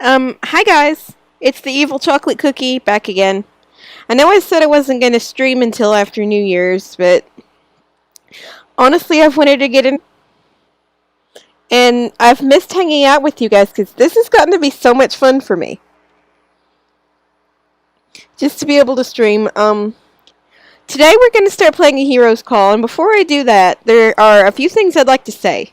Hi guys. It's the Evil Chocolate Cookie back again. I know I said I wasn't going to stream until after New Year's, but honestly, I've wanted to get in. And I've missed hanging out with you guys because this has gotten to be so much fun for me. Just to be able to stream. Today we're going to start playing a Hero's Call, and before I do that, there are a few things I'd like to say.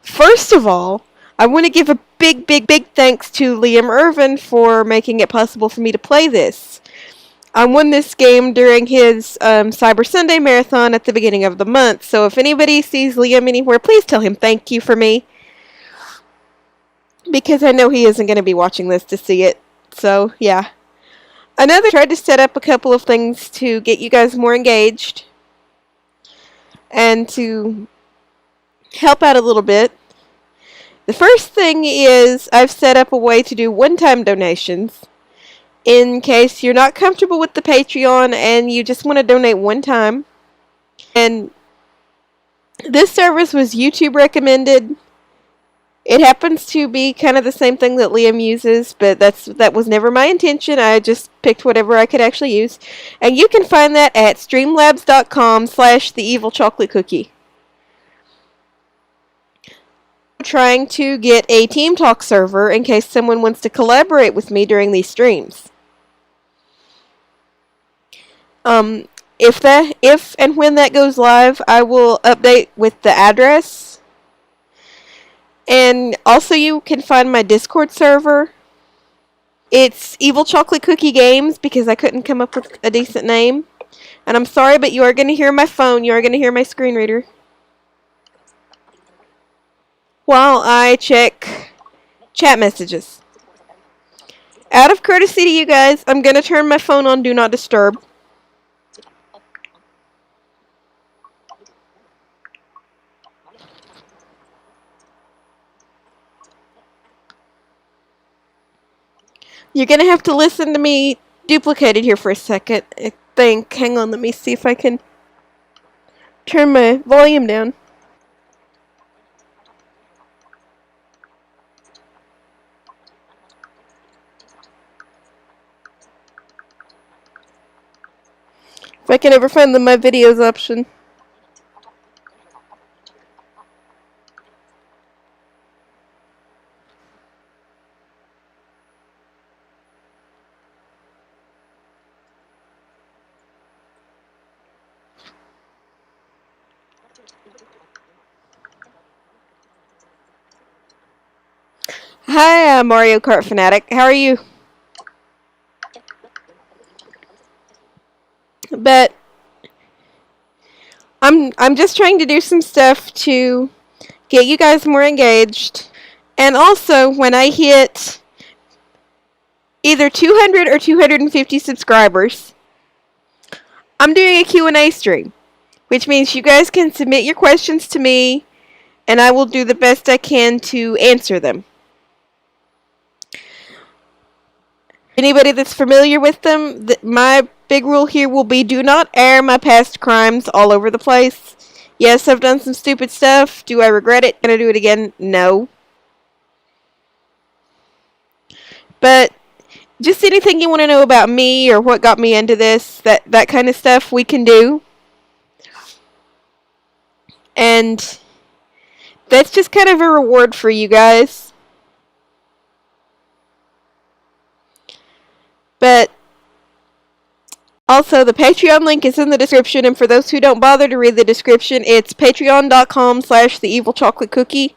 First of all, I want to give a big thanks to Liam Irvin for making it possible for me to play this. I won this game during his Cyber Sunday marathon at the beginning of the month, so if anybody sees Liam anywhere, please tell him thank you for me. Because I know he isn't going to be watching this to see it, so yeah. Another tried to set up a couple of things to get you guys more engaged and to help out a little bit. The first thing is I've set up a way to do one-time donations in case you're not comfortable with the Patreon and you just want to donate one time. And this service was YouTube recommended. It happens to be kind of the same thing that Liam uses, but that was never my intention. I just picked whatever I could actually use. And you can find that at streamlabs.com/theevilchocolatecookie. Trying to get a Team Talk server in case someone wants to collaborate with me during these streams. If and when that goes live, I will update with the address. And also you can find my Discord server. It's Evil Chocolate Cookie Games because I couldn't come up with a decent name. And I'm sorry, but you are going to hear my phone. You are going to hear my screen reader while I check chat messages. Out of courtesy to you guys, I'm going to turn my phone on Do Not Disturb. You're going to have to listen to me duplicated here for a second, I think. Hang on, let me see if I can turn my volume down. If I can ever find the My Videos option. Hi, Mario Kart Fanatic. How are you? But I'm just trying to do some stuff to get you guys more engaged. And also, when I hit either 200 or 250 subscribers, I'm doing a Q&A stream, which means you guys can submit your questions to me, and I will do the best I can to answer them. Anybody that's familiar with them, my big rule here will be do not air my past crimes all over the place. Yes, I've done some stupid stuff. Do I regret it? Can I do it again? No. But just anything you want to know about me or what got me into this, that kind of stuff we can do. And that's just kind of a reward for you guys. But also, the Patreon link is in the description, and for those who don't bother to read the description, it's patreon.com/theevilchocolatecookie.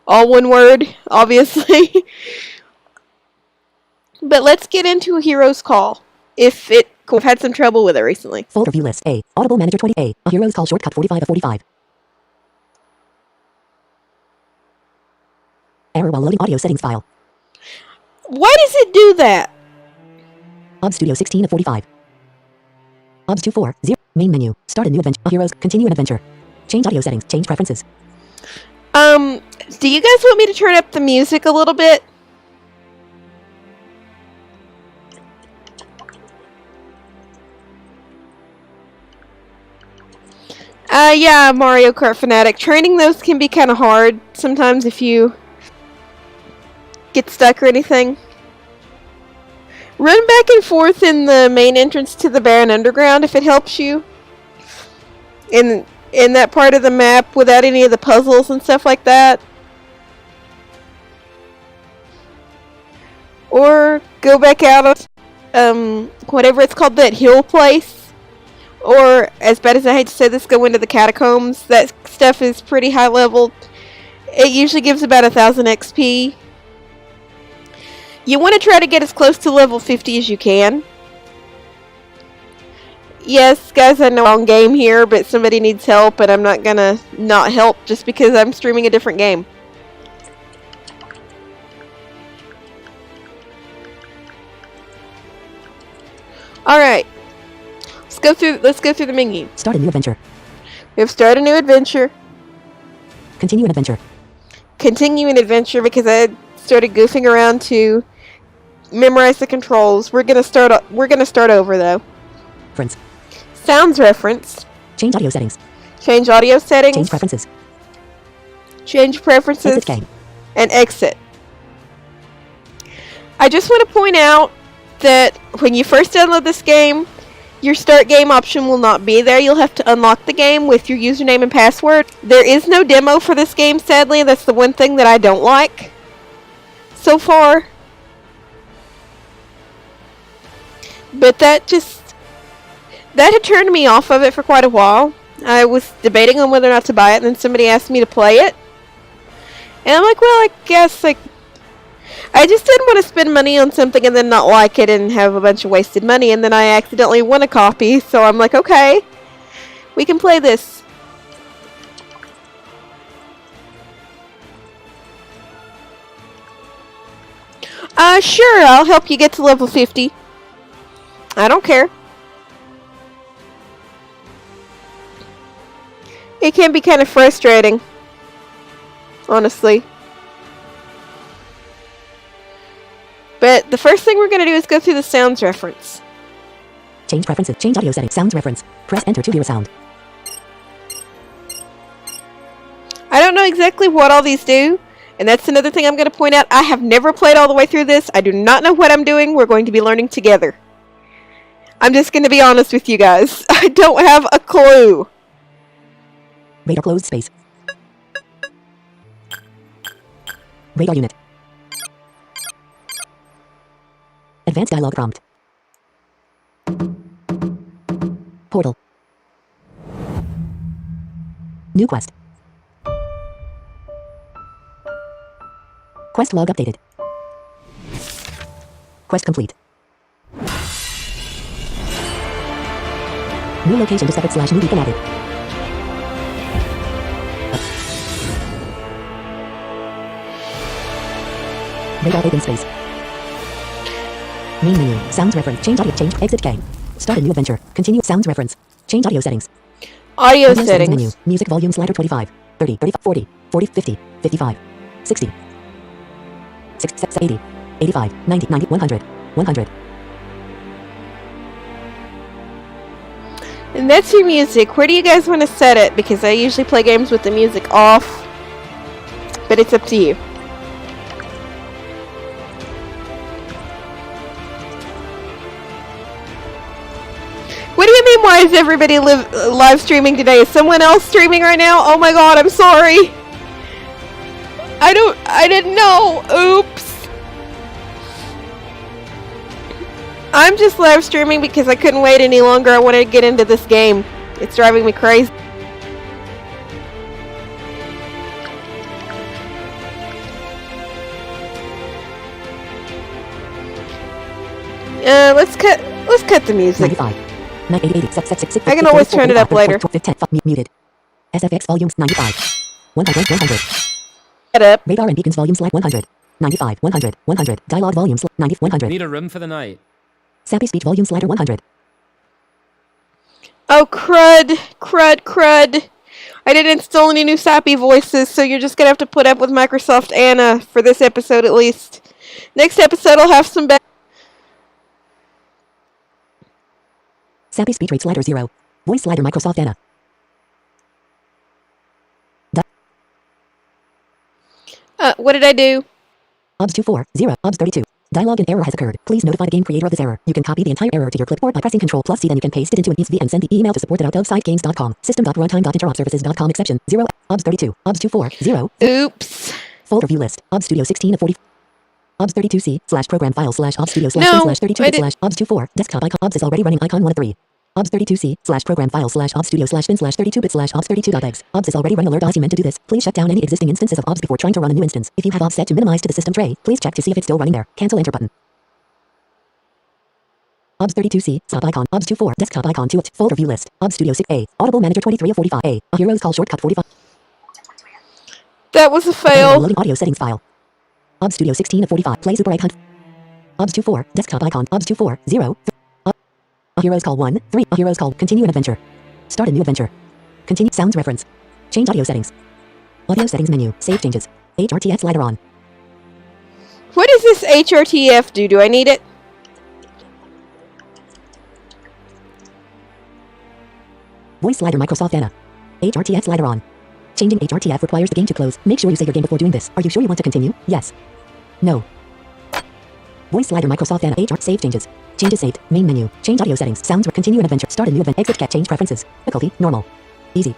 All one word, obviously. But let's get into a Hero's Call. I've had some trouble with it recently. Folder view list A. Audible Manager 20A. A Hero's Call shortcut 45 of 45. Error while loading audio settings file. Why does it do that? OBS Studio 16 of 45. OBS 240. Main menu. Start a new adventure. A Heroes. Continue an adventure. Change audio settings. Change preferences. Do you guys want me to turn up the music a little bit? Yeah, Mario Kart Fanatic. Training those can be kind of hard sometimes if you get stuck or anything. Run back and forth in the main entrance to the Baron Underground if it helps you. In that part of the map without any of the puzzles and stuff like that. Or go back out of whatever it's called, that hill place. Or, as bad as I hate to say this, go into the catacombs. That stuff is pretty high level. It usually gives about 1000 XP. You want to try to get as close to level 50 as you can. Yes, guys, I know I'm on game here, but somebody needs help, and I'm not gonna not help just because I'm streaming a different game. Alright. Let's go through the menu. Start a new adventure. We have start a new adventure. Continue an adventure. Continue an adventure because I started goofing around to memorize the controls. We're gonna start over though. Friends. Sounds reference. Change audio settings. Change audio settings. Change preferences. Change preferences. Exit game. And exit. I just want to point out that when you first download this game, your start game option will not be there. You'll have to unlock the game with your username and password. There is no demo for this game, sadly. That's the one thing that I don't like so far. But that had turned me off of it for quite a while. I was debating on whether or not to buy it, and then somebody asked me to play it. And I'm like, well, I guess, I just didn't want to spend money on something and then not like it and have a bunch of wasted money, and then I accidentally won a copy, so I'm like, okay, we can play this. Sure, I'll help you get to level 50. I don't care. It can be kind of frustrating, honestly. But the first thing we're going to do is go through the sounds reference. Change preferences. Change audio settings. Sounds reference. Press enter to hear a sound. I don't know exactly what all these do, and that's another thing I'm going to point out. I have never played all the way through this. I do not know what I'm doing. We're going to be learning together. I'm just going to be honest with you guys. I don't have a clue. Radar closed space. Radar unit. Advanced dialog prompt. Portal. New quest. Quest log updated. Quest complete. New location discovered / new beacon added. Radar open space. Main menu. Sounds reference. Change audio. Change. Exit game. Start a new adventure. Continue. Sounds reference. Change audio settings. Audio settings. Menu. Music volume slider 25. 30. 35. 40. 40. 50. 55. 60. 60. 80. 85. 90. 90. 100. 100. And that's your music. Where do you guys want to set it? Because I usually play games with the music off. But it's up to you. What do you mean, why is everybody live streaming today? Is someone else streaming right now? Oh my god, I'm sorry. I didn't know. Oops. I'm just live streaming because I couldn't wait any longer. I wanted to get into this game. It's driving me crazy. Let's cut the music. 95. 80, 6, I can always turn it up later. Muted. SFX volumes 95. 100. 100. Shut up. Radar and beacons volume slide 100. 95. 100. 100. Dialogue volume 90. 100. Need a room for the night. Sappy speech volume slider 100. Oh, crud. Crud, crud. I didn't install any new Sappy voices, so you're just gonna have to put up with Microsoft Anna for this episode at least. Next episode I'll have some better. Sappy speech rate slider 0. Voice slider Microsoft Anna. What did I do? OBS 240. OBS 32. Dialogue and error has occurred. Please notify the game creator of this error. You can copy the entire error to your clipboard by pressing Ctrl+C, then you can paste it into an easv and send the email to support@outsidegames.com. System.runtime.interruptservices.com exception 0. OBS 32. OBS 240. Oops. Folder view list. OBS Studio 16 of 40. OBS 32C / program file / OBS Studio / No, bin / 32 I bit / OBS 24 desktop icon. OBS is already running icon 1 of 3. OBS 32C / program file / OBS Studio / bin / 32 bit / OBS 32.exe. OBS is already running alert. You meant to do this. Please shut down any existing instances of OBS before trying to run a new instance. If you have OBS set to minimize to the system tray, please check to see if it's still running there. Cancel enter button. OBS 32C stop icon. OBS 24 desktop icon 2 folder view list. OBS Studio 6A Audible Manager 23 of 45. A Heroes Call shortcut 45. That was a fail. Loading audio settings file. OBS Studio 16 of 45. Play Super Icon. OBS 24 desktop icon. OBS 240. A Heroes Call 1 3. A Heroes Call continue an adventure. Start a new adventure. Continue sounds reference. Change audio settings. Audio settings menu. Save changes. HRTF slider on. What does this HRTF do? Do I need it? Voice slider Microsoft Anna. HRTF slider on. Changing HRTF requires the game to close. Make sure you save your game before doing this. Are you sure you want to continue? Yes. No. Voice slider Microsoft Anna. HR save changes. Changes saved. Main menu. Change audio settings. Sounds. Continue an adventure. Start a new event. Exit cat. Change preferences. Difficulty. Normal. Easy.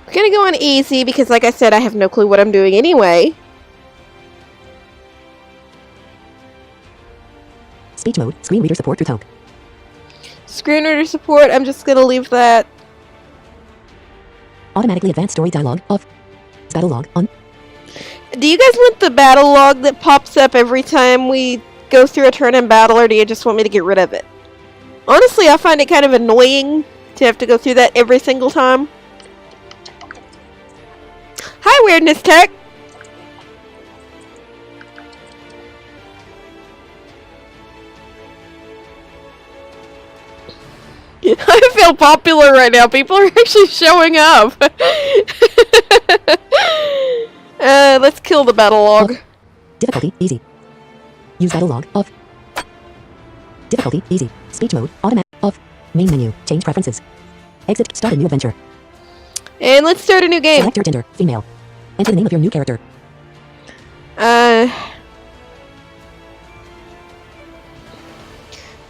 I'm gonna go on easy because, like I said, I have no clue what I'm doing anyway. Speech mode. Screen reader support through Toke. Screen reader support, I'm just gonna leave that. Automatically advanced story dialogue off. Battle log on. Do you guys want the battle log that pops up every time we go through a turn in battle, or do you just want me to get rid of it? Honestly, I find it kind of annoying to have to go through that every single time. Hi, Weirdness Tech! I feel popular right now. People are actually showing up. Let's kill the battle log. Difficulty easy. Use battle log off. Difficulty easy. Speech mode automatic off. Main menu. Change preferences. Exit. Start a new adventure. And let's start a new game. Select your gender. Female. Enter the name of your new character.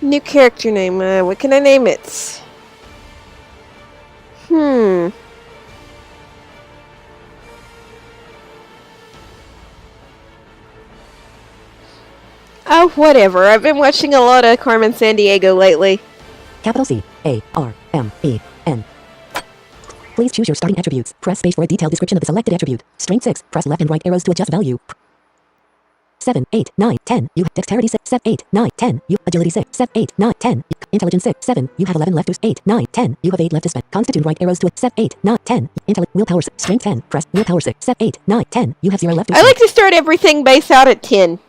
New character name. What can I name it? Oh, whatever. I've been watching a lot of Carmen Sandiego lately. Capital C A R M E N. Please choose your starting attributes. Press space for a detailed description of the selected attribute. Strength 6. Press left and right arrows to adjust value. 7, 8, 9, 10. You dexterity 6, 7, 8, 9, 10. You agility 6, 7, 8, 9, 10. Intelligence 6, 7. You have 11 left to 8, 9, 10. You have 8 left to spend. Constitute right arrows to 7, 8, 9, 10. Willpower 6. Strength 10. Press willpower 6, 7, 8, 9, 10. You have 0 left to I like to start everything base out at 10.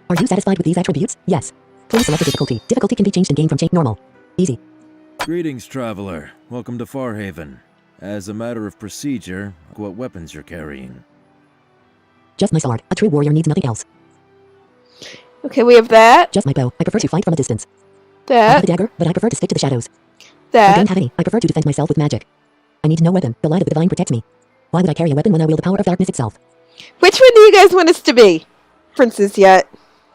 Are you satisfied with these attributes? Yes. Please select the difficulty. Difficulty can be changed in game from normal. Easy. Greetings, traveler. Welcome to Farhaven. As a matter of procedure, what weapons you're carrying? Just my sword. A true warrior needs nothing else. Okay, we have that. Just my bow. I prefer to fight from a distance. I have That. a dagger, but I prefer to stick to the shadows. I don't That. have any. I prefer to defend myself with magic. I need no weapon. The light of the divine protects me. Why would I carry a weapon when I wield the power of darkness itself? Which one do you guys want us to be? Differences yet.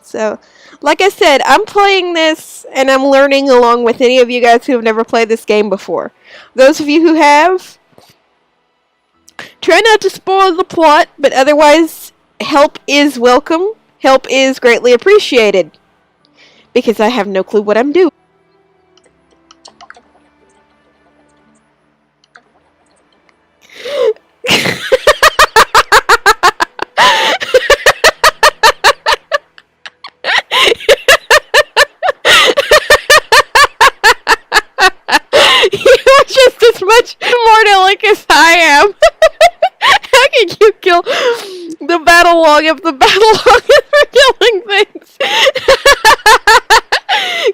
So, like I said, I'm playing this and I'm learning along with any of you guys who have never played this game before. Those of you who have, try not to spoil the plot, but otherwise, help is welcome. Help is greatly appreciated. Because I have no clue what I'm doing. You're just as much mortalic as I am. How can you kill the battle log if the battle log is for killing things?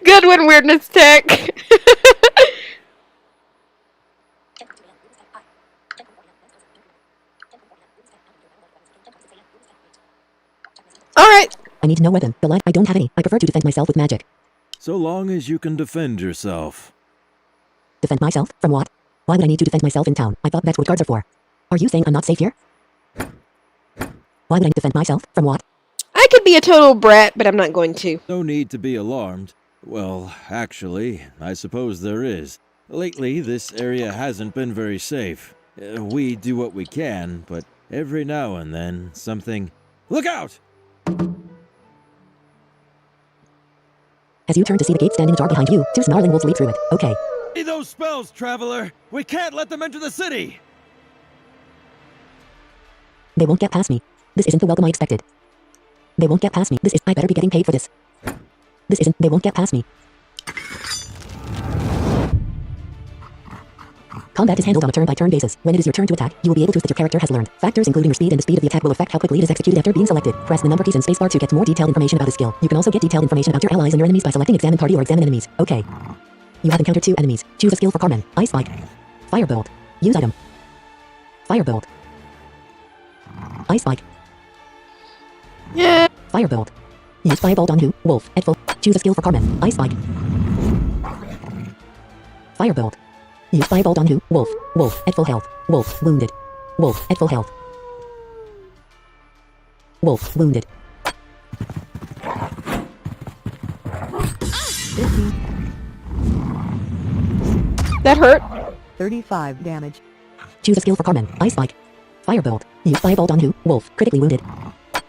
Good one, Weirdness Tech. Alright. I need no weapon. The light. I don't have any. I prefer to defend myself with magic. So long as you can defend yourself. Defend myself? From what? Why would I need to defend myself in town? I thought that's what guards are for. Are you saying I'm not safe here? Why would I defend myself? From what? I could be a total brat, but I'm not going to. No need to be alarmed. Well, actually, I suppose there is. Lately, this area hasn't been very safe. We do what we can, but every now and then, something... Look out! As you turn to see the gate stand in the dark behind you, two snarling wolves leap through it. Okay. See those spells, traveler! We can't let them into the city! They won't get past me. This isn't the welcome I expected. They won't get past me. This is... I better be getting paid for this. This isn't... They won't get past me. Combat is handled on a turn-by-turn basis. When it is your turn to attack, you will be able to use what your character has learned. Factors including your speed and the speed of the attack will affect how quickly it is executed after being selected. Press the number keys and spacebar to get more detailed information about a skill. You can also get detailed information about your allies and your enemies by selecting Examine Party or Examine Enemies. Okay. You have encountered 2 enemies. Choose a skill for Carmen. Ice Spike. Firebolt. Use item. Firebolt. Ice Spike. Yeah. Firebolt. Use Firebolt on who? Wolf. At full. Choose a skill for Carmen. Ice Spike. Firebolt. Use Firebolt on who? Wolf. Wolf. At full health. Wolf. Wounded. Wolf. At full health. Wolf. Wounded. 50, That hurt. 35 damage. Choose a skill for Carmen. Ice Spike. Firebolt. Use Firebolt on who? Wolf. Critically wounded.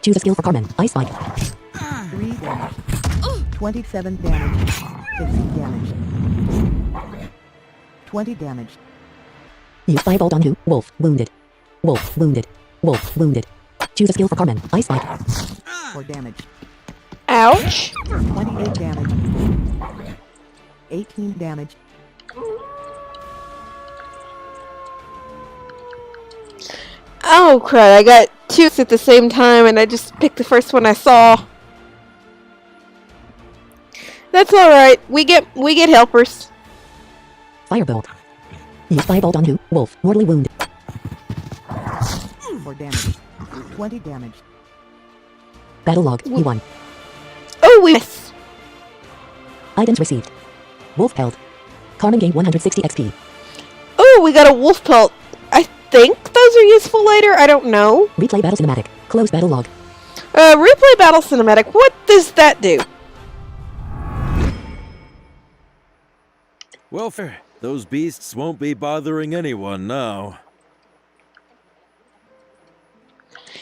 Choose a skill for Carmen. Ice Spike. 3 damage. 27 damage. 60 damage. 20 damage. Use Firebolt on who? Wolf. Wounded. Wolf. Wounded. Wolf. Wounded. Choose a skill for Carmen. Ice Spike. 4 damage. Ouch. 28 damage. 18 damage. Oh crud, I got 2 at the same time and I just picked the first one I saw. That's alright. We get helpers. Firebolt. Use Firebolt on who? Wolf. Mortally wounded. 4 damage. 20 damage. Battle log. E1. Oh, we miss. Items received. Wolf held. Carmen gained 160 XP. Oh, we got a wolf pelt. I think those are useful later. I don't know. Replay battle cinematic. Close battle log. Replay battle cinematic. What does that do? Well, those beasts won't be bothering anyone now.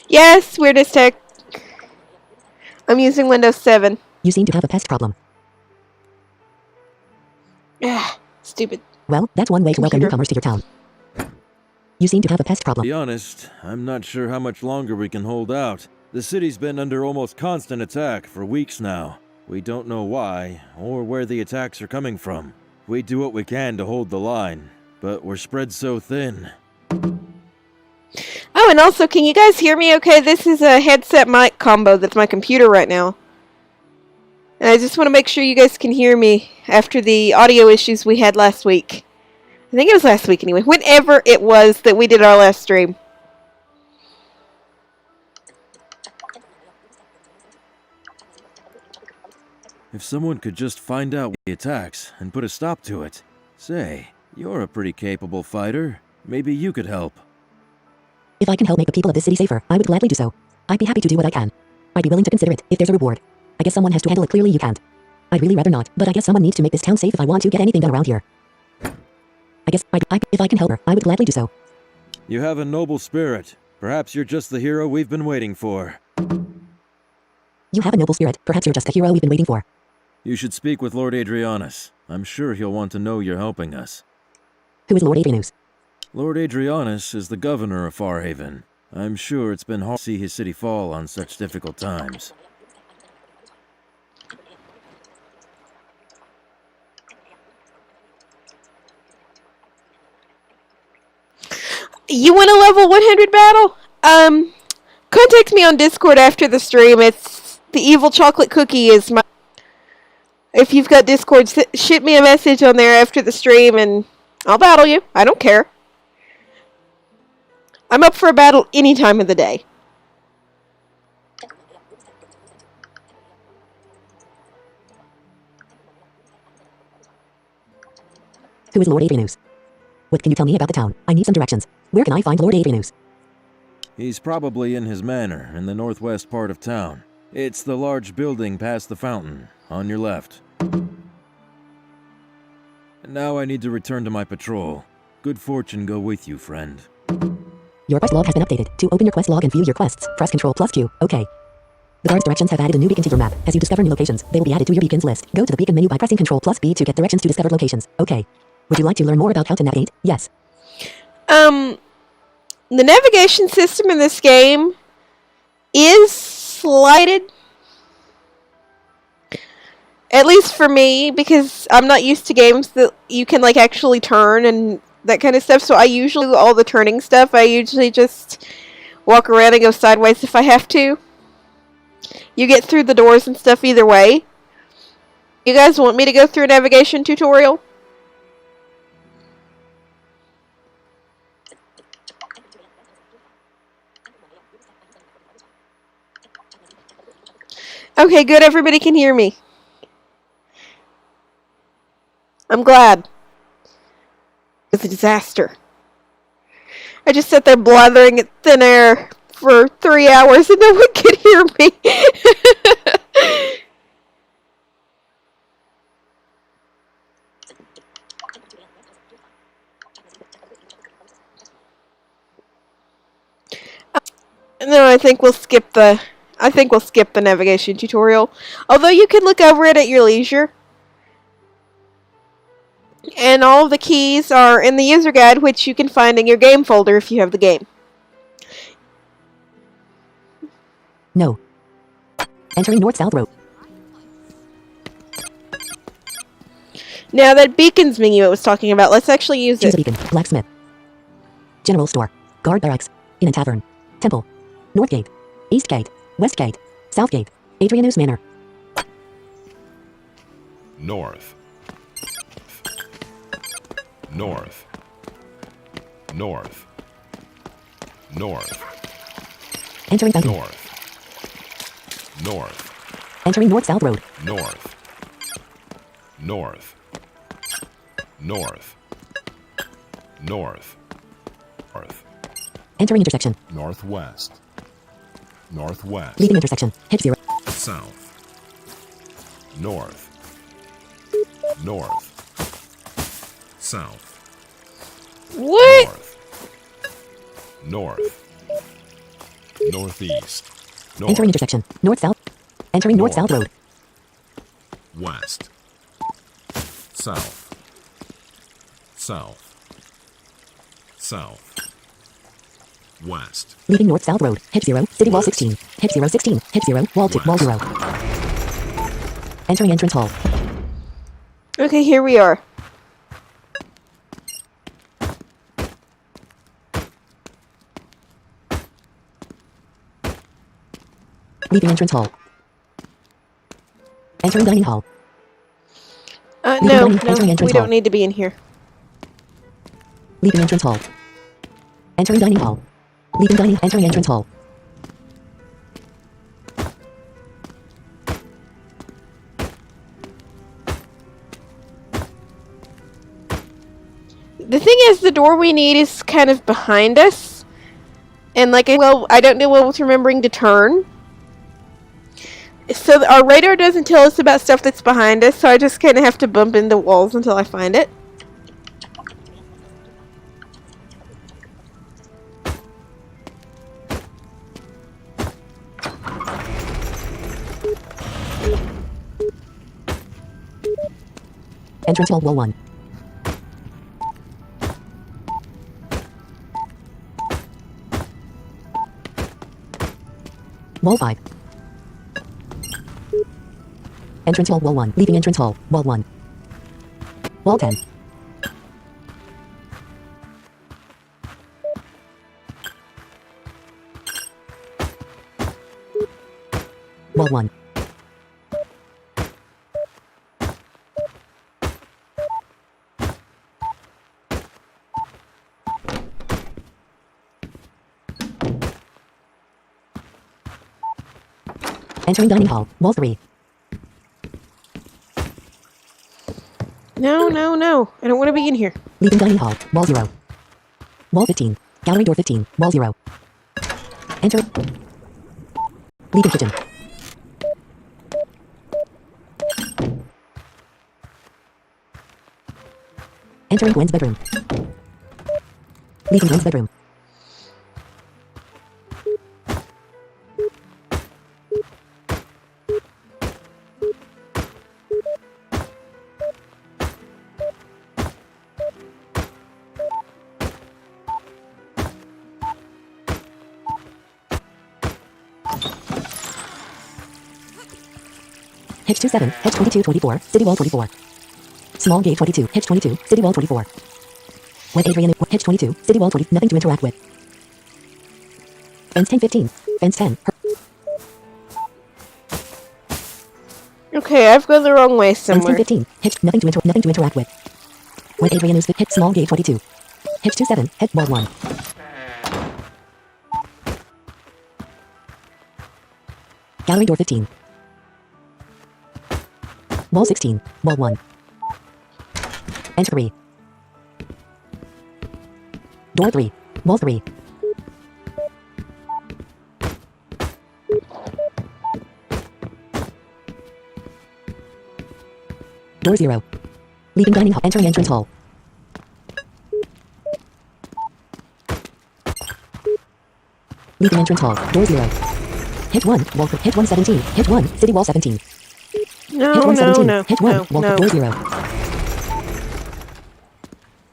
Yes, weirdest tech. I'm using Windows 7. You seem to have a pest problem. Ah, stupid. Well, that's one way to welcome Computer. newcomers to your town. You seem to have a pest To problem. be honest, I'm not sure how much longer we can hold out. The city's been under almost constant attack for weeks now. We don't know why, or where the attacks are coming from. We do what we can to hold the line, but we're spread so thin. Oh, and also, can you guys hear me okay? This is a headset mic combo that's my computer right now. And I just want to make sure you guys can hear me after the audio issues we had last week. I think it was last week anyway. Whenever it was that we did our last stream. If someone could just find out the attacks and put a stop to it. Say, you're a pretty capable fighter. Maybe you could help. If I can help make the people of this city safer, I would gladly do so. I'd be happy to do what I can. I'd be willing to consider it if there's a reward. I guess someone has to handle it. Clearly you can't. I'd really rather not, but I guess someone needs to make this town safe if I want to get anything done around here. I guess if I can help her, I would gladly do so. You have a noble spirit. Perhaps you're just the hero we've been waiting for. You have a noble spirit. Perhaps you're just the hero we've been waiting for. You should speak with Lord Adrianus. I'm sure he'll want to know you're helping us. Who is Lord Adrianus? Lord Adrianus is the governor of Farhaven. I'm sure it's been hard to see his city fall on such difficult times. You want a level 100 battle? Contact me on Discord after the stream. It's the evil chocolate cookie is my... If you've got Discord, shoot me a message on there after the stream and I'll battle you. I don't care. I'm up for a battle any time of the day. Who is Lord Adrianus? What can you tell me about the town? I need some directions. Where can I find Lord Adrianus? He's probably in his manor in the northwest part of town. It's the large building past the fountain, on your left. Now I need to return to my patrol. Good fortune go with you, friend. Your quest log has been updated. To open your quest log and view your quests, press Ctrl+Q. OK. The guard's directions have added a new beacon to your map. As you discover new locations, they will be added to your beacons list. Go to the beacon menu by pressing Ctrl+B to get directions to discovered locations. OK. Would you like to learn more about how to navigate? Yes. The navigation system in this game is slighted. At least for me, because I'm not used to games that you can, like, actually turn and that kind of stuff, so I usually do all the turning stuff. I usually just walk around and go sideways if I have to. You get through the doors and stuff either way. You guys want me to go through a navigation tutorial? Okay, good. Everybody can hear me. I'm glad. It's a disaster. I just sat there blathering at thin air for 3 hours and no one could hear me. No, I think we'll skip the navigation tutorial. Although you can look over it at your leisure. And all of the keys are in the user guide, which you can find in your game folder if you have the game. No. Entering north-south road. Now that beacons menu I was talking about, let's actually use Choose a it. beacon. Blacksmith. General store. Guard barracks. Inn and tavern. Temple. North gate. East gate. West gate. South gate. Adrianus Manor. North. North. North. North. Entering fountain. North. North. Entering north-south road. North. North. North. North. North. Entering intersection. Northwest. Northwest. Leaving intersection. Hit 0. South. North. North. South. What? North. North. Northeast. North. Entering intersection. North-south. Entering north-south road. West. South. South. South. West. Leaving north-south road. Hit 0. City wall 16. Hit 0 16. Hit 0. Wall 2. Wall 0. Entering entrance hall. Okay, here we are. Leaving entrance hall. Entering dining hall. No, Entering entrance we hall. don't need to be in here. Leaving entrance hall. Entering dining hall. Leaving dining. Entering entrance hall. The thing is, the door we need is kind of behind us. And like, well, I don't know what's remembering to turn. So our radar doesn't tell us about stuff that's behind us, so I just kind of have to bump into walls until I find it. Entrance hall wall 1. Wall 5. Entrance hall wall 1. Leaving entrance hall. Wall 1. Wall 10. Wall 1. Entering dining hall. Wall 3. No, no, no. I don't want to be in here. Leaving dining hall. Wall 0. Wall 15. Gallery door 15. Wall 0. Enter. Leaving kitchen. Entering Gwen's bedroom. Leaving Gwen's bedroom. Hitch 27, Hedge 22, 24, City Wall 24. Small Gate 22, Hedge 22, City Wall 24. When Adrian, Hedge 22, City Wall 20, nothing to interact with. Fence 10, 15, Fence 10. Okay, I've gone the wrong way Fence 10, somewhere. 15, Hedge, nothing to interact with. When Adrian is hit Small Gate 22. Hedge 27, Hedge Wall 1. Gallery door 15. Wall 16, Wall 1. Enter 3. Door 3, Wall 3. Door 0. Leaving dining hall, entering entrance hall. Leaving entrance hall, door 0. Hit 1, wall, hit 1, 17, hit 1, City Wall 17. No, Hit 1, no, 17, no, hit 1, no, wall, no. door 0.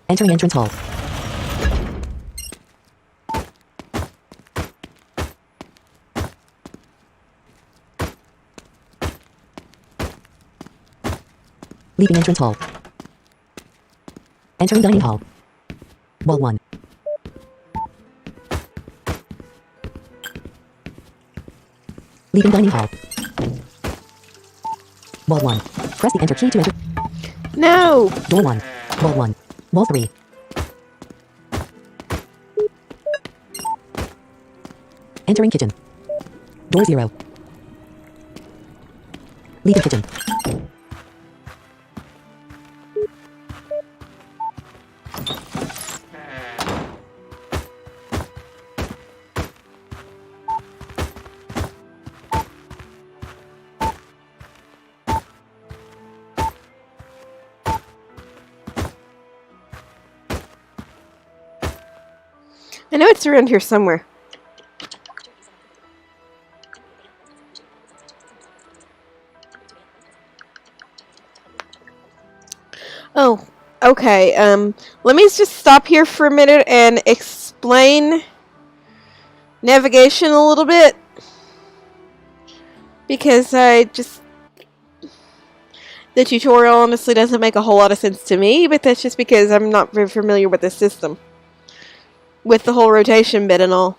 Entering entrance hall. Leaving entrance hall. Entering dining hall. Wall 1. Leaving dining hall. Wall 1. Press the enter key to enter. No! Door 1. Wall 1. Wall 3. Entering kitchen. Door 0. Leaving kitchen. I know it's around here somewhere. Oh, okay. Let me just stop here for a minute and explain navigation a little bit. Because the tutorial honestly doesn't make a whole lot of sense to me, but that's just because I'm not very familiar with the system. With the whole rotation bit and all.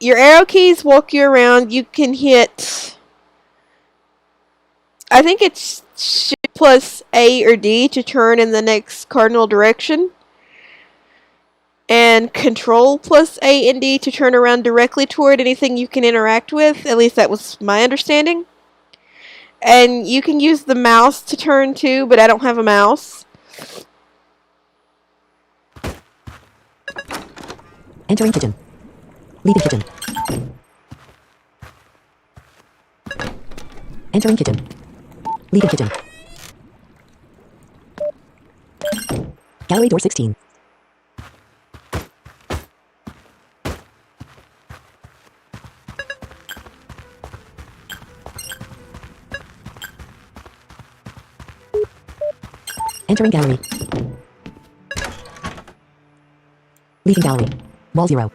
Your arrow keys walk you around. You can hit, I think it's Shift plus A or D to turn in the next cardinal direction. And Control plus A and D to turn around directly toward anything you can interact with. At least that was my understanding. And you can use the mouse to turn too, but I don't have a mouse. Entering kitchen. Leaving kitchen. Entering kitchen. Leaving kitchen. Gallery door 16. Entering gallery. Leaving gallery. Wall 0.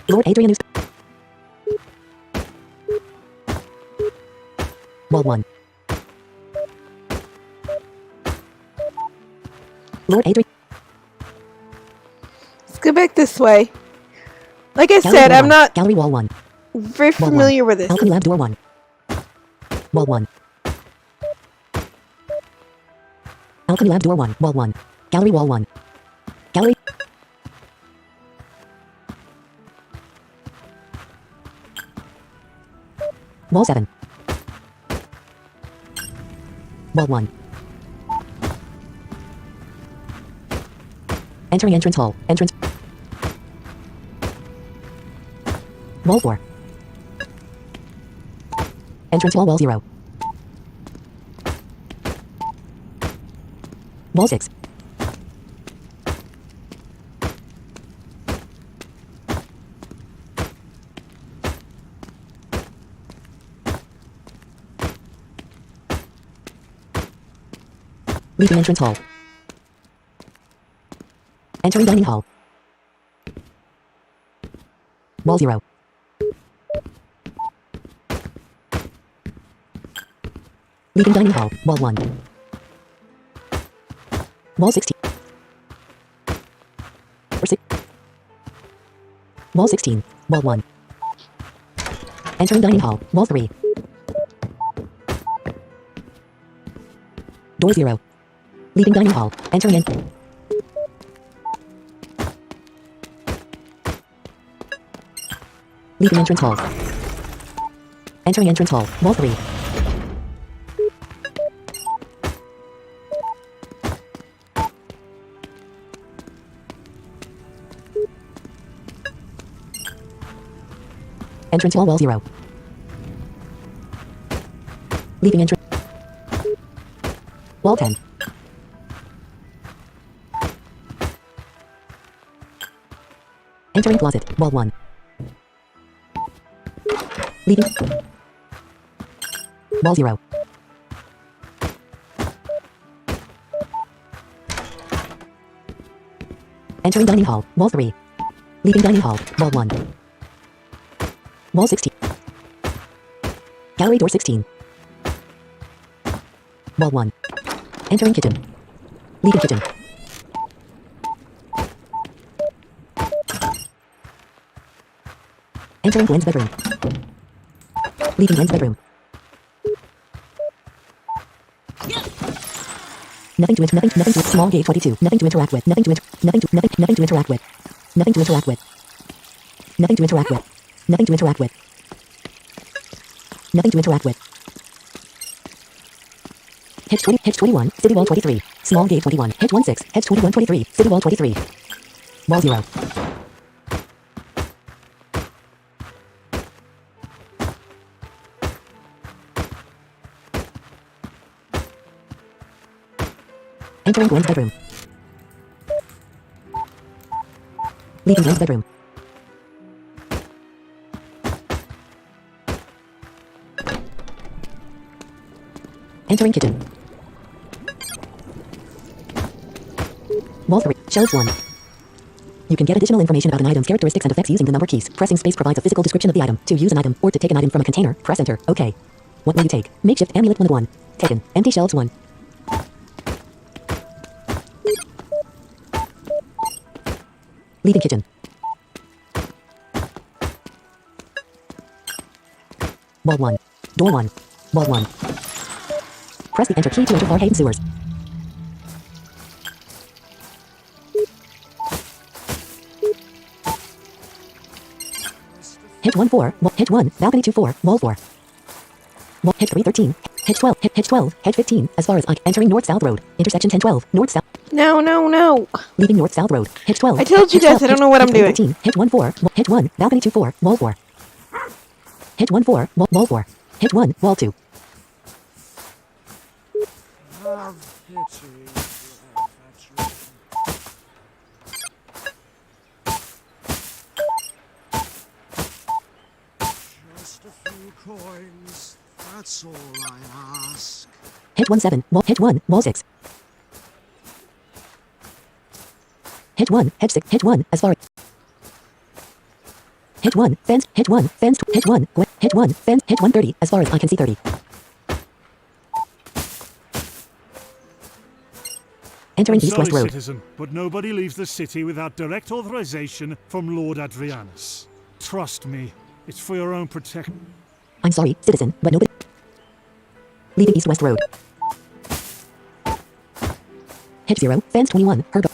Lord Adrian News. Wall 1. Lord Adrian. Let's go back this way. Like I Gallery said, door I'm 1. not Gallery wall 1. very Wall 1. familiar with this. Alchemy lab door 1. Wall 1. Alchemy lab door 1. Wall 1. Gallery wall 1. Gallery. Wall 7. Wall 1. Entering entrance hall. Entrance. Wall 4. Entrance wall 0. Wall 6. Leaving entrance hall. Entering dining hall. Wall 0. Leaving dining hall. Wall 1. Wall 16. Or 6. Wall 16. Wall 1. Entering dining hall. Wall 3. Door 0. Leaving dining hall. Entering in. Leaving entrance hall. Entering entrance hall. Wall 3. Entrance wall 0. Leaving entrance. Wall 10. Entering closet. Wall 1. Leaving. Wall 0. Entering dining hall. Wall 3. Leaving dining hall. Wall 1. Wall 16. Gallery door 16. Wall 1. Entering kitchen. Leaving kitchen. Entering Gwen's bedroom. Leaving Gwen's bedroom. Nothing to small gate 22. Nothing to interact with. Nothing to interact with. Nothing to interact with. Nothing to interact with. Nothing to interact with. Nothing to interact with. Hedge 20, hedge 21, city wall 23. Small gate 21, hedge 16, hedge 21 23, city wall 23. Wall 0. Entering Gwen's bedroom. Leaving Gwen's bedroom. Entering kitchen. Wall 3, shelves 1. You can get additional information about an item's characteristics and effects using the number keys. Pressing space provides a physical description of the item. To use an item, or to take an item from a container, press enter. OK. What will you take? Makeshift amulet 1 of 1. Taken. Empty shelves 1. Leaving kitchen. Wall 1. Door 1. Wall 1. Press the enter key to enter Farhaven sewers. Hedge 1 4. Hedge 1. Balcony 2 4. Wall 4. Hedge 3 13. Hedge 12. Hedge 12. Hedge 15. As far as entering North South Road. Intersection 10 12. North South. No, no, no. Leaving North South Road. Hedge 12. I told you Hedge guys 12, I don't know what I'm Hedge 3, doing. 13, Hedge 1 4. Hedge 1. Balcony 2 4. Wall 4. Hedge 1 4. Wall 4. Hedge 1. Wall 2. Just a few coins, that's all I ask. Hedge 1 7. Hedge 1. Wall 6. Hedge 1. Hedge 6. Hedge 1. As far. Hedge 1. Fence. Hedge 1. Fence. Hedge 1. Hedge 1. Fence. Hedge 1 30. As far as I can see 30. Entering I'm East sorry, West Road. citizen, but nobody leaves the city without direct authorization from Lord Adrianus. Trust me, it's for your own protection. I'm sorry, citizen, but nobody. Leaving East West Road. Hedge 0. Fence 21. Herb.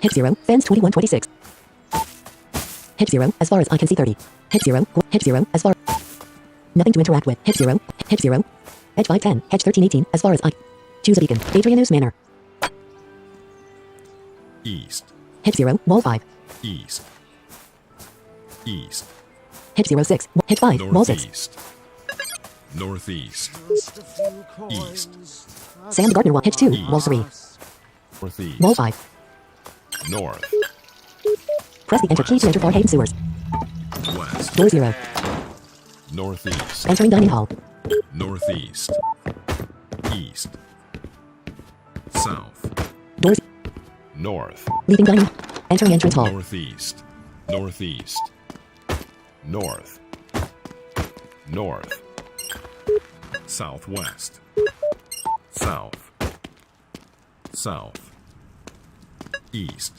Hedge 0. Fence 21 26. Hedge 0. As far as I can see 30. Hedge 0. Hedge 0. As far. Nothing to interact with. Hedge 0. Hedge 0. Hedge 510. Hedge 1318. As far as I. Choose a beacon. Adrianus Manor. East. Hedge 0. Wall 5. East. East. Hedge 06. Hedge 5. Wall 6. Northeast. Northeast. Just a few coins. East. Sam the Gardener Wall. Hedge 2. Wall 3. Northeast. Wall 5. North. Press the enter key to enter Farhaven Sewers. West. Door 0. Northeast. Entering Dining Hall. Northeast. East. South. Doors. North. Leaving dining. Entering entrance hall. Northeast. Northeast. North. North. Southwest. South. South. East.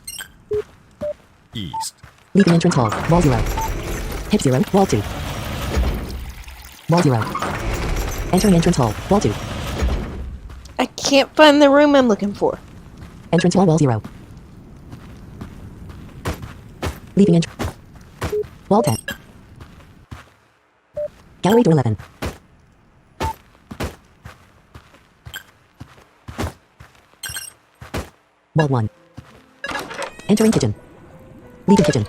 East. Leaving entrance hall. Wall 0. Hip 0. Wall 2. Wall 0. Entering entrance hall. Wall 2. I can't find the room I'm looking for. Entrance hall. Wall 0. Leaving entrance. Wall 10. Gallery door 11. Wall 1. Entering kitchen. Leaving kitchen.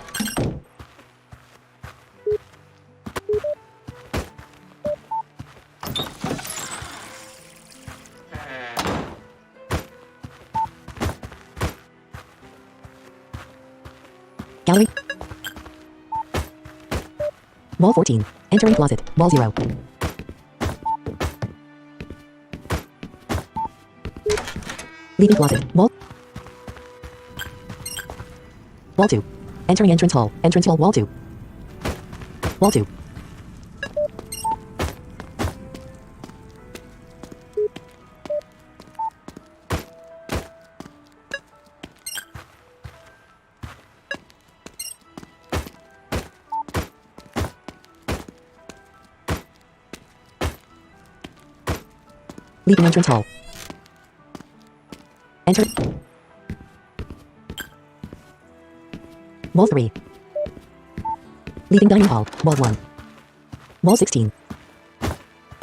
Gallery. Wall 14. Entering closet. Wall 0. Leaving closet. Wall. Wall 2. Entering entrance hall. Entrance hall. Wall 2. Wall 2. Leaving entrance hall. Enter. Wall 3. Leaving dining hall. Wall 1. Wall 16.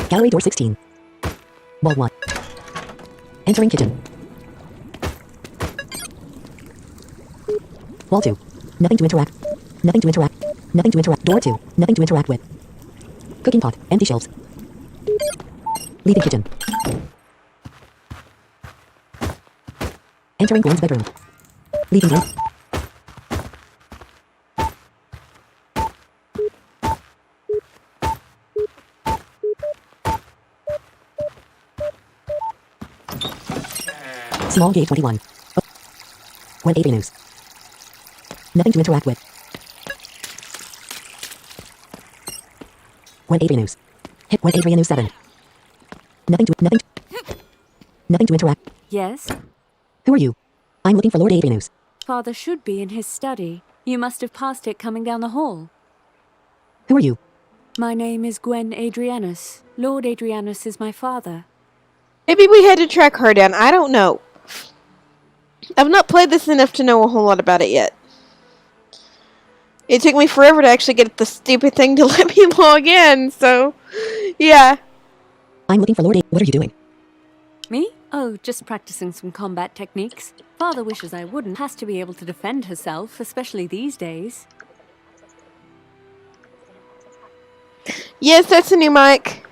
Gallery door 16. Wall 1. Entering kitchen. Wall 2. Nothing to interact. Nothing to interact. Nothing to interact. Door 2. Nothing to interact with. Cooking pot. Empty shelves. Leaving kitchen. Entering Gwen's bedroom. Leaving room. Small gate 21. Gwen Adrianus. Nothing to interact with. Gwen Adrianus. Hit Gwen Adrianus 7. Nothing to interact. Yes? Who are you? I'm looking for Lord Adrianus. Father should be in his study. You must have passed it coming down the hall. Who are you? My name is Gwen Adrianus. Lord Adrianus is my father. Maybe we had to track her down. I don't know. I've not played this enough to know a whole lot about it yet. It took me forever to actually get the stupid thing to let me log in, so yeah. I'm looking for Lord A. What are you doing? Me? Oh, just practicing some combat techniques. Father wishes I wouldn't. Has to be able to defend herself, especially these days. Yes, that's a new mic.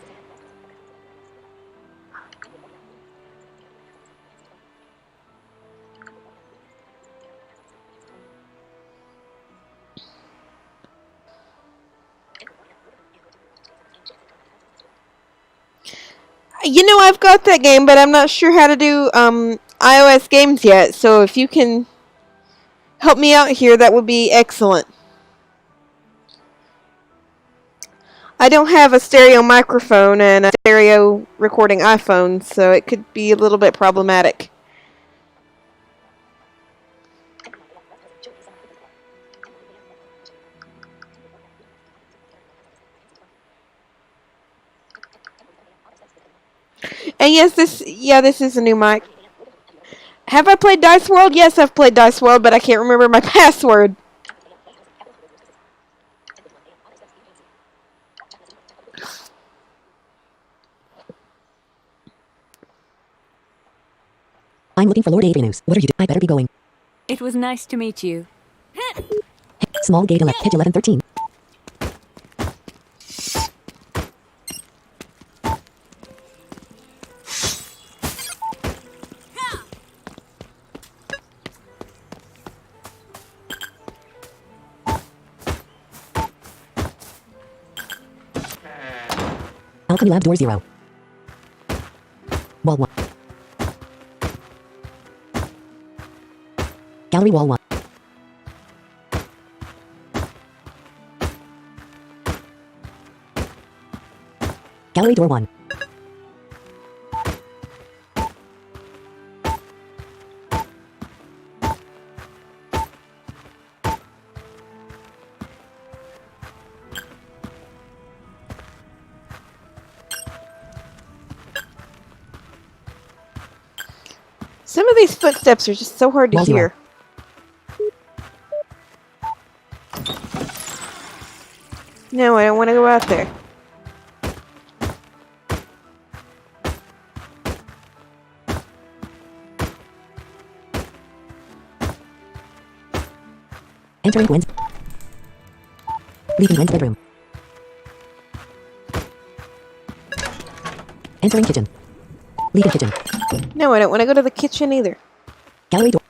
You know, I've got that game, but I'm not sure how to do iOS games yet. So if you can help me out here, that would be excellent. I don't have a stereo microphone and a stereo recording iPhone, so it could be a little bit problematic. And yes, this is a new mic. Have I played Dice World? Yes, I've played Dice World, but I can't remember my password. I'm looking for Lord Adrianus. What are you doing? I better be going. It was nice to meet you. Small gate 11, hedge 1113. Alchemy Lab door 0. Wall 1. Gallery wall 1. Gallery door 1. Some of these footsteps are just so hard to Wall 0. hear. No, I don't want to go out there. Entering Gwen's. Leaving Gwen's bedroom. Entering kitchen. Leaving kitchen. No, I don't want to go to the kitchen either. Gallery door.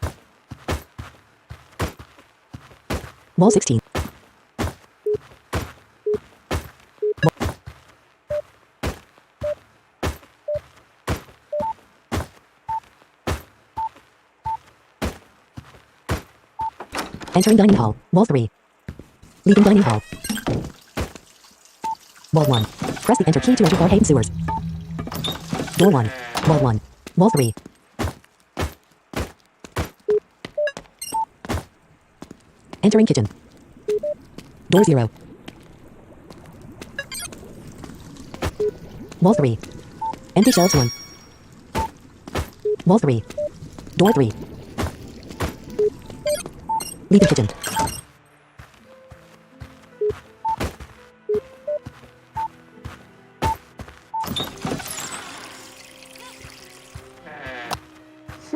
Wall 16. Entering dining hall. Wall 3. Leaving dining hall. Wall 1. Press the enter key to enter Barhaven sewers. Door 1. Wall 1. Wall 3. Entering kitchen. Door 0. Wall 3. Empty shelves 1. Wall 3. Door 3. Leaving kitchen.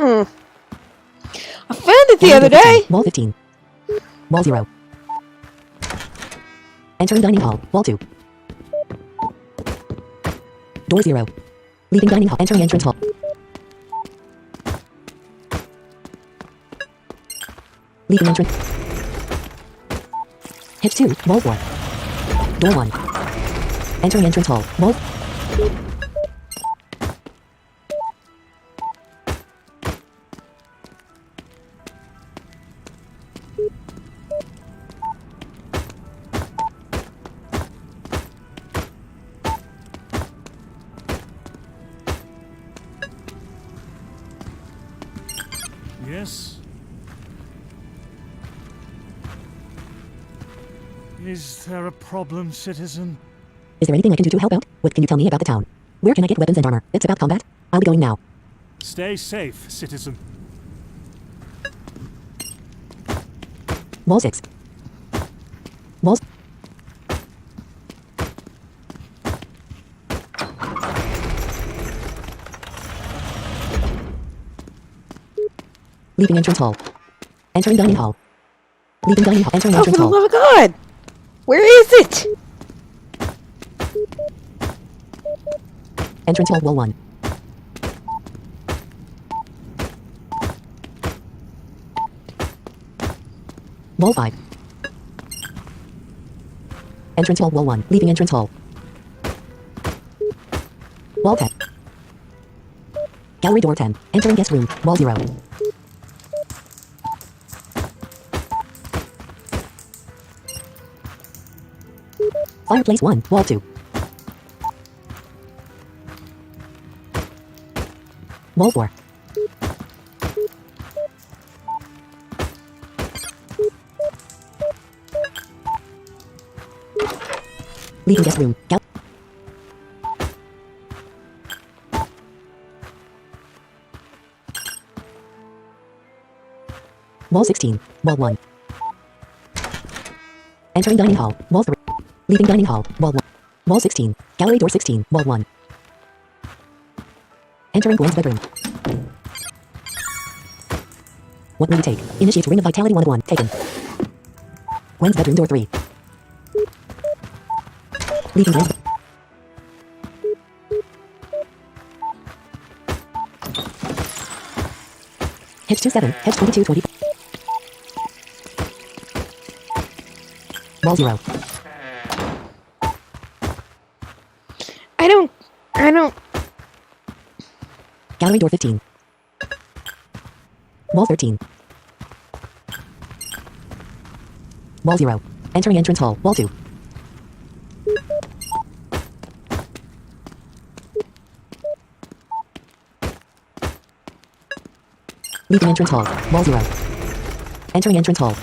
I found it the other day. Wall 15. Wall 0. Entering dining hall. Wall 2. Door 0. Leaving dining hall. Entering entrance hall. Leaving entrance. Hedge 2. Wall 4. Door 1. Entering entrance hall. Wall. Yes? Is there a problem, citizen? Is there anything I can do to help out? What can you tell me about the town? Where can I get weapons and armor? It's about combat. I'll be going now. Stay safe, citizen. Wall 6. Walls. Leaving entrance hall. Entering dining hall. Leaving dining hall. Entering Oh, for entrance the hall. love of God! Where is it? Entrance hall. Wall 1. Wall 5. Entrance hall. Wall 1. Leaving entrance hall. Wall 10. Gallery door 10. Entering guest room. Wall 0. Fireplace 1. Wall 2. Wall 4. Leaving guest room. Wall 16. Wall 1. Entering dining hall. Wall 3. Leaving dining hall. Wall 1. Wall 16. Gallery door 16. Wall 1. Entering Gwen's bedroom. What will you take? Initiate Ring of Vitality 1 of 1. Taken. Gwen's bedroom door 3. Leaving Gwen's... Hedge 27. Hedge 22 20. Wall 0. I don't. Gallery door 15. Wall 13. Wall 0. Entering entrance hall. Wall 2. Leaving entrance hall. Wall 0. Entering entrance hall.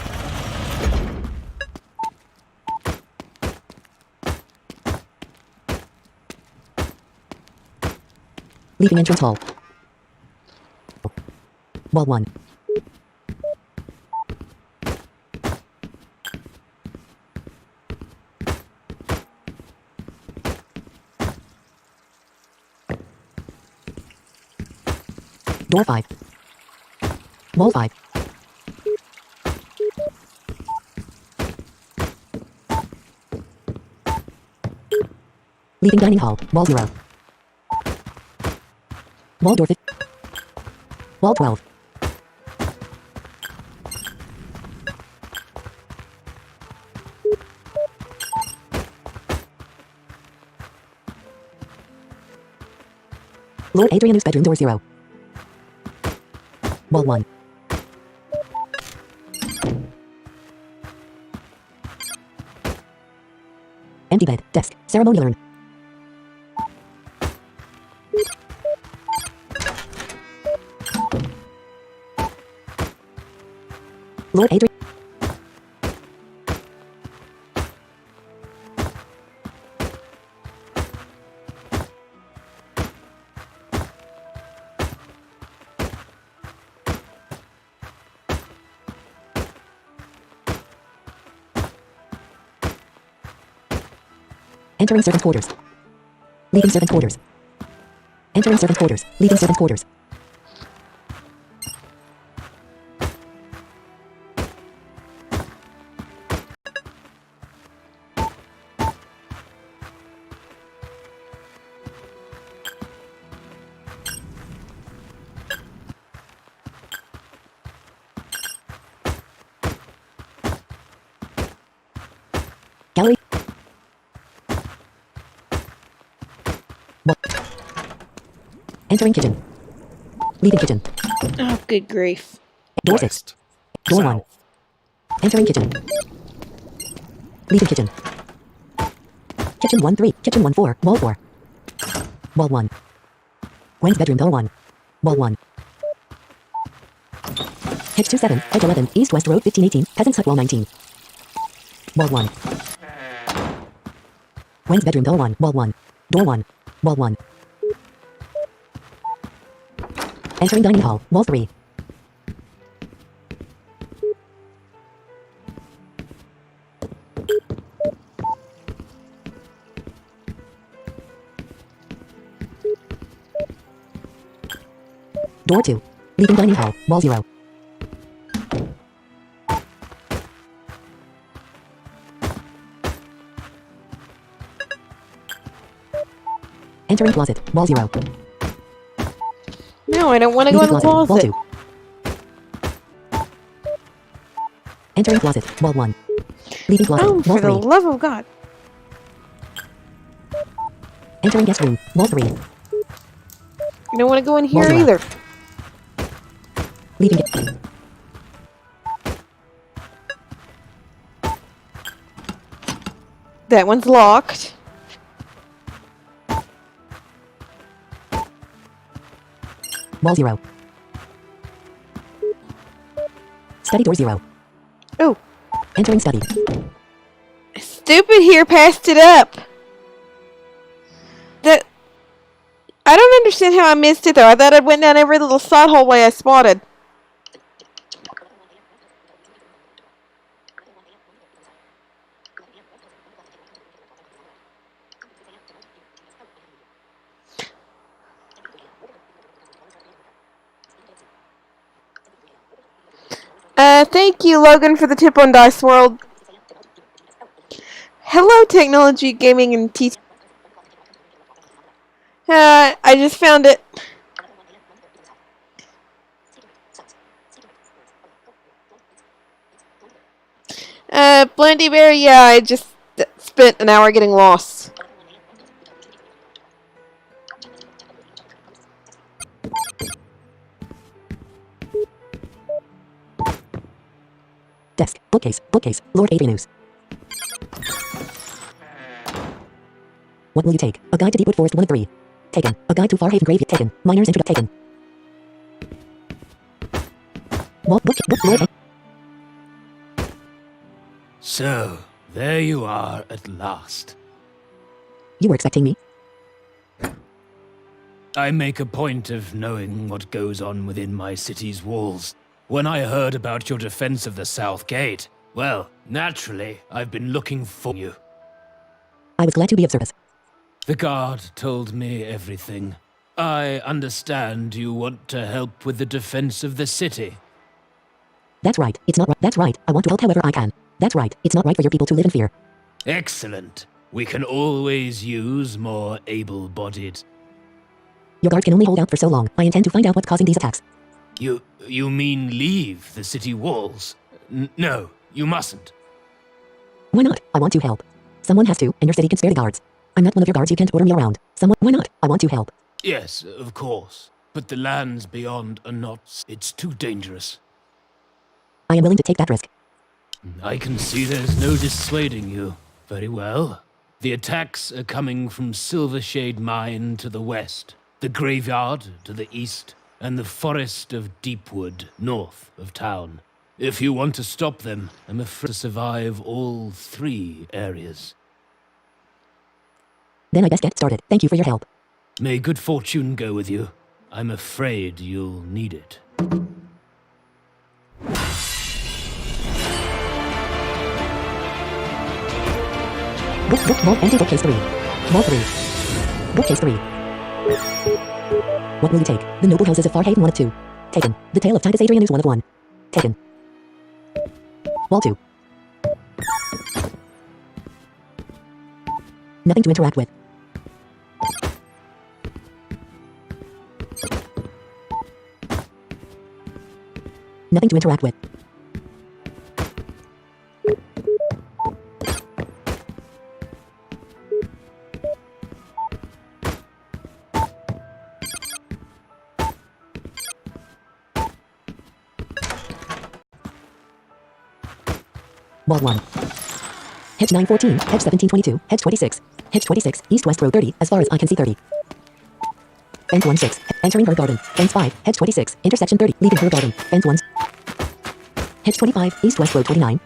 Leaving entrance hall. Wall 1. Door 5. Wall 5. Leaving dining hall. Wall 0. Wall door 5. Wall 12. Lord Adrianus bedroom door 0. Wall 1. Empty bed, desk, ceremonial urn. Lord Adrian. Entering servant quarters. Leaving servant quarters. Entering servant quarters. Leaving servant quarters. Gallery. Entering kitchen. Leaving kitchen. Oh, good grief. Door 6. West. Door 1. South. Entering kitchen. Leaving kitchen. Kitchen 1 3. Kitchen 1 4. Wall 4. Wall 1. Gwen's bedroom door 1. Wall 1. Hedge 27. Hedge 11. East West Road 1518. Peasants Hut Wall 19. Wall 1. Gwen's bedroom door 1. Wall 1. Door 1. Wall 1. Entering dining hall. Wall 3. Door 2. Leaving dining hall. Wall 0. Entering closet. Wall 0. No, I don't want to go in Leaving the closet. Wall closet. 2. Entering closet. Wall 1. Leaving closet. Oh, Wall for the 3. love of God. Entering guest room. Wall 3. I don't want to go in here Wall 0. either. Leaving That one's locked. Wall 0. Study door 0. Oh, Entering study. stupid here passed it up. That I don't understand how I missed it though. I thought I went down every little side hallway I spotted. Thank you, Logan, for the tip on Dice World. Hello, Technology, Gaming, and T. I just found it. Blendy Bear, yeah, I just spent an hour getting lost. Desk. Bookcase. Bookcase. Lord Adrianus. What will you take? A Guide to Deepwood Forest 1 of 3. Taken. A Guide to Farhaven Graveyard. Taken. Miner's Introduction. Taken. Book. Lord. So, there you are at last. You were expecting me? I make a point of knowing what goes on within my city's walls. When I heard about your defense of the South Gate, well, naturally, I've been looking for you. I was glad to be of service. The guard told me everything. I understand you want to help with the defense of the city. That's right. It's not right. That's right. I want to help however I can. That's right. It's not right for your people to live in fear. Excellent. We can always use more able-bodied. Your guards can only hold out for so long. I intend to find out what's causing these attacks. You mean leave the city walls? No, you mustn't. Why not? I want to help. Someone has to, and your city can spare the guards. I'm not one of your guards, you can't order me around. Why not? I want to help. Yes, of course. But the lands beyond are not... It's too dangerous. I am willing to take that risk. I can see there's no dissuading you. Very well. The attacks are coming from Silvershade Mine to the west, the graveyard to the east, and the forest of Deepwood north of town. If you want to stop them, I'm afraid to survive all 3 areas. Then I best get started. Thank you for your help. May good fortune go with you. I'm afraid you'll need it. Vault empty. Bookcase 3. Vault 3. Bookcase 3. What will you take? The Noble Houses of Farhaven 1 of 2. Taken. The Tale of Titus Adrianus 1 of 1. Taken. Wall 2. Nothing to interact with. Nothing to interact with. Wall 1. Hedge 914, hedge 1722, hedge 26, hedge 26, east-west row 30, as far as I can see 30. Fence 16, entering her garden. Fence 5, hedge 26, intersection 30, leaving her garden. Fence 1. Hedge 25, east-west row 29.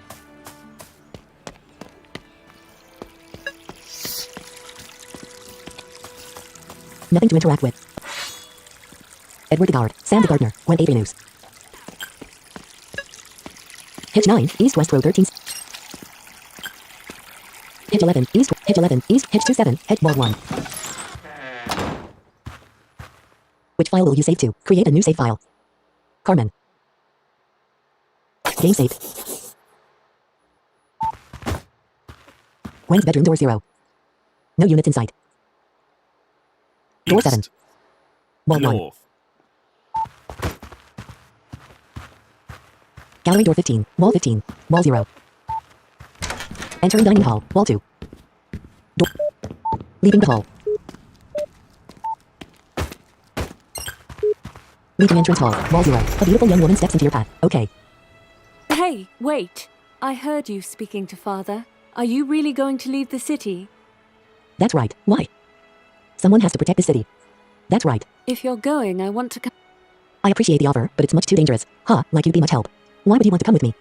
Nothing to interact with. Edward the Guard, Sam the Gardener, Gwen Adrianus. Hedge 9, east-west row 13. Hedge 11, east, hedge 11, east, hedge 27, hedge wall 1. Which file will you save to? Create a new save file. Carmen. Game saved. Gwen's bedroom door 0. No units in sight. Door 7. Wall 1. North. Gallery door 15, wall 15, wall 0. Entering dining hall, wall 2. Door. Leaving the hall. Leaving entrance hall, wall 0. A beautiful young woman steps into your path. Okay. Hey, wait. I heard you speaking to Father. Are you really going to leave the city? That's right. Why? Someone has to protect the city. That's right. If you're going, I want to come. I appreciate the offer, but it's much too dangerous. Huh, like you'd be much help. Why would you want to come with me?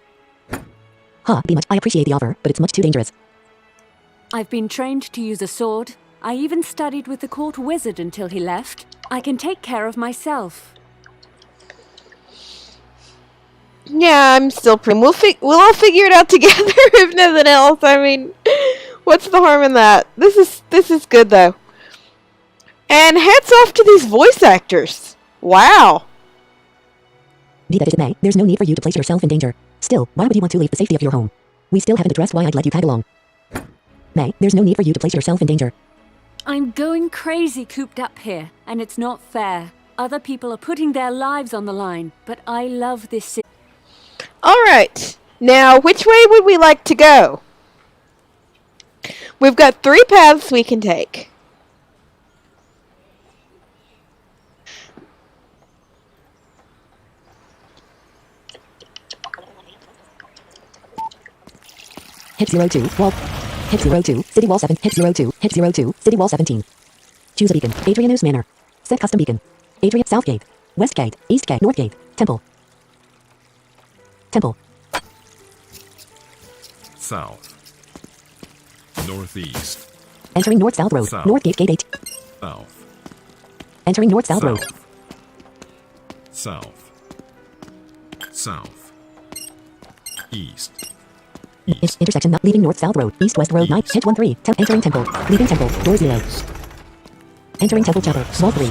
Huh, be much. I appreciate the offer, but it's much too dangerous. I've been trained to use a sword. I even studied with the court wizard until he left. I can take care of myself. Yeah, I'm still pretty. We'll all figure it out together if nothing else. I mean, what's the harm in that? This is good though. And hats off to these voice actors. Wow. Be that as it may, there's no need for you to place yourself in danger. Still, why would you want to leave the safety of your home? We still haven't addressed why I'd let you tag along. May, there's no need for you to place yourself in danger. I'm going crazy cooped up here, and it's not fair. Other people are putting their lives on the line, but I love this city. Alright, now which way would we like to go? We've got 3 paths we can take. Hit 02, wall. Hit 02, city wall 7. Hit 02, hit 02, city wall 17. Choose a beacon. Adrianus Manor. Set custom beacon. Adrian South Gate. West Gate. East Gate. North Gate. Temple. Temple. South. Northeast. Entering North South Road. South. North Gate Gate 8. South. Entering North South Road. South. South. East. Intersection not leaving North South Road. East West Road 9. Hit 13. Entering Temple. Leaving Temple. Door 0. Entering Temple Chapel. Wall 3.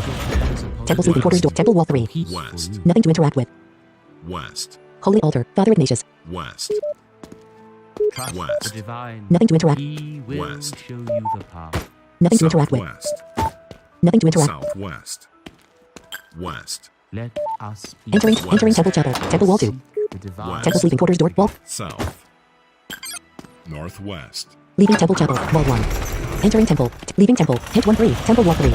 Temple sleeping quarters door. Temple wall 3. West. Nothing to interact with. West. Holy altar. Father Ignatius. West. Trust West. the divine. Nothing to interact. He will West. show you the path. Nothing to interact with. Southwest. Nothing to interact. Southwest. West. Let us be Entering Temple Chapel. Temple wall 2. the divine. West. Temple sleeping quarters door. Wall. South. Northwest. Leaving Temple Chapel. Wall 1. Entering Temple. Leaving Temple. Hit 13. Temple wall 3.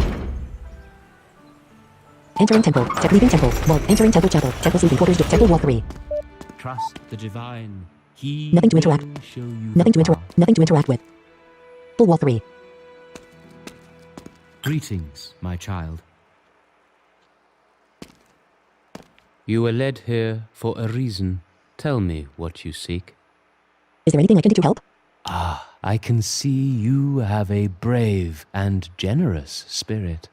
Entering Temple. Leaving Temple. Wall. Entering Temple Chapel. Temple sleeping quarters door. Temple wall 3. Trust the divine. He Nothing to interact. will show you Nothing to the interact. Nothing to interact with. Full wall 3. path. Greetings, my child. You were led here for a reason. Tell me what you seek. Is there anything I can do to help? Ah, I can see you have a brave and generous spirit.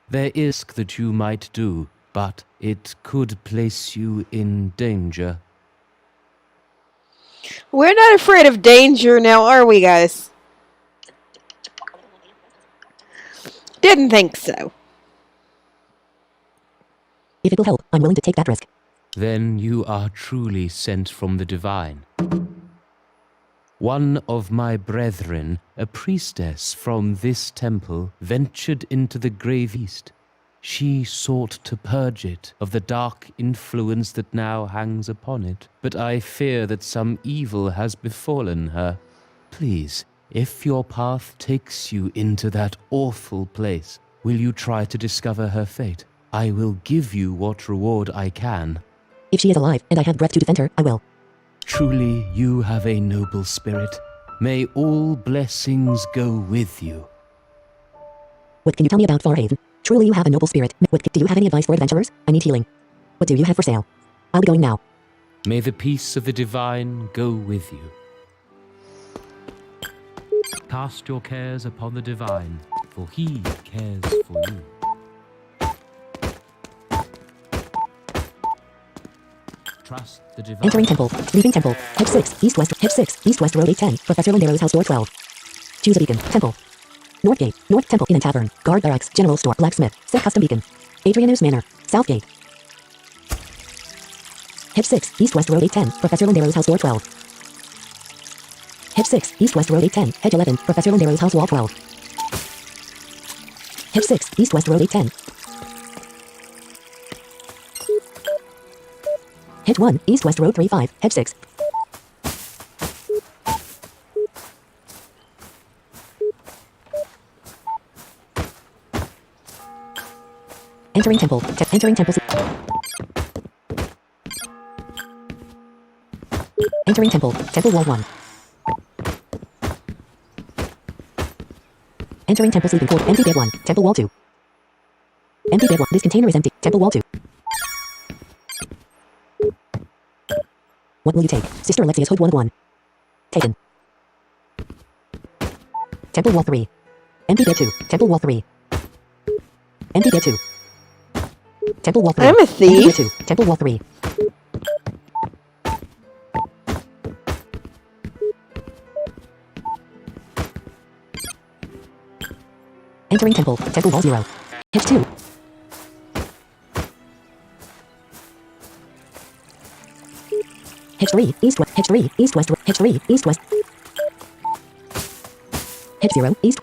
There is that you might do, but it could place you in danger. We're not afraid of danger now, are we, guys? Didn't think so. If it'll help, I'm willing to take that risk. Then you are truly sent from the divine. One of my brethren, a priestess from this temple, ventured into the grave east. She sought to purge it of the dark influence that now hangs upon it, but I fear that some evil has befallen her. Please, if your path takes you into that awful place, will you try to discover her fate? I will give you what reward I can. If she is alive and I have breath to defend her, I will. Truly, you have a noble spirit. May all blessings go with you. What can you tell me about Farhaven? Truly you have a noble spirit. Do you have any advice for adventurers? I need healing. What do you have for sale? I'll be going now. May the peace of the divine go with you. Cast your cares upon the divine, for he cares for you. Trust the divine. Entering Temple. Leaving Temple. Hit 6. East West. Hit 6. East West Road 810. Professor Landero's house door 12. Choose a beacon. Temple. North Gate. North Temple Inn and Tavern. Guard Barracks. General Store. Blacksmith. Set custom beacon. Adrianus Manor. South Gate. Hit 6. East West Road 810. Professor Landero's house door 12. Hit 6. East West Road 810. Hedge 11. Professor Landero's house wall 12. Hit 6. East West Road 810. Hit 1. East West Road 35. Hedge 6. Entering Temple. Entering Temple. Entering Temple. Temple wall 1. Entering Temple sleeping quarters. Empty bed 1. Temple wall 2. Empty bed 1. This container is empty. Temple wall 2. What will you take? Sister Alexia's Hood 101. Taken. Temple wall 3. Empty bed 2. Temple wall 3. Empty bed 2. Temple wall 3. I'm a Empty bed thief. 2. Temple wall 3. Entering Temple. Temple wall 0. Hit 2. Hit 3, east west, hedge 3, east west, hedge 3, east west. Hedge 0, east.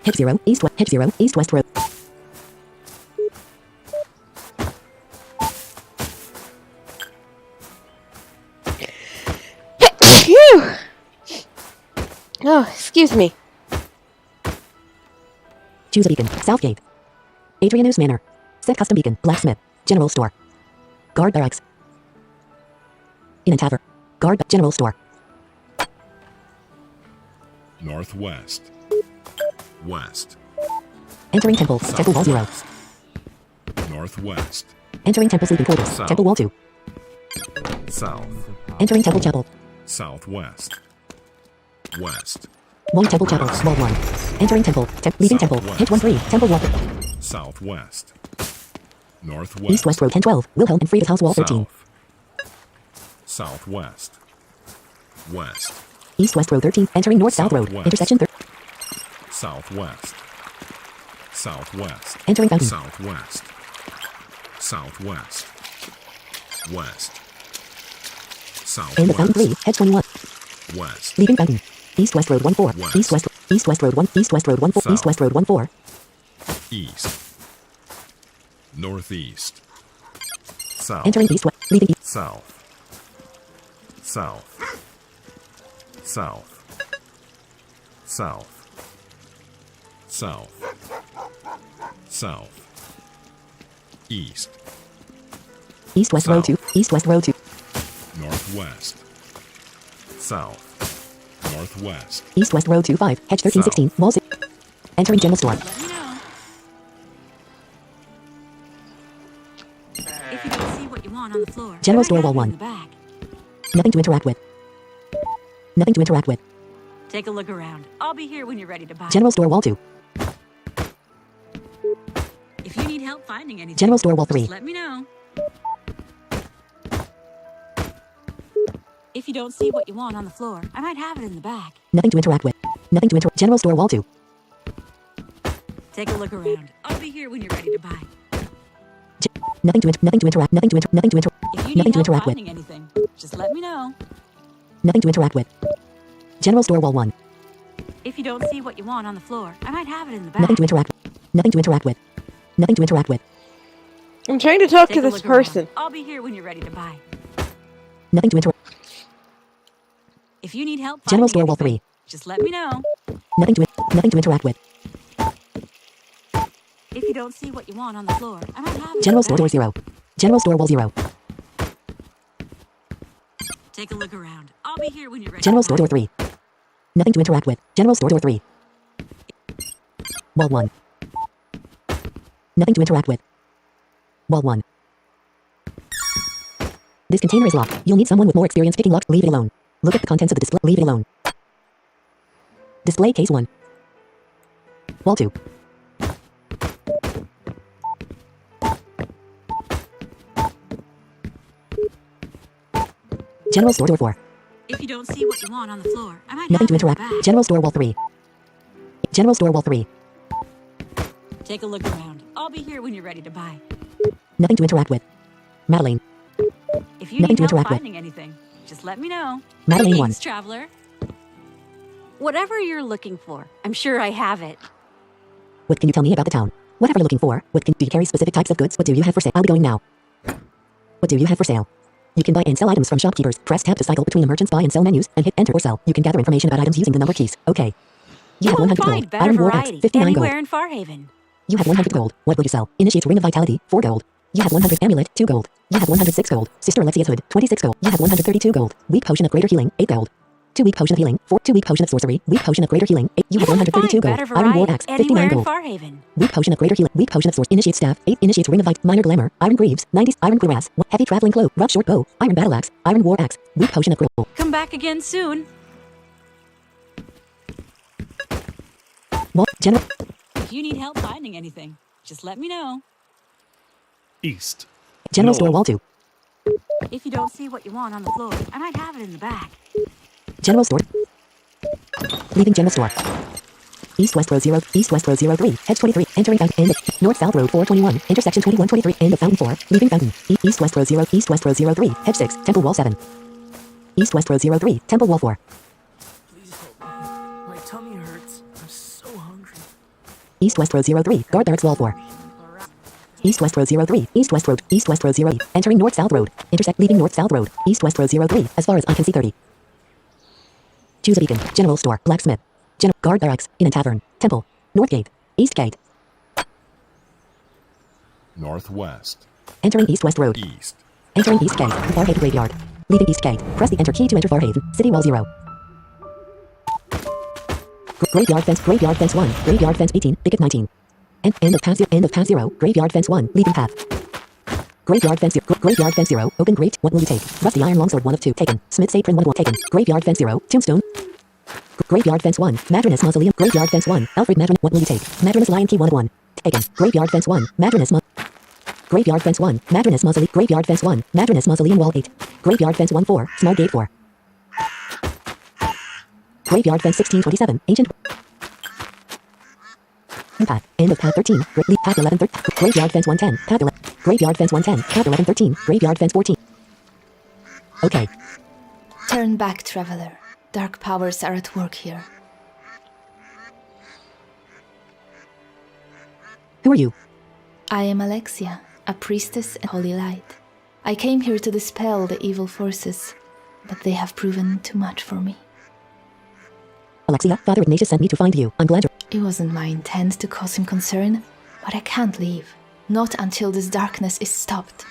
Hedge 0, east west, hedge 0, east west road. Phew! Oh, excuse me. Choose a beacon, Southgate. Adrianus Manor. Set custom beacon, blacksmith. General store. Guard barracks. Inn and tavern. Guard general store. Northwest. West. Entering temple, temple wall 0. Northwest. Entering temple sleeping quarters, South. temple wall 2. South. Entering temple chapel. Southwest. West. One temple chapel, wall 1. Entering temple, leaving temple, hedge 1 3, temple wall. Southwest. Northwest. East west road 10 12, Wilhelm and Friedrich House wall 13. South. Southwest. West. East west road 13, entering north south road, Southwest. intersection 3. Southwest. Southwest. Entering fountain. Southwest. Southwest. West. And the fountain 3, Southwest. hedge 21. West. Leaving fountain. East west road 1 4. West. East west road 1. East west road 1 4. South. East west road 1 4. East. Northeast. South. Entering east west. Leaving east. South. South. South. South. South. South. East. East west road 2. East west road 2. Northwest. South. Northwest. East west road 2 5. Hedge 13 South. 16. Wall 6. Entering general store. If you don't see what you want on the floor, General I store have wall it 1. in the back. Nothing to interact with. Nothing to interact with. Take a look around. I'll be here when you're ready to buy. General store wall 2. If you need help finding anything, General store wall 3. just let me know. If you don't see what you want on the floor, I might have it in the back. Nothing to interact with. Nothing to interact. General store wall 2. Take a look around. I'll be here when you're ready to buy. Nothing to interact. Nothing to interact. Nothing to interact. If you Nothing need to help interact with. finding anything, just let me know. Nothing to interact with. General store wall 1. If you don't see what you want on the floor, I might have it in the back. Nothing to interact. Nothing to interact with. Nothing to interact with. I'm trying to talk Take to a this look around. person. I'll be here when you're ready to buy. Nothing to interact. If you need help General finding store wall anything, 3. just let me know. Nothing to interact with. If you don't see what you want on the floor, I might have it General in store the door back. 0. General store wall 0. Take a look around. I'll be here when you're ready. General to store buy. door 3. Nothing to interact with. General store door 3. Wall 1. Nothing to interact with. Wall 1. This container is locked. You'll need someone with more experience picking lock. Leave it alone. Look at the contents of the display. Leave it alone. Display case 1. Wall 2. General store door 4. If you don't see what you want on the floor, I might Nothing have to it in the interact. back. General store wall 3. General store wall 3. Take a look around. I'll be here when you're ready to buy. Nothing to interact with. Madeleine. If you Nothing need to help interact with. finding anything, just let me know. Madeleine 1. Thanks, traveler. Whatever you're looking for, I'm sure I have it. What can you tell me about the town? Whatever you're looking for. Do you carry specific types of goods? What do you have for sale? I'll be going now. What do you have for sale? You can buy and sell items from shopkeepers. Press tab to cycle between the merchants' buy and sell menus, and hit enter or sell. You can gather information about items using the number keys. Okay. You have won't 100 find gold. better Iron War Axe, variety 59 gold. anywhere in Farhaven. You have 100 gold. What will you sell? Initiates Ring of Vitality, 4 gold. You have 100 Amulet, 2 gold. You have 106 gold. Sister Alexia's Hood, 26 gold. You have 132 gold. Weak Potion of Greater Healing, 8 gold. 2 Weak Potion of Healing, 4. 2 Weak Potion of Sorcery. Weak Potion of Greater Healing, 8. You have won't 132 find gold. better Iron War variety Axe, anywhere 59 in gold. Farhaven. Weak Potion of Greater Healing. Weak Potion of Source. Initiates Staff. 8. Initiates Ring of Vitality. Minor Glamour. Iron Greaves. 90. Iron Cuirass. Heavy Traveling Cloak. Rough Short Bow. Iron Battle Axe. Iron War Axe. Weak Potion of Growth. Come back again soon. Wall. General. If you need help finding anything, just let me know. East. General North. Store Wall 2. If you don't see what you want on the floor, I might have it in the back. General Store. Leaving General Store. East West Road 0, East West Road 03, Hedge 23, entering fountain, end of North South Road 421, intersection 2123, end of fountain 4, leaving fountain. East West Road 0, East West Road 03, Hedge 6, Temple Wall 7. East West Road 03, Temple Wall 4. Please help me. My tummy hurts. I'm so hungry. East West Road 03, Guard Barracks Wall 4. East West Road 03, East West Road 0, entering North South Road, intersect leaving North South Road, East West Road 03, as far as I can see 30. Choose a beacon, General Store, Blacksmith, Guard Barracks, Inn and Tavern, Temple, North Gate, East Gate. Northwest. Entering East West Road. East. Entering East Gate, Farhaven Graveyard. Leaving East Gate, press the enter key to enter Farhaven, City Wall 0. Graveyard fence 1, graveyard fence 18, picket 19. End of path 0, graveyard fence 1, leaving path. Graveyard fence 0, open grave, what will you take? Rusty iron longsword 1 of 2, taken. Smith's apron 1 of 1, taken. Graveyard fence 0, tombstone. Graveyard fence 1, Madrinus mausoleum, graveyard fence 1, Alfred Madrin, what will you take? Madrinus lion key 1 of 1, taken. Graveyard fence 1, Graveyard fence 1, Madrinus mausoleum, graveyard fence 1, Madrinus mausoleum wall 8. Graveyard fence 1 4, small gate 4. Graveyard fence 1627, ancient. Path, end of path 13, lead path 11 13, graveyard fence 110, path 11, graveyard fence 110, path 11 13, graveyard fence 14. Okay. Turn back, traveler. Dark powers are at work here. Who are you? I am Alexia, a priestess and holy light. I came here to dispel the evil forces, but they have proven too much for me. Alexia, Father Ignatius sent me to find you. I'm glad you're... It wasn't my intent to cause him concern, but I can't leave. Not until this darkness is stopped.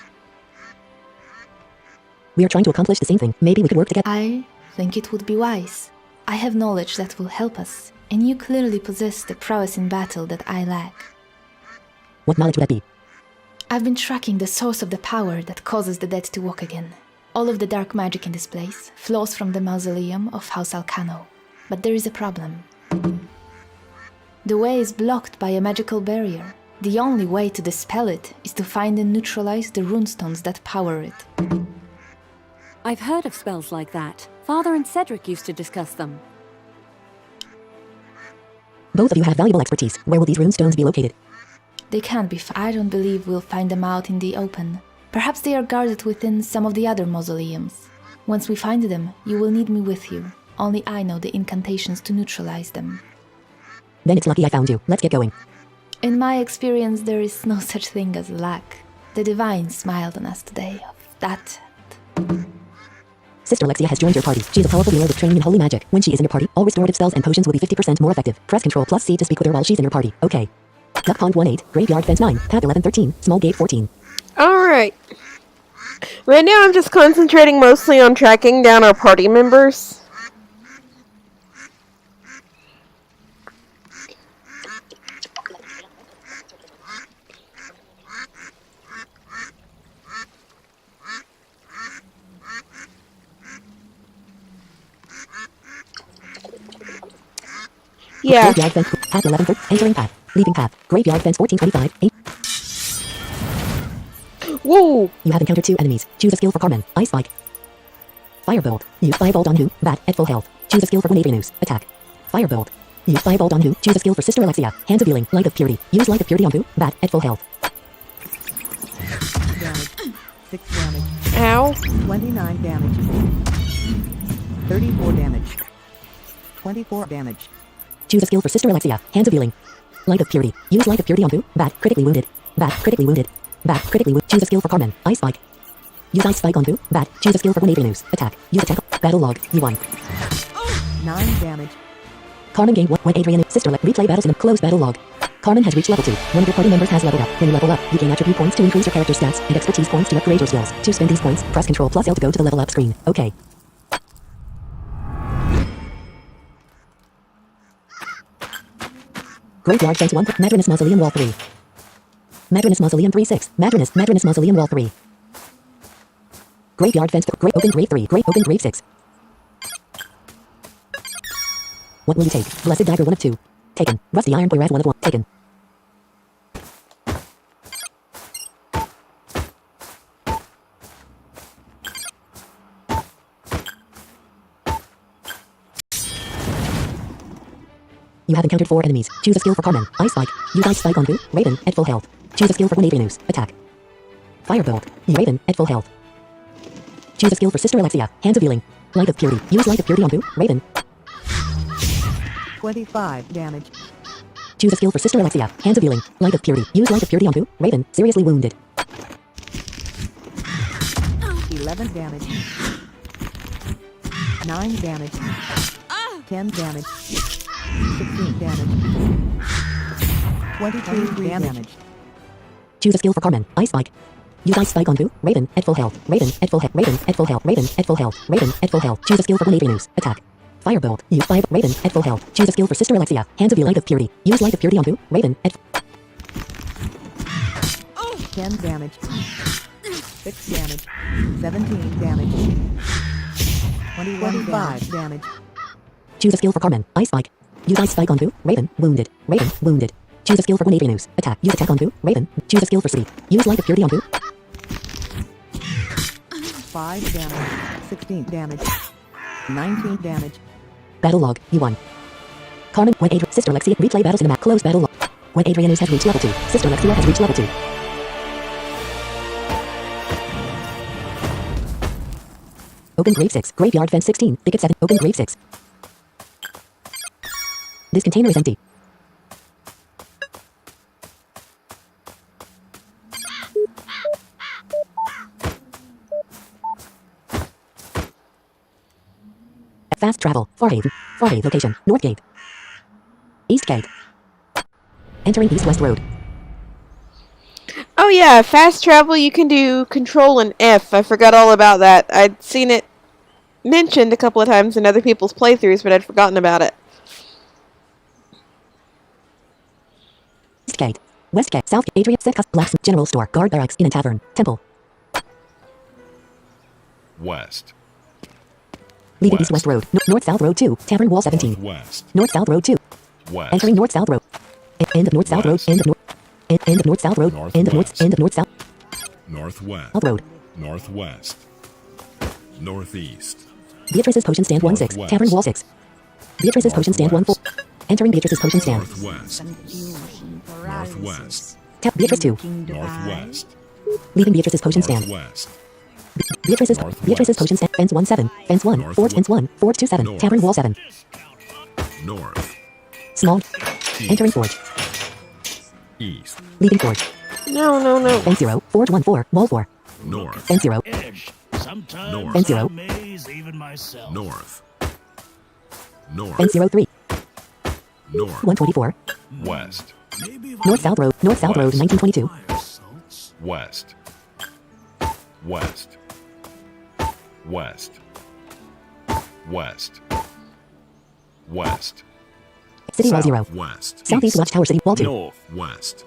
We are trying to accomplish the same thing. Maybe we could work together. I think it would be wise. I have knowledge that will help us, and you clearly possess the prowess in battle that I lack. What knowledge would that be? I've been tracking the source of the power that causes the dead to walk again. All of the dark magic in this place flows from the mausoleum of House Alcano. But there is a problem. The way is blocked by a magical barrier. The only way to dispel it is to find and neutralize the runestones that power it. I've heard of spells like that. Father and Cedric used to discuss them. Both of you have valuable expertise. Where will these runestones be located? They can't be I don't believe we'll find them out in the open. Perhaps they are guarded within some of the other mausoleums. Once we find them, you will need me with you. Only I know the incantations to neutralize them. Then it's lucky I found you. Let's get going. In my experience, there is no such thing as luck. The Divine smiled on us today. Of that. Sister Alexia has joined your party. She is a powerful healer with training in holy magic. When she is in your party, all restorative spells and potions will be 50% more effective. Press Ctrl plus C to speak with her while she's in your party. Okay. Duck Pond 1-8, Graveyard Fence 9, Path 11-13, Small Gate 14. Alright. Right now I'm just concentrating mostly on tracking down our party members. Yeah. Graveyard Fence, Path 11, entering path, leaving path, Graveyard Fence 1425, 8. Whoa! You have encountered 2 enemies. Choose a skill for Carmen. Ice Spike. Firebolt. Use Firebolt on who? Bat at full health. Choose a skill for Guinevere. Attack. Firebolt. Use Firebolt on who? Choose a skill for Sister Alexia. Hands of Healing. Light of Purity. Use Light of Purity on who? Bat at full health. Damage. 6 damage. Ow. 29 damage. 34 damage. 24 damage. Choose a skill for Sister Alexia. Hands of Healing. Light of Purity. Use Light of Purity on who? Bat. Critically wounded. Bat. Critically wounded. Bat. Critically wounded. Choose a skill for Carmen. Ice Spike. Use Ice Spike on who? Bat. Choose a skill for Guinevere. Attack. Use attack. Battle log. You won. 9 damage. Carmen gained 1 when Adrian. Sister replay battles in a close battle log. Carmen has reached level 2. One of your party members has leveled up. When you level up, you gain attribute points to increase your character stats and expertise points to upgrade your skills. To spend these points, press Ctrl plus L to go to the level up screen. Okay. Graveyard Fence 1, Madrinus Mausoleum Wall 3. Madrinus Mausoleum 3-6. Madrinus Mausoleum Wall 3. Graveyard Fence, open grave 3, open grave 6. What will you take? Blessed Dagger 1 of 2. Taken. Rusty Iron Boyrat 1 of 1. Taken. You have encountered 4 enemies. Choose a skill for Carmen. Ice Spike. Use Ice Spike on Boo. Raven, at full health. Choose a skill for Adrianus. Attack. Firebolt. Raven, at full health. Choose a skill for Sister Alexia. Hands of Healing. Light of Purity. Use Light of Purity on Boo. Raven. 25 damage. Choose a skill for Sister Alexia. Hands of Healing. Light of Purity. Use Light of Purity on Boo. Raven. Seriously wounded. 11 damage. 9 damage. 10 damage. 16 damage. 22 damage. Choose a skill for Carmen. Ice Spike. Use Ice Spike on Boo. Raven, at full health. Raven, at full health. Raven, at full health. Raven, at full health. Raven, at full health. Choose a skill for Adrianus. Attack. Firebolt. Use 5. Raven, at full health. Choose a skill for Sister Alexia. Hands of Light of Purity. Use Light of Purity on Boo. Raven, at 10 damage. 6 damage. 17 damage. 25 damage. Choose a skill for Carmen. Ice Spike. Use Ice Spike on Boo. Raven, wounded. Raven, wounded. Choose a skill for Adrianus. Attack. Use attack on Boo. Raven. Choose a skill for Sleep. Use Light of Purity on Boo. 5 damage. 16 damage. 19 damage. Battle log. You won. Carmen, when Sister Alexia, replay battles in the map. Close battle log. When Adrianus has reached level 2, Sister Alexia has reached level 2. Open grave 6, graveyard fence 16, thicket 7, open grave 6. This container is empty. Fast travel, Farhaven location, North Gate. East Gate. Entering East-West Road. Oh yeah, fast travel you can do Control and F. I forgot all about that. I'd seen it mentioned a couple of times in other people's playthroughs, but I'd forgotten about it. East Gate. West Gate. South Gate. Adrian Setcus. Blacksmith. General Store. Guard Barracks. Inn and Tavern. Temple. West. Leaving West. East-West Road. North-South Road 2. Tavern Wall 17. Northwest. North-South Road 2. West. Entering North-South Road. End of North-South Road. West. End of North. End of North-South Road. End of North. Northwest. End of North-South Northwest. Road. Northwest. Northeast. Beatrice's Potion Stand 1 6. Northwest. Tavern Wall 6. Beatrice's Potion Stand 1 4. Entering Beatrice's Potion Stand. Northwest. Northwest. Tap Beatrice 2. Northwest. Leaving Beatrice's Potion Stand. Northwest. Beatrice's Potion Stand. Fence 1 7. Fence 1. Fort Northwest. Fence 1. Fort 2 7. North. Tavern Wall 7. North. Small. East. Entering Forge. East. Leaving Forge. No. Fence 0. Forge 1 4. Wall 4. North. Fence 0. North. Fence 0. North. North. Fence 0 3. North. 124. West. North-South Road. North-South Road 1922. West. West. West. West. West. City Wall 0. West. Southeast Watchtower City Wall 2. West.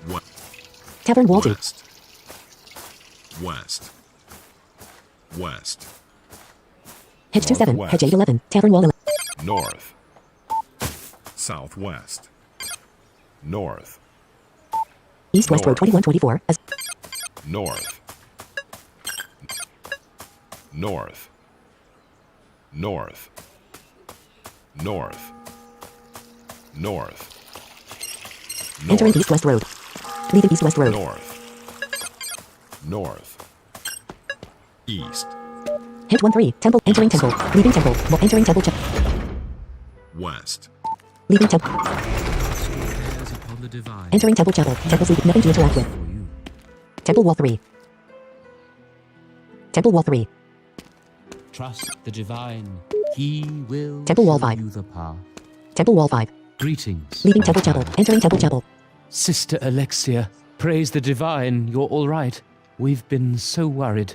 West. Tavern Wall 2. West. West. West. Hedge 2 7. Northwest. Hedge 8 11. Tavern Wall 11. North. Southwest. North. East-West Road North. 2124. As North. North. North. North. North. entering North. East-West Road. Leaving East-West Road. North. North. East. Hedge 1-3. Temple. Entering Temple. Leaving Temple. While entering Temple. West. Leaving Temple. Entering Temple Chapel. Temple Sleep. Nothing to interact with. Temple Wall 3. Temple Wall 3. Trust the divine. He will Temple Wall show 5. you the path. Temple Wall 5. Greetings. Leaving my Temple Chapel. child. Entering Temple Chapel. Sister Alexia, praise the divine. You're all right. We've been so worried.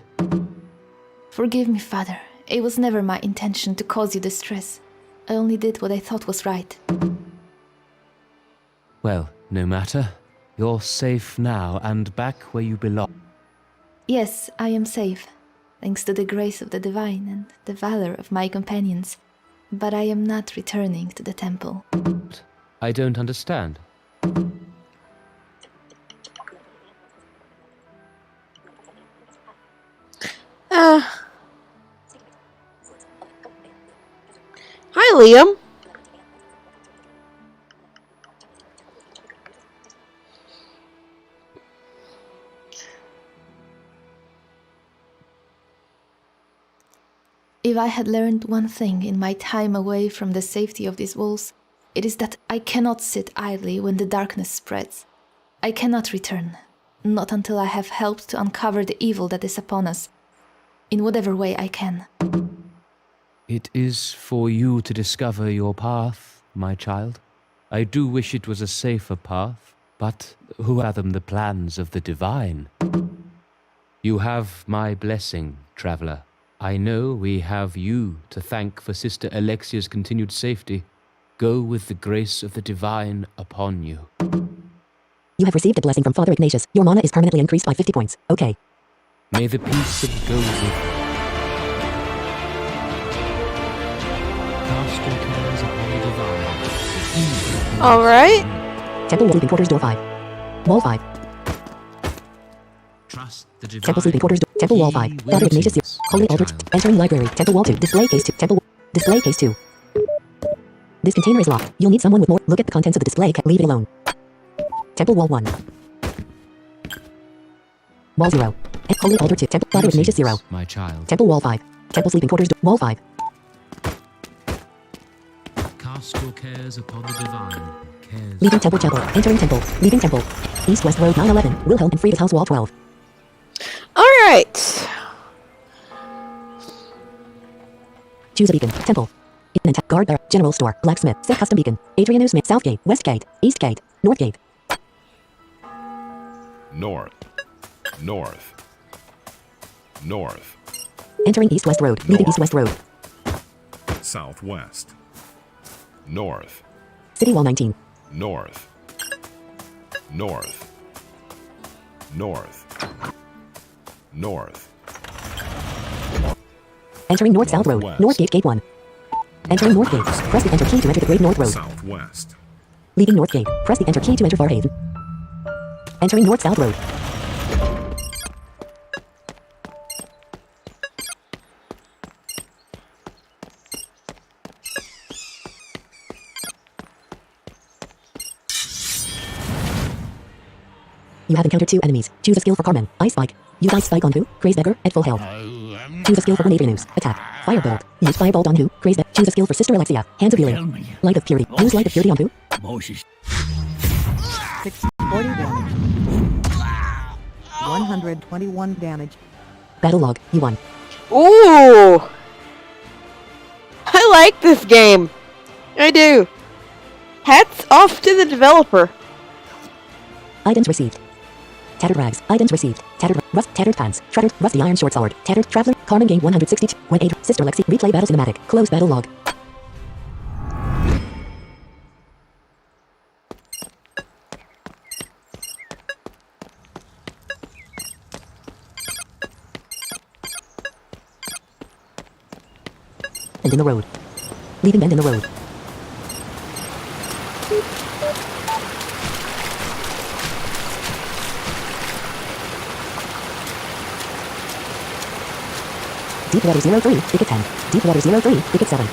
Forgive me, Father. It was never my intention to cause you distress. I only did what I thought was right. Well, no matter. You're safe now and back where you belong. Yes, I am safe, thanks to the grace of the divine and the valor of my companions. But I am not returning to the temple. I don't understand. Hi, Liam. If I had learned one thing in my time away from the safety of these walls, it is that I cannot sit idly when the darkness spreads. I cannot return, not until I have helped to uncover the evil that is upon us, in whatever way I can. It is for you to discover your path, my child. I do wish it was a safer path, but who fathom the plans of the divine? You have my blessing, traveler. I know we have you to thank for Sister Alexia's continued safety. Go with the grace of the divine upon you. You have received a blessing from Father Ignatius. Your mana is permanently increased by 50 points. Okay. May the peace that goes with cast your cares upon the divine. All right. Temple Sleeping Quarters Door 5. Wall 5. Trust the divine. Temple Sleeping Quarters Door. Temple Wall 5. Father Ignatius 0. Holy Altar. Entering Library. Temple Wall 2. Display Case 2. Temple. Display Case 2. This container is locked. You'll need someone with more. Look at the contents of the display. Leave it alone. Temple Wall 1. Wall 0. Holy Altar 2. Temple Father Ignatius 0. My child. Temple Wall 5. Temple Sleeping Quarters Wall 5. Cast your cares upon the divine. Cares. Leaving Temple Chapel. Entering Temple. Leaving Temple. East West Road 911. Wilhelm and Frieda's House Wall 12. All right. Choose a beacon. Temple. In Guard Bar. General Store. Blacksmith. Set Custom Beacon. Adrian Smith. South Gate. West Gate. East Gate. North Gate. North. North. North. Entering East West Road. Leaving East West Road. Southwest. North. City Wall 19. North. North. North. North. Entering North South Road. Northwest. North Gate Gate 1. Entering North Gate. Press the Enter key to enter the Great North Road. Southwest. Leaving North Gate. Press the Enter key to enter Farhaven. Entering North South Road. You have encountered 2 enemies. Choose a skill for Carmen. Ice Spike. Use Ice Spike on who? Crazed Beggar at full health. Choose a skill for Grenadier News. Attack. Firebolt. Use Firebolt on who? Crazed Beggar. Choose a skill for Sister Alexia. Hands of Healing. Light of Purity. Use Light of Purity on who? 640 damage. 121 damage. Battle log. You won. Ooh. I like this game. I do. Hats off to the developer. Items received. Tattered rags. Items received. Tattered pants. Shattered. Rusty iron short sword. Tattered traveler. Carmen game 162. When 8. Sister Lexi. Replay battle cinematic. Close battle log. Bend in the road. Leaving bend in the road. Deepwater 03, Ticket 10. Deepwater 03, Ticket 7.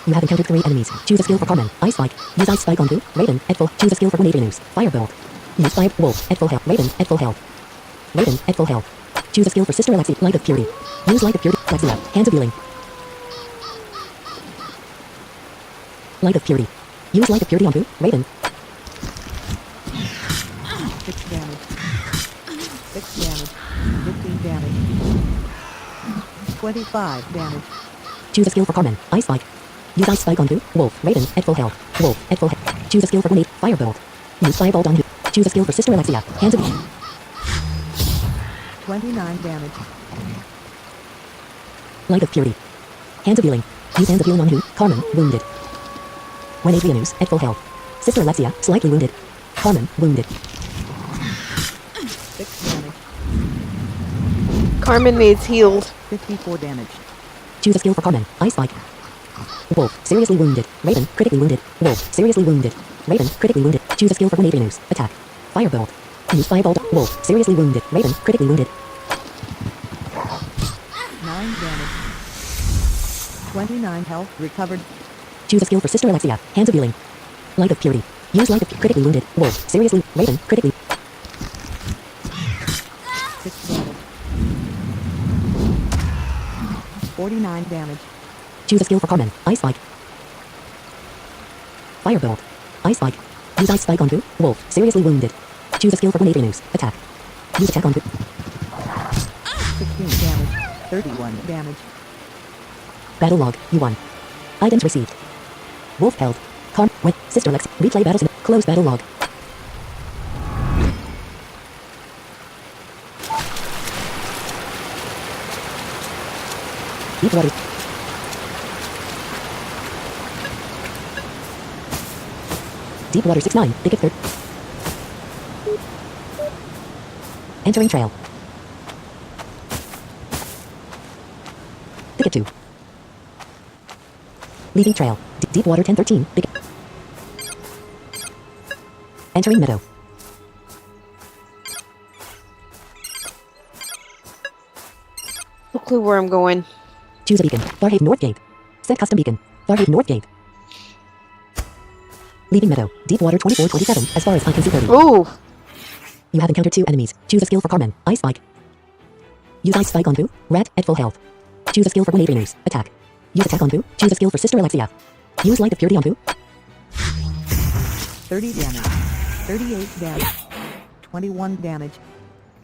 You have encountered 3 enemies. Choose a skill for Carmen. Ice Spike. Use Ice Spike on who? Raven at full. Choose a skill for Grenadier News. Firebolt. Use Fire Wolf at full health. Raven at full health. Raven at full health. Choose a skill for Sister Alexi. Light of Purity. Use Light of Purity. Alexia. Hands of Healing. Light of Purity. Use Light of Purity on who? Raven. 6 damage. 6 damage. 15 damage. 25 damage. Choose a skill for Carmen. Ice Spike. Use Ice Spike on who? Wolf. Raven at full health. Wolf at full health. Choose a skill for Grenade. Firebolt. Use Firebolt on who? Choose a skill for Sister Alexia. Hands of Healing. 29 damage. Light of Purity. Hands of Healing. Use Hands of Healing on who? Carmen. Wounded. When Adrianus at full health. Sister Alexia. Slightly wounded. Carmen. Wounded. 6 damage. Carmen needs healed. 54 damage. Choose a skill for Carmen. Ice Spike. Wolf. Seriously wounded. Raven. Critically wounded. Wolf. Seriously wounded. Raven. Critically wounded. Choose a skill for Grenadier News. Attack. Firebolt. Use Firebolt. Wolf. Seriously wounded. Raven. Critically wounded. 9 damage. 29 health recovered. Choose a skill for Sister Alexia. Hands of Healing. Light of Purity. Use Light of critically wounded. Wolf. Seriously. Raven. Critically. 6 damage. 49 damage. Choose a skill for Carmen. Ice Spike. Firebolt. Ice Spike. Use Ice Spike on Boo. Wolf. Seriously wounded. Choose a skill for Grenade News. Attack. Use attack on Boo. 16 damage. 31 damage. Battle log. You won. Items received. Wolf held. With Sister Lex. Replay battles in. Close battle log. Deep water. Deep water 6-9. Thicket 3rd. Entering trail. Thicket 2. Leaving trail. Deep water 10-13. Thicket. Entering meadow. No clue where I'm going. Choose a beacon. Farhaven North Gate. Set custom beacon. Farhaven North Gate. Leaving meadow. Deep water 24-27. As far as I can see 30. Ooh. You have encountered 2 enemies. Choose a skill for Carmen. Ice Spike. Use Ice Spike on Boo. Rat at full health. Choose a skill for Grenade News. Attack. Use attack on Boo. Choose a skill for Sister Alexia. Use Light of Purity on Boo. 30 damage. 38 damage. 21 damage.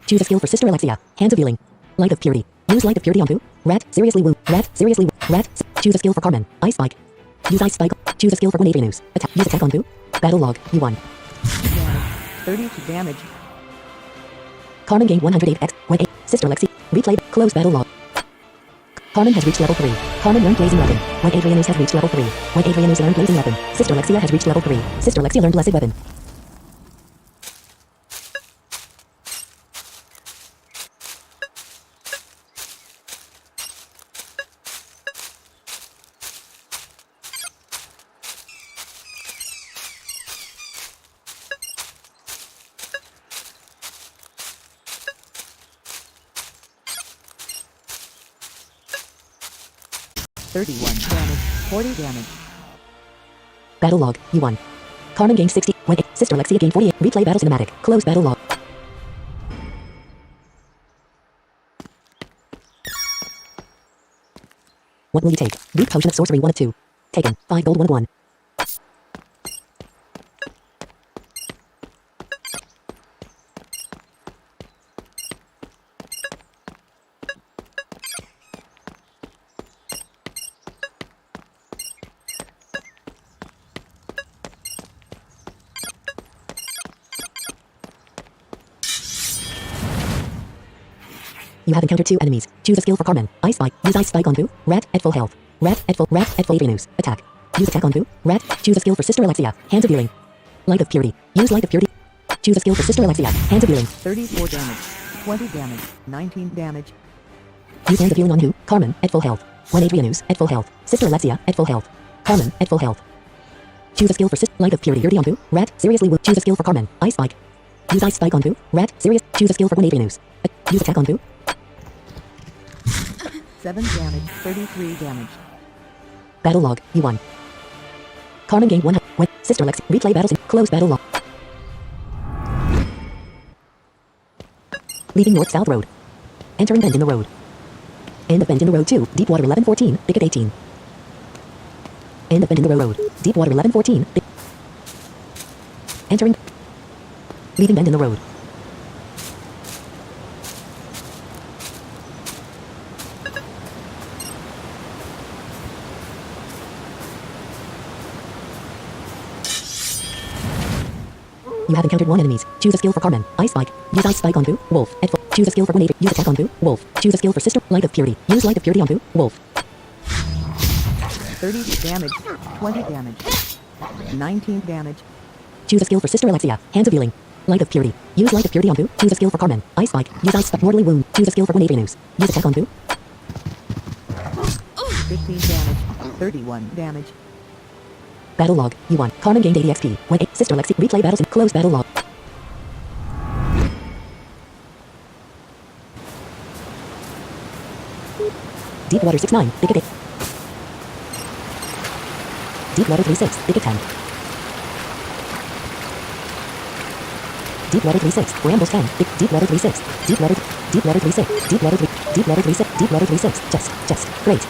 Choose a skill for Sister Alexia. Hands of Healing. Light of Purity. Use Light of Purity on Boo. Rat. Seriously wound. Rat. Seriously Rat. Choose a skill for Carmen. Ice Spike. Use Ice Spike. Choose a skill for Grenade News. Attack. Use attack on Boo. Battle log. You won. Damage. 32 damage. Carmen gained 108x. When 8. Sister Lexi. Replay. Close battle log. Carmen has reached level 3. Carmen learned Blazing Weapon. When Adrianus has reached level 3. When Adrianus learned Blazing Weapon. Sister Lexia has reached level 3. Sister Lexia learned Blessed Weapon. Damage. 40 damage. Battle log. You won. Carmen gained 60. When 8. Sister Lexia gained 48. Replay battle cinematic. Close battle log. What will you take? Weak Potion of Sorcery 1 of 2. Taken. 5 gold 1 of 1. You have encountered 2 enemies. Choose a skill for Carmen. Ice Spike. Use Ice Spike on Boo. Rat at full health. Rat at full Adrianus. Attack. Use attack on Boo. Rat. Choose a skill for Sister Alexia. Hands of Healing. Light of Purity. Use Light of Purity. Choose a skill for Sister Alexia. Hands of Healing. 34 damage. 20 damage. 19 damage. Use Hands of Healing on who? Carmen at full health. When Adrianus at full health. Sister Alexia at full health. Carmen at full health. Choose a skill for Light of Purity on Boo. Rat. Seriously wound. Choose a skill for Carmen. Ice Spike. Use Ice Spike on Boo. Rat. Serious. Choose a skill for Adrianus. Use attack on Boo. 7 damage. 33 damage. Battle log. You won. Carmen gained 1. When Sister Lex. Replay battles in. Close battle log. Leaving North-South Road. Entering bend in the road. End of bend in the road 2. Deep water 11-14. Thicket 18. End of bend in the road. Deep water 11-14. Entering. Leaving bend in the road. You have encountered 1 enemies. Choose a skill for Carmen. Ice Spike. Use Ice Spike on Boo. Wolf. At full. Choose a skill for Grenade. Use attack on Boo. Wolf. Choose a skill for Sister. Light of Purity. Use Light of Purity on Boo. Wolf. 30 damage. 20 damage. 19 damage. Choose a skill for Sister Alexia. Hands of Healing. Light of Purity. Use Light of Purity on Boo. Choose a skill for Carmen. Ice Spike. Use Ice Spike. Mortally Wound. Choose a skill for Adrianus. Use attack on Boo. 15 damage. 31 damage. Battle log. You won. Carmen gained 80 XP. When 8. Sister Lexi. Replay battles in. Close battle log. Deep water 6-9. Thicket 8. Deep water 3-6. Thicket 10. deep letter 36, brambles 10, deep letter 36, deep letter 36, deep letter 36, deep letter 36, deep letter 36, just, great.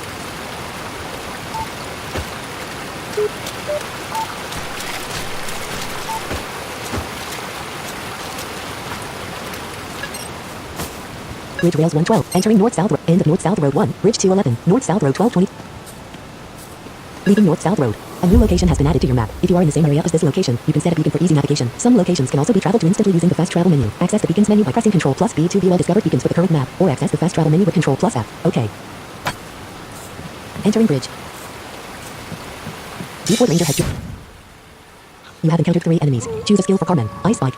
Bridge rails 112, entering north-south road, end of north-south road 1, bridge 211, north-south road 1220. Leaving north-south road. A new location has been added to your map. If you are in the same area as this location, you can set a beacon for easy navigation. Some locations can also be traveled to instantly using the fast travel menu. Access the beacons menu by pressing Ctrl plus B to view all discovered beacons for the current map, or access the fast travel menu with Ctrl plus F. OK. Entering bridge. Deepwood Ranger has You have encountered 3 enemies. Choose a skill for Carmen. Ice Spike.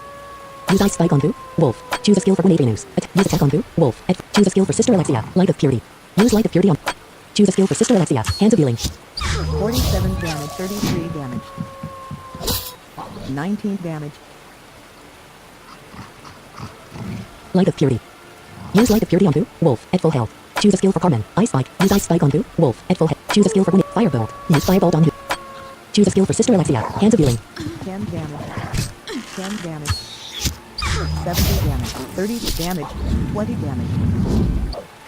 Use Ice Spike on Thu. Wolf. Choose a skill for Adrianus. Use Attack on Thu. Wolf. Choose a skill for Sister Alexia. Light of Purity. Use Light of Purity on... Choose a skill for Sister Alexia. Hands of Healing. 47 damage, 33 damage. 19 damage. Light of Purity. Use Light of Purity on Thu. Wolf. At full health. Choose a skill for Carmen. Ice Spike. Use Ice Spike on Thu. Wolf. At full health. Choose a skill for Firebolt. Use Firebolt on Thu. Choose a skill for Sister Alexia. Hands of Healing. 10 damage. 10 damage. 70 damage. 30 damage. 20 damage.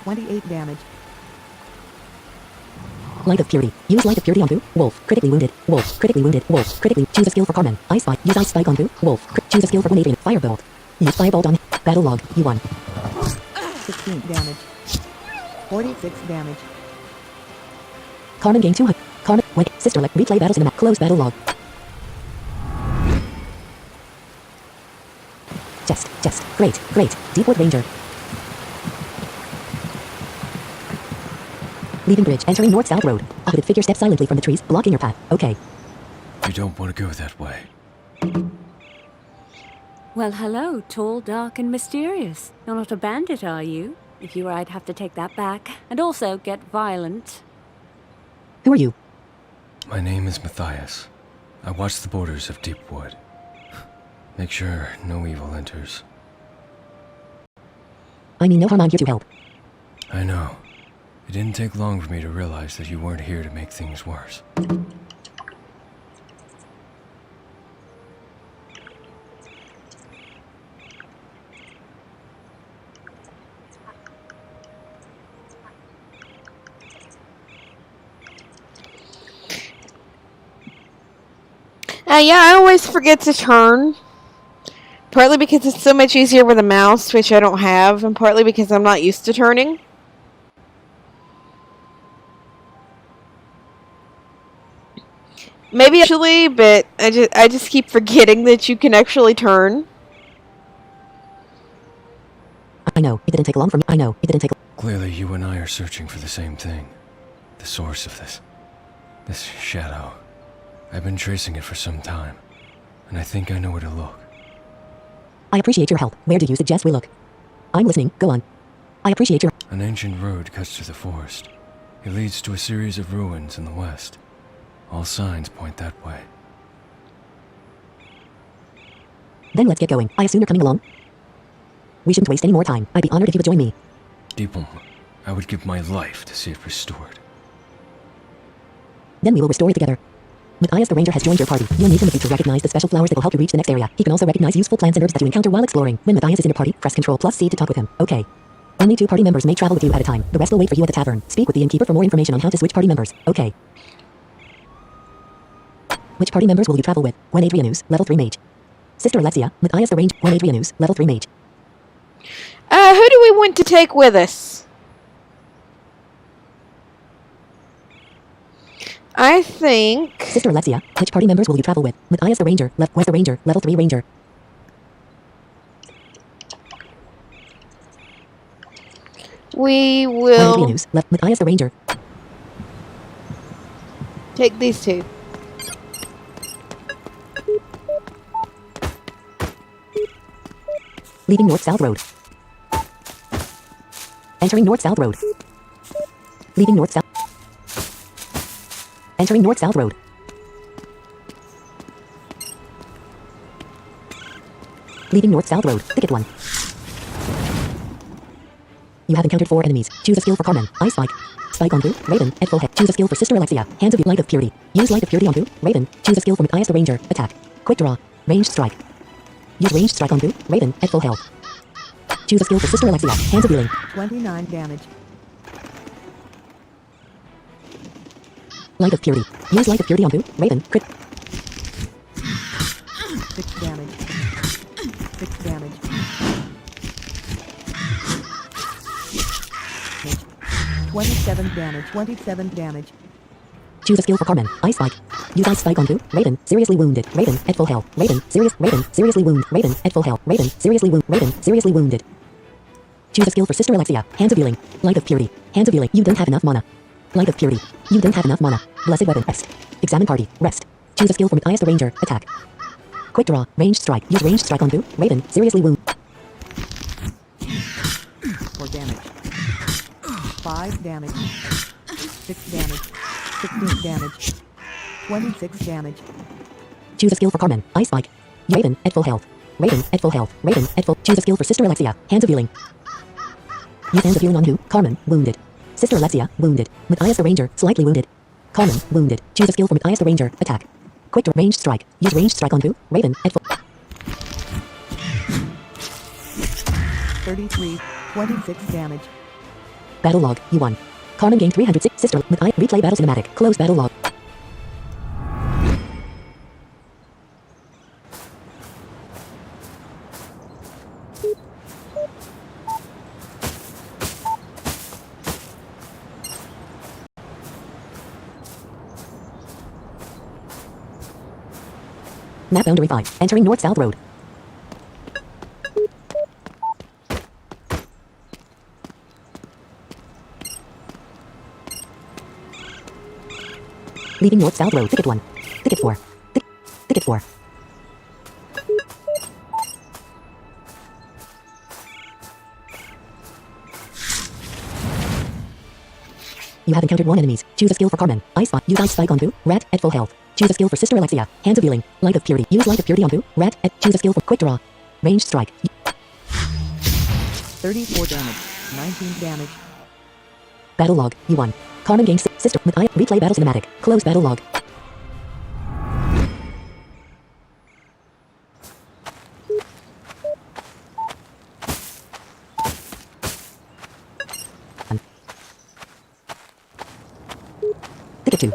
28 damage. Light of Purity. Use Light of Purity on Thu. Wolf. Critically wounded. Wolf. Critically wounded. Wolf. Critically. Choose a skill for Carmen. Ice Spike. Use Ice Spike on Thu. Wolf. Choose a skill for Adrian. Firebolt. Use Firebolt on... Battle log. You won. 16 damage. 46 damage. Carmen gained 200. Carmen. Wait. Sister Like. Replay battle cinematic. Close battle log. Just. Great. Deepwood Ranger. Leaving bridge. Entering north-south road. A hooded figure steps silently from the trees, blocking your path. Okay. You don't want to go that way. Well, hello, tall, dark, and mysterious. You're not a bandit, are you? If you were, I'd have to take that back. And also get violent. Who are you? My name is Matthias. I watch the borders of Deepwood. Make sure no evil enters. I mean no harm, I'm here to help. I know. It didn't take long for me to realize that you weren't here to make things worse. Yeah, I always forget to turn. Partly because it's so much easier with a mouse, which I don't have, and partly because I'm not used to turning. Maybe actually, but I just keep forgetting that you can actually turn. I know, it didn't take long for me. I know, it didn't take... Clearly, you and I are searching for the same thing. The source of this shadow. I've been tracing it for some time, and I think I know where to look. I appreciate your help. Where do you suggest we look? I'm listening. Go on. I appreciate your... An ancient road cuts through the forest. It leads to a series of ruins in the west. All signs point that way. Then let's get going. I assume you're coming along? We shouldn't waste any more time. I'd be honored if you would join me. Deepwood, I would give my life to see it restored. Then we will restore it together. Matthias the Ranger has joined your party. You'll need him to recognize the special flowers that will help you reach the next area. He can also recognize useful plants and herbs that you encounter while exploring. When Matthias is in a party, press Ctrl plus C to talk with him. Okay. Only 2 party members may travel with you at a time. The rest will wait for you at the tavern. Speak with the innkeeper for more information on how to switch party members. Okay. Which party members will you travel with? Gwen Adrianus, level 3 mage. Sister Alexia, Matthias the Ranger, Gwen Adrianus, level 3 mage. Who do we want to take with us? I think... Sister Alexia, which party members will you travel with? Matthias the Ranger, West the Ranger, level 3 Ranger. We will... Gwen Adrianus, Matthias the Ranger. Take these 2. Leaving north-south road. Entering north-south road. Leaving north-south. Entering north-south road. Leaving north-south road. Thicket 1. You have encountered 4 enemies. Choose a skill for Carmen. Ice Spike. Spike on Thu. Raven. At full head. Choose a skill for Sister Alexia. Hands of Light of Purity. Use Light of Purity on Thu. Raven. Choose a skill for Matthias the Ranger. Attack. Quick draw. Ranged strike. Use ranged strike on Boo. Raven at full health. Choose a skill for Sister Alexia. Hands of healing. 29 damage. Light of Purity. Use Light of Purity on Boo. Raven. Crit. 6 damage. 6 damage. 27 damage. 27 damage. Choose a skill for Carmen. Ice Spike. Use Ice Spike on Boo. Raven. Seriously wounded. Raven at full health. Raven. Seriously wounded. Raven at full health. Raven. Seriously wounded. Raven. Seriously wounded. Choose a skill for Sister Alexia. Hands of healing. Light of Purity. Hands of healing. You don't have enough mana. Light of Purity. You don't have enough mana. Blessed Weapon. Rest. Examine party. Rest. Choose a skill for Matthias the Ranger. Attack. Quick draw. Ranged strike. Use ranged strike on Boo. Raven. Seriously wounded. 4 damage. 5 damage. 6 damage. 16 damage. 26 damage. Choose a skill for Carmen. Ice Spike. Raven at full health. Raven at full health. Raven at full. Choose a skill for Sister Alexia. Hands of healing. Use hands of healing on who? Carmen. Wounded. Sister Alexia. Wounded. Matthias the Ranger. Slightly wounded. Carmen. Wounded. Choose a skill for Matthias the Ranger. Attack. Quick draw. Ranged strike. Use ranged strike on who? Raven at full. 33. 26 damage. Battle log. You won. Carmen gained 306. Sister. Matthias. Replay battle cinematic. Close battle log. Map boundary 5. Entering north-south road. Leaving north-south road. Ticket 1. Ticket 4. Ticket 4. You have encountered 1 enemies. Choose a skill for Carmen. Ice Spike. Use Ice Spike on Boo. Rat at full health. Choose a skill for Sister Alexia. Hands of healing. Light of Purity. Use Light of Purity on Boo. Rat at. Choose a skill for Quick Draw. Ranged strike. 34 damage. 19 damage. Battle log. You won. Carmen gained Sister. Replay battle cinematic. Close battle log. Ticket 2.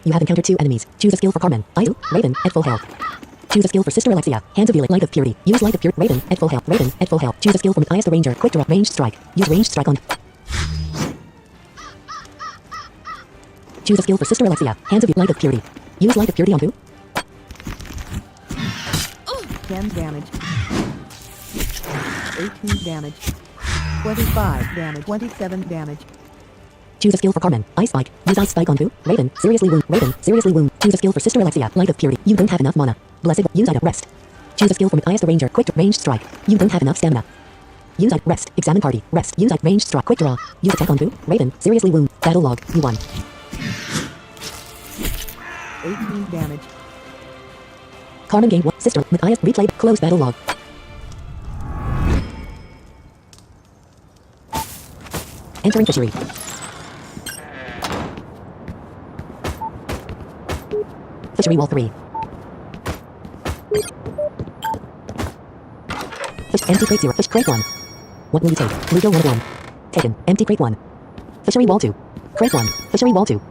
You have encountered 2 enemies. Choose a skill for Carmen. Ice. Raven at full health. Choose a skill for Sister Alexia. Hands of healing. Light of Purity. Use Light of Purity. Raven at full health. Raven at full health. Choose a skill for Matthias the Ranger. Quick draw. Ranged strike. Use ranged strike on. Choose a skill for Sister Alexia. Hands of Light of Purity. Use Light of Purity on Boo. 10 damage. 18 damage. 25 damage. 27 damage. Choose a skill for Carmen. Ice Spike. Use Ice Spike on Boo. Raven. Seriously wound. Raven. Seriously wound. Choose a skill for Sister Alexia. Light of Purity. You don't have enough mana. Blessed. Use item. Rest. Choose a skill for Matthias the Ranger. Quick ranged strike. You don't have enough stamina. Use item. Rest. Examine party. Rest. Use item. Ranged strike. Quick draw. Use attack on Boo. Raven. Seriously wound. Battle log. You won. 18 damage. Carmen gained 1. Sister. Matthias. Replay. Close battle log. Entering fishery. Fishery wall 3. Fish empty crate 0. Fish crate 1. What will you take? Ludo 1 of 1. Taken. Empty crate 1. Fishery wall 2. Crate 1. Fishery wall 2.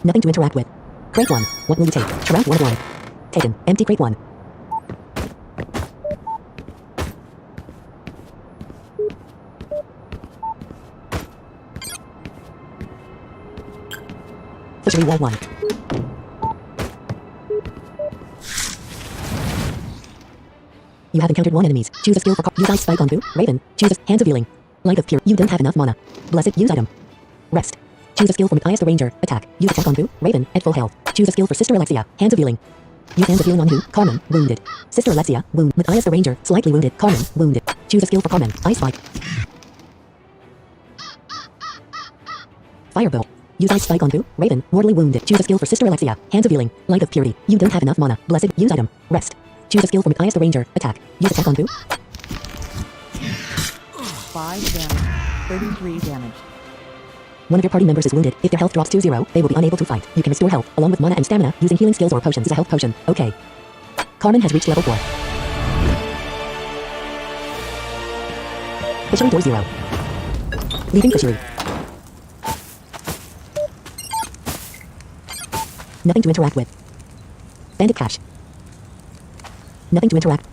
Nothing to interact with. Crate 1. What will you take? Trout 1 of 1. Taken. Empty crate 1. Fishery wall 1. You have encountered 1 enemies. Choose a skill for use Ice Spike on Boo. Raven. Choose a hands of healing. Light of Pure. You don't have enough mana. Blessed. Use item. Rest. Choose a skill for Matthias the Ranger. Attack. Use attack on Boo. Raven. At full health. Choose a skill for Sister Alexia. Hands of healing. Use hands of healing on who? Carmen. Wounded. Sister Alexia. Wound. Matthias the Ranger. Slightly wounded. Carmen. Wounded. Choose a skill for Carmen. Ice Spike. Firebolt. Use Ice Spike on 2. Raven. Mortally wounded. Choose a skill for Sister Alexia. Hands of Healing. Light of Purity. You don't have enough mana. Blessed. Use item. Rest. Choose a skill for Matthias the Ranger. Attack. Use attack on 2. 5 damage. 33 damage. One of your party members is wounded. If their health drops to 0, they will be unable to fight. You can restore health, along with mana and stamina, using healing skills or potions. A health potion. Okay. Carmen has reached level 4. Fishery door 0. Leaving fishery. Nothing to interact with. Bandit cache. Nothing to interact.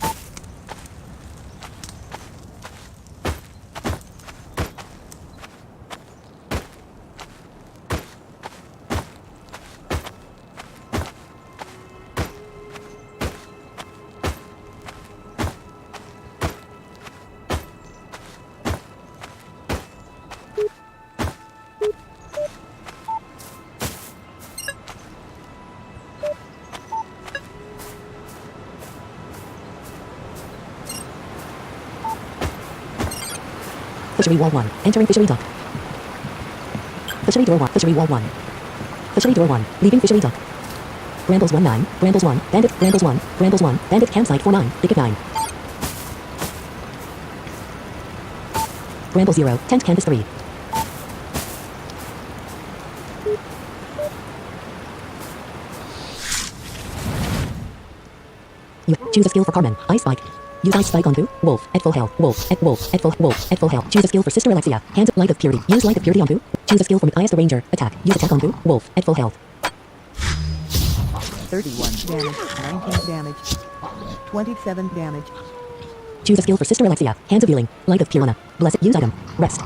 Fishery wall 1. Entering fishery dock. Fishery door 1. Fishery wall 1. Fishery door 1. Leaving fishery dock. Brambles 1 9. Brambles 1. Bandit. Brambles 1. Brambles 1. Bandit campsite 4 9. Ticket 9. Bramble 0. Tent canvas 3. You choose a skill for Carmen. Ice Spike. Use Ice Spike on 2. Wolf. At full health. Wolf. At wolf. At full wolf. At full health. Choose a skill for Sister Alexia. Hands of Light of Purity. Use Light of Purity on 2. Choose a skill for Matthias the Ranger. Attack. Use attack on 2. Wolf. At full health. 31 damage. 19 damage. 27 damage. Choose a skill for Sister Alexia. Hands of Healing. Light of Purana. Blessed. Use item. Rest.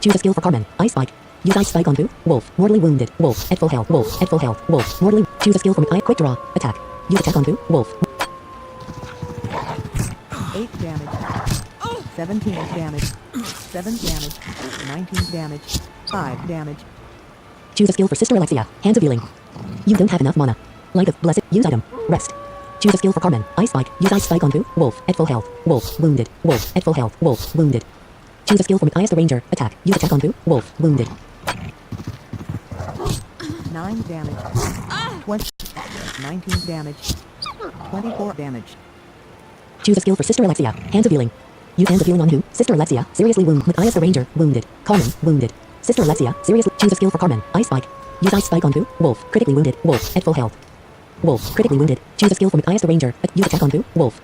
Choose a skill for Carmen. Ice Spike. Use Ice Spike on 2. Wolf. Mortally wounded. Wolf. At full health. Wolf. At full health. Wolf. Mortally. Choose a skill for Quick Draw. Attack. Use attack on 2. Wolf. 8 damage. 17 damage. 7 damage. 19 damage. 5 damage. Choose a skill for Sister Alexia. Hands of Healing. You don't have enough mana. Light of Blessed. Use item. Rest. Choose a skill for Carmen. Ice Spike. Use Ice Spike on 2. Wolf. At full health. Wolf. Wounded. Wolf. At full health. Wolf. Wounded. Choose a skill for Matthias the Ranger. Attack. Use attack on 2. Wolf. Wounded. 9 damage. 20. 19 damage. 24 damage. Choose a skill for Sister Alexia. Hands of Healing. Use Hands of Healing on 2. Sister Alexia. Seriously wounded. Matthias the Ranger. Wounded. Carmen. Wounded. Sister Alexia. Seriously. Choose a skill for Carmen. Ice Spike. Use Ice Spike on 2. Wolf. Critically wounded. Wolf. At full health. Wolf. Critically wounded. Choose a skill for Matthias the Ranger. Use attack on 2. Wolf.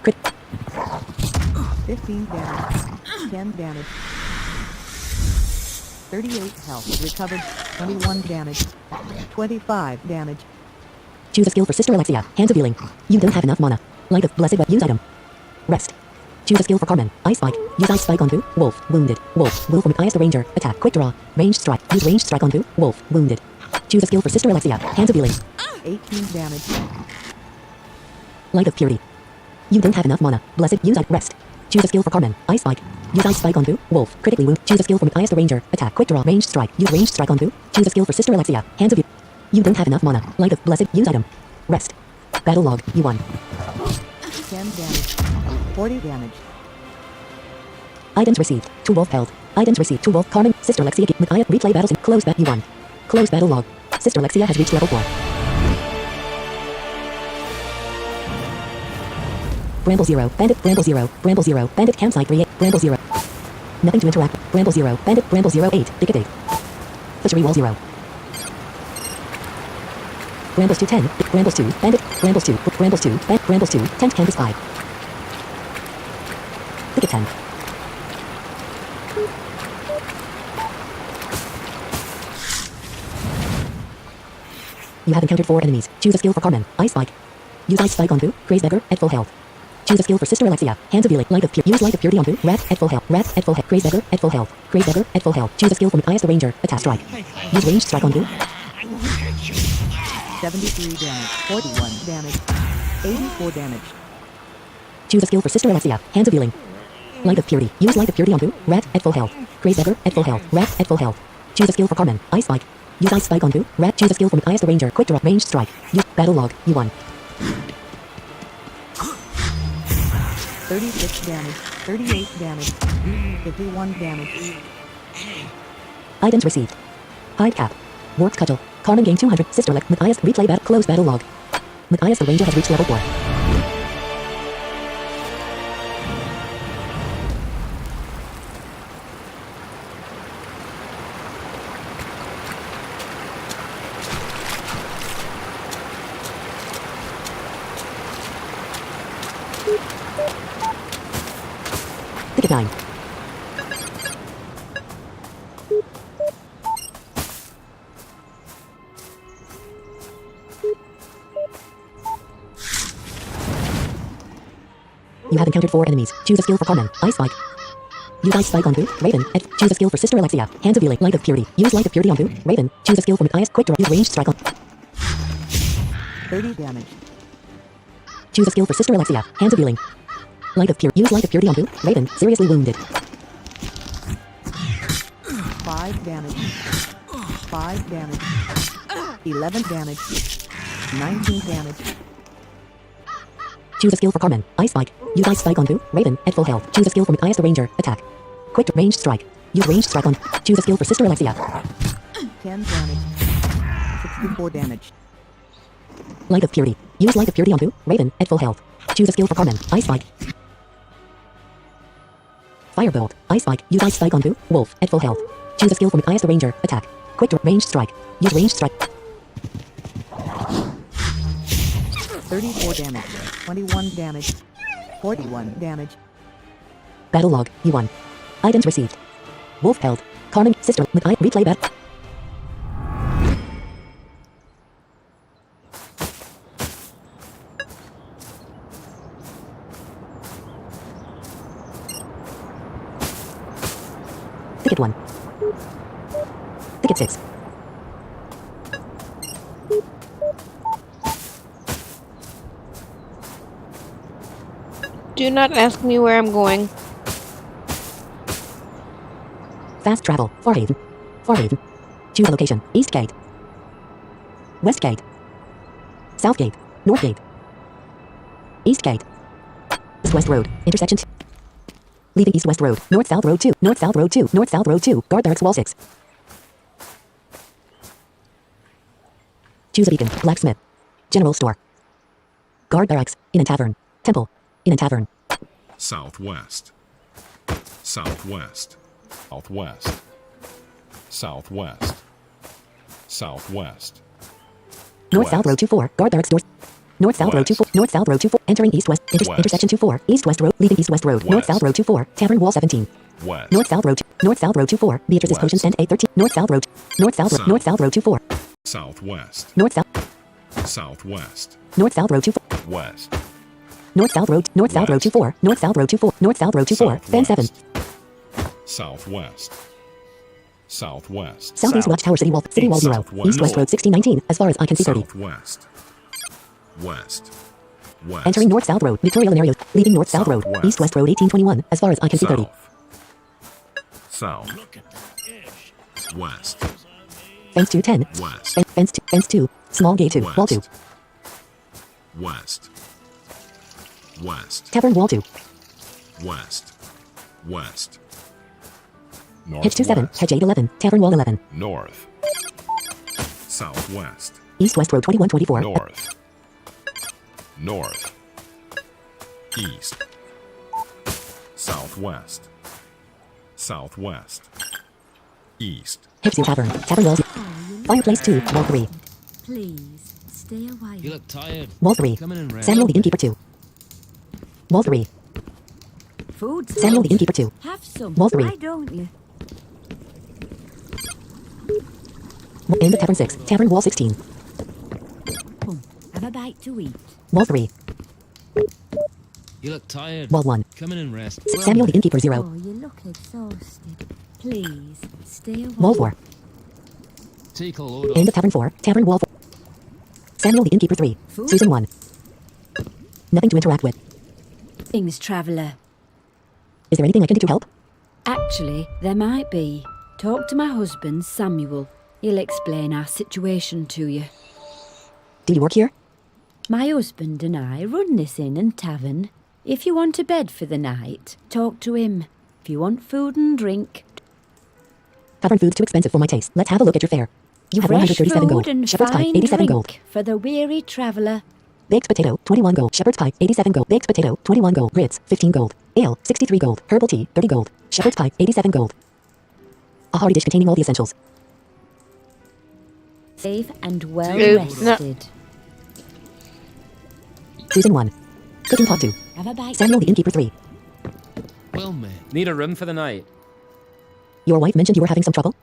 15 damage. 10 damage. 38 health. Recovered. 21 damage. 25 damage. Choose a skill for Sister Alexia. Hands of Healing. You don't have enough mana. Light of Blessed. Use item. Rest. Choose a skill for Carmen. Ice Spike. Use Ice Spike on 2. Wolf. Wounded. Wolf. Wolf for Matthias the Ranger. Attack. Quick Draw. Ranged Strike. Use Ranged Strike on 2. Wolf. Wounded. Choose a skill for Sister Alexia. Hands of Healing. 18 damage. Light of Purity. You don't have enough mana. Blessed. Use item. Rest. Choose a skill for Carmen. Ice Spike. Use Ice Spike on 2. Wolf. Critically wound. Choose a skill for Matthias the Ranger. Attack. Quick Draw. Ranged Strike. Use Ranged Strike on 2. Choose a skill for Sister Alexia. Hands of Healing. You don't have enough mana. Light of Blessed. Use item. Rest. Battle log. You won. 10 damage. 40 damage. Items received. 2 Wolf held. Items received. 2 Wolf. Carmen. Sister Alexia. Matthias. Replay battles. Close bat. You won. Close battle log. Sister Alexia has reached level 4. Bramble 0. Bandit. Bramble 0. Bramble 0. Bandit campsite 3. Bramble 0. Nothing to interact. Bramble 0. Bandit. Bramble 0. 8. Ticket 8. Fishery wall 0. Brambles 2 10. Brambles 2. Bandit. Brambles 2. Brambles 2. Brambles 2. Tent canvas 5. Ticket 10. You have encountered 4 enemies. Choose a skill for Carmen. Ice Spike. Use Ice Spike on 2. Craze Beggar. At full health. Choose a skill for Sister Alexia. Hands of Healing. Light of Purity. Use Light of Purity on 2. Rat. At full health. Rat. At full health. Craze Beggar. At full health. Craze Beggar. At full health. Choose a skill for Matthias the Ranger. Attack. Strike. Use Ranged Strike on 2. 73 damage. 41 damage. 84 damage. Choose a skill for Sister Alexia. Hands of Healing. Light of Purity. Use Light of Purity on 2. Rat. At full health. Craze Beggar. At full health. Rat. At full health. Choose a skill for Carmen. Ice Spike. Use Ice Spike on 2. Rat. Choose a skill for Matthias the Ranger. Quick Draw. Ranged Strike. Use Battle Log. You won. 36 damage. 38 damage. 51 damage. Items received. Hide cap. Warped Cudgel. Carmen gain 200. Sister Lek. Matthias. Replay battle. Close battle log. Matthias the Ranger has reached level 4. Ticket 9. You have encountered 4 enemies. Choose a skill for Carmen. Ice Spike. Use Ice Spike on Boo. Raven. Choose a skill for Sister Alexia. Hands of Healing. Light of Purity. Use Light of Purity on Boo. Raven. Choose a skill for Matthias. Quick Draw. Use Ranged Strike on. 30 damage. Choose a skill for Sister Alexia. Hands of Healing. Light of Purity. Use Light of Purity on Boo. Raven. Seriously wounded. 5 damage. 5 damage. 11 damage. 19 damage. Choose a skill for Carmen. Ice Spike. Use Ice Spike on Boo. Raven. At full health. Choose a skill for Matthias the Ranger. Attack. Quick Ranged Strike. Use Ranged Strike on. Choose a skill for Sister Alexia. 10 damage. 64 damage. Light of Purity. Use Light of Purity on Boo. Raven. At full health. Choose a skill for Carmen. Ice Spike. Firebolt. Ice Spike. Use Ice Spike on Boo. Wolf. At full health. Choose a skill for Matthias the Ranger. Attack. Quick Ranged Strike. Use Ranged Strike. 34 damage. 21 damage. 41 damage. Battle log. U1. Items received. Wolf held. Carmen. Sister. Matthias. Replay battle. Ticket 1. Ticket 6. Do not ask me where I'm going. Fast travel. Farhaven. Farhaven. Choose a location. East Gate. West Gate. South Gate. North Gate. East Gate. East-West Road. Intersection. Leaving East-West Road. North-South Road 2. North-South Road 2. North-South Road 2. Guard Barracks Wall 6. Choose a beacon. Blacksmith. General Store. Guard Barracks. Inn and Tavern. Temple. Inn and Tavern. Southwest. Southwest. Southwest. Southwest. Southwest. North-South Road 24. Guard Barracks Doors. North-South Road 24. North-South Road 24. Entering East-West. Intersection 24. East-West Road. Leaving East-West Road. North-South Road 24. Tavern Wall 17. West. North-South Road. North-South Road 24. Beatrice's Potion Stand 813. North-South Road. North-South Road. South. North-South Road 24. Southwest. North-South. Southwest. North-South Road 24. West. North-South Road. North-South Road 24. North-South Road 24. North-South Road 24. Fan 7. Southwest. Southwest. Southeast Watchtower City Wall. City Wall 0. Southwest. East-West Road 1619. As far as I can see 30. Southwest. West. West. Entering North-South Road. Victoria Linario. Leaving North-South Road. Southwest. East-West Road 1821. As far as I can see 30. South. West. Fence 2 10. West. Fence 2. Small gate 2. Wall 2. West. West. Tavern Wall 2. West. West. Hedge 27. Hedge 811. Tavern Wall 11. North. Southwest. East-West Road 2124. North. North. East. Southwest. Southwest. East. Hedge 0 Tavern. Tavern Wall 0. Fireplace 2. Wall 3. Please, stay away. You look tired. Wall 3. Come in and rest. Samuel the Innkeeper 2. Wall 3. Food. Samuel the Innkeeper 2. Have some. Wall 3. Why don't you? End of Tavern 6. Tavern Wall 16. Come, have a bite to eat. Wall 3. You look tired. Wall 1. Come in and rest. Samuel the Innkeeper 0. Oh, you look exhausted. Please, stay away. Wall 4. Take a load off. End of Tavern 4. Tavern Wall 4. Samuel the Innkeeper 3. Food? Susan 1. Nothing to interact with. Things, traveller. Is there anything I can do to help? Actually, there might be. Talk to my husband, Samuel. He'll explain our situation to you. Do you work here? My husband and I run this inn and tavern. If you want a bed for the night, talk to him. If you want food and drink, Tavern food's too expensive for my taste. Let's have a look at your fare. You have Fresh 137 food gold. and Shepherd's pie, fine 87 drink gold. for the weary traveller. Baked potato, 21 gold. Shepherd's pie, 87 gold. Baked potato, 21 gold. Grits, 15 gold. Ale, 63 gold. Herbal tea, 30 gold. Shepherd's pie, 87 gold. A hearty dish containing all the essentials. Safe and well Oops, no. rested. Susan 1. Cooking pot 2. Have a bite. Samuel the innkeeper 3. Well, mate, need a room for the night. Your wife mentioned you were having some trouble?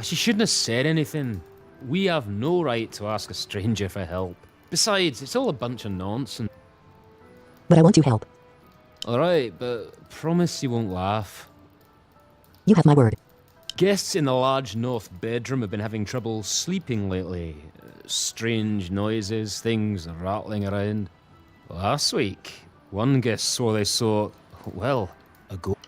She shouldn't have said anything. We have no right to ask a stranger for help. Besides, it's all a bunch of nonsense. But I want to help. Alright, but promise you won't laugh. You have my word. Guests in the large north bedroom have been having trouble sleeping lately. Strange noises, things rattling around. Last week, one guest swore they saw, well, a ghost.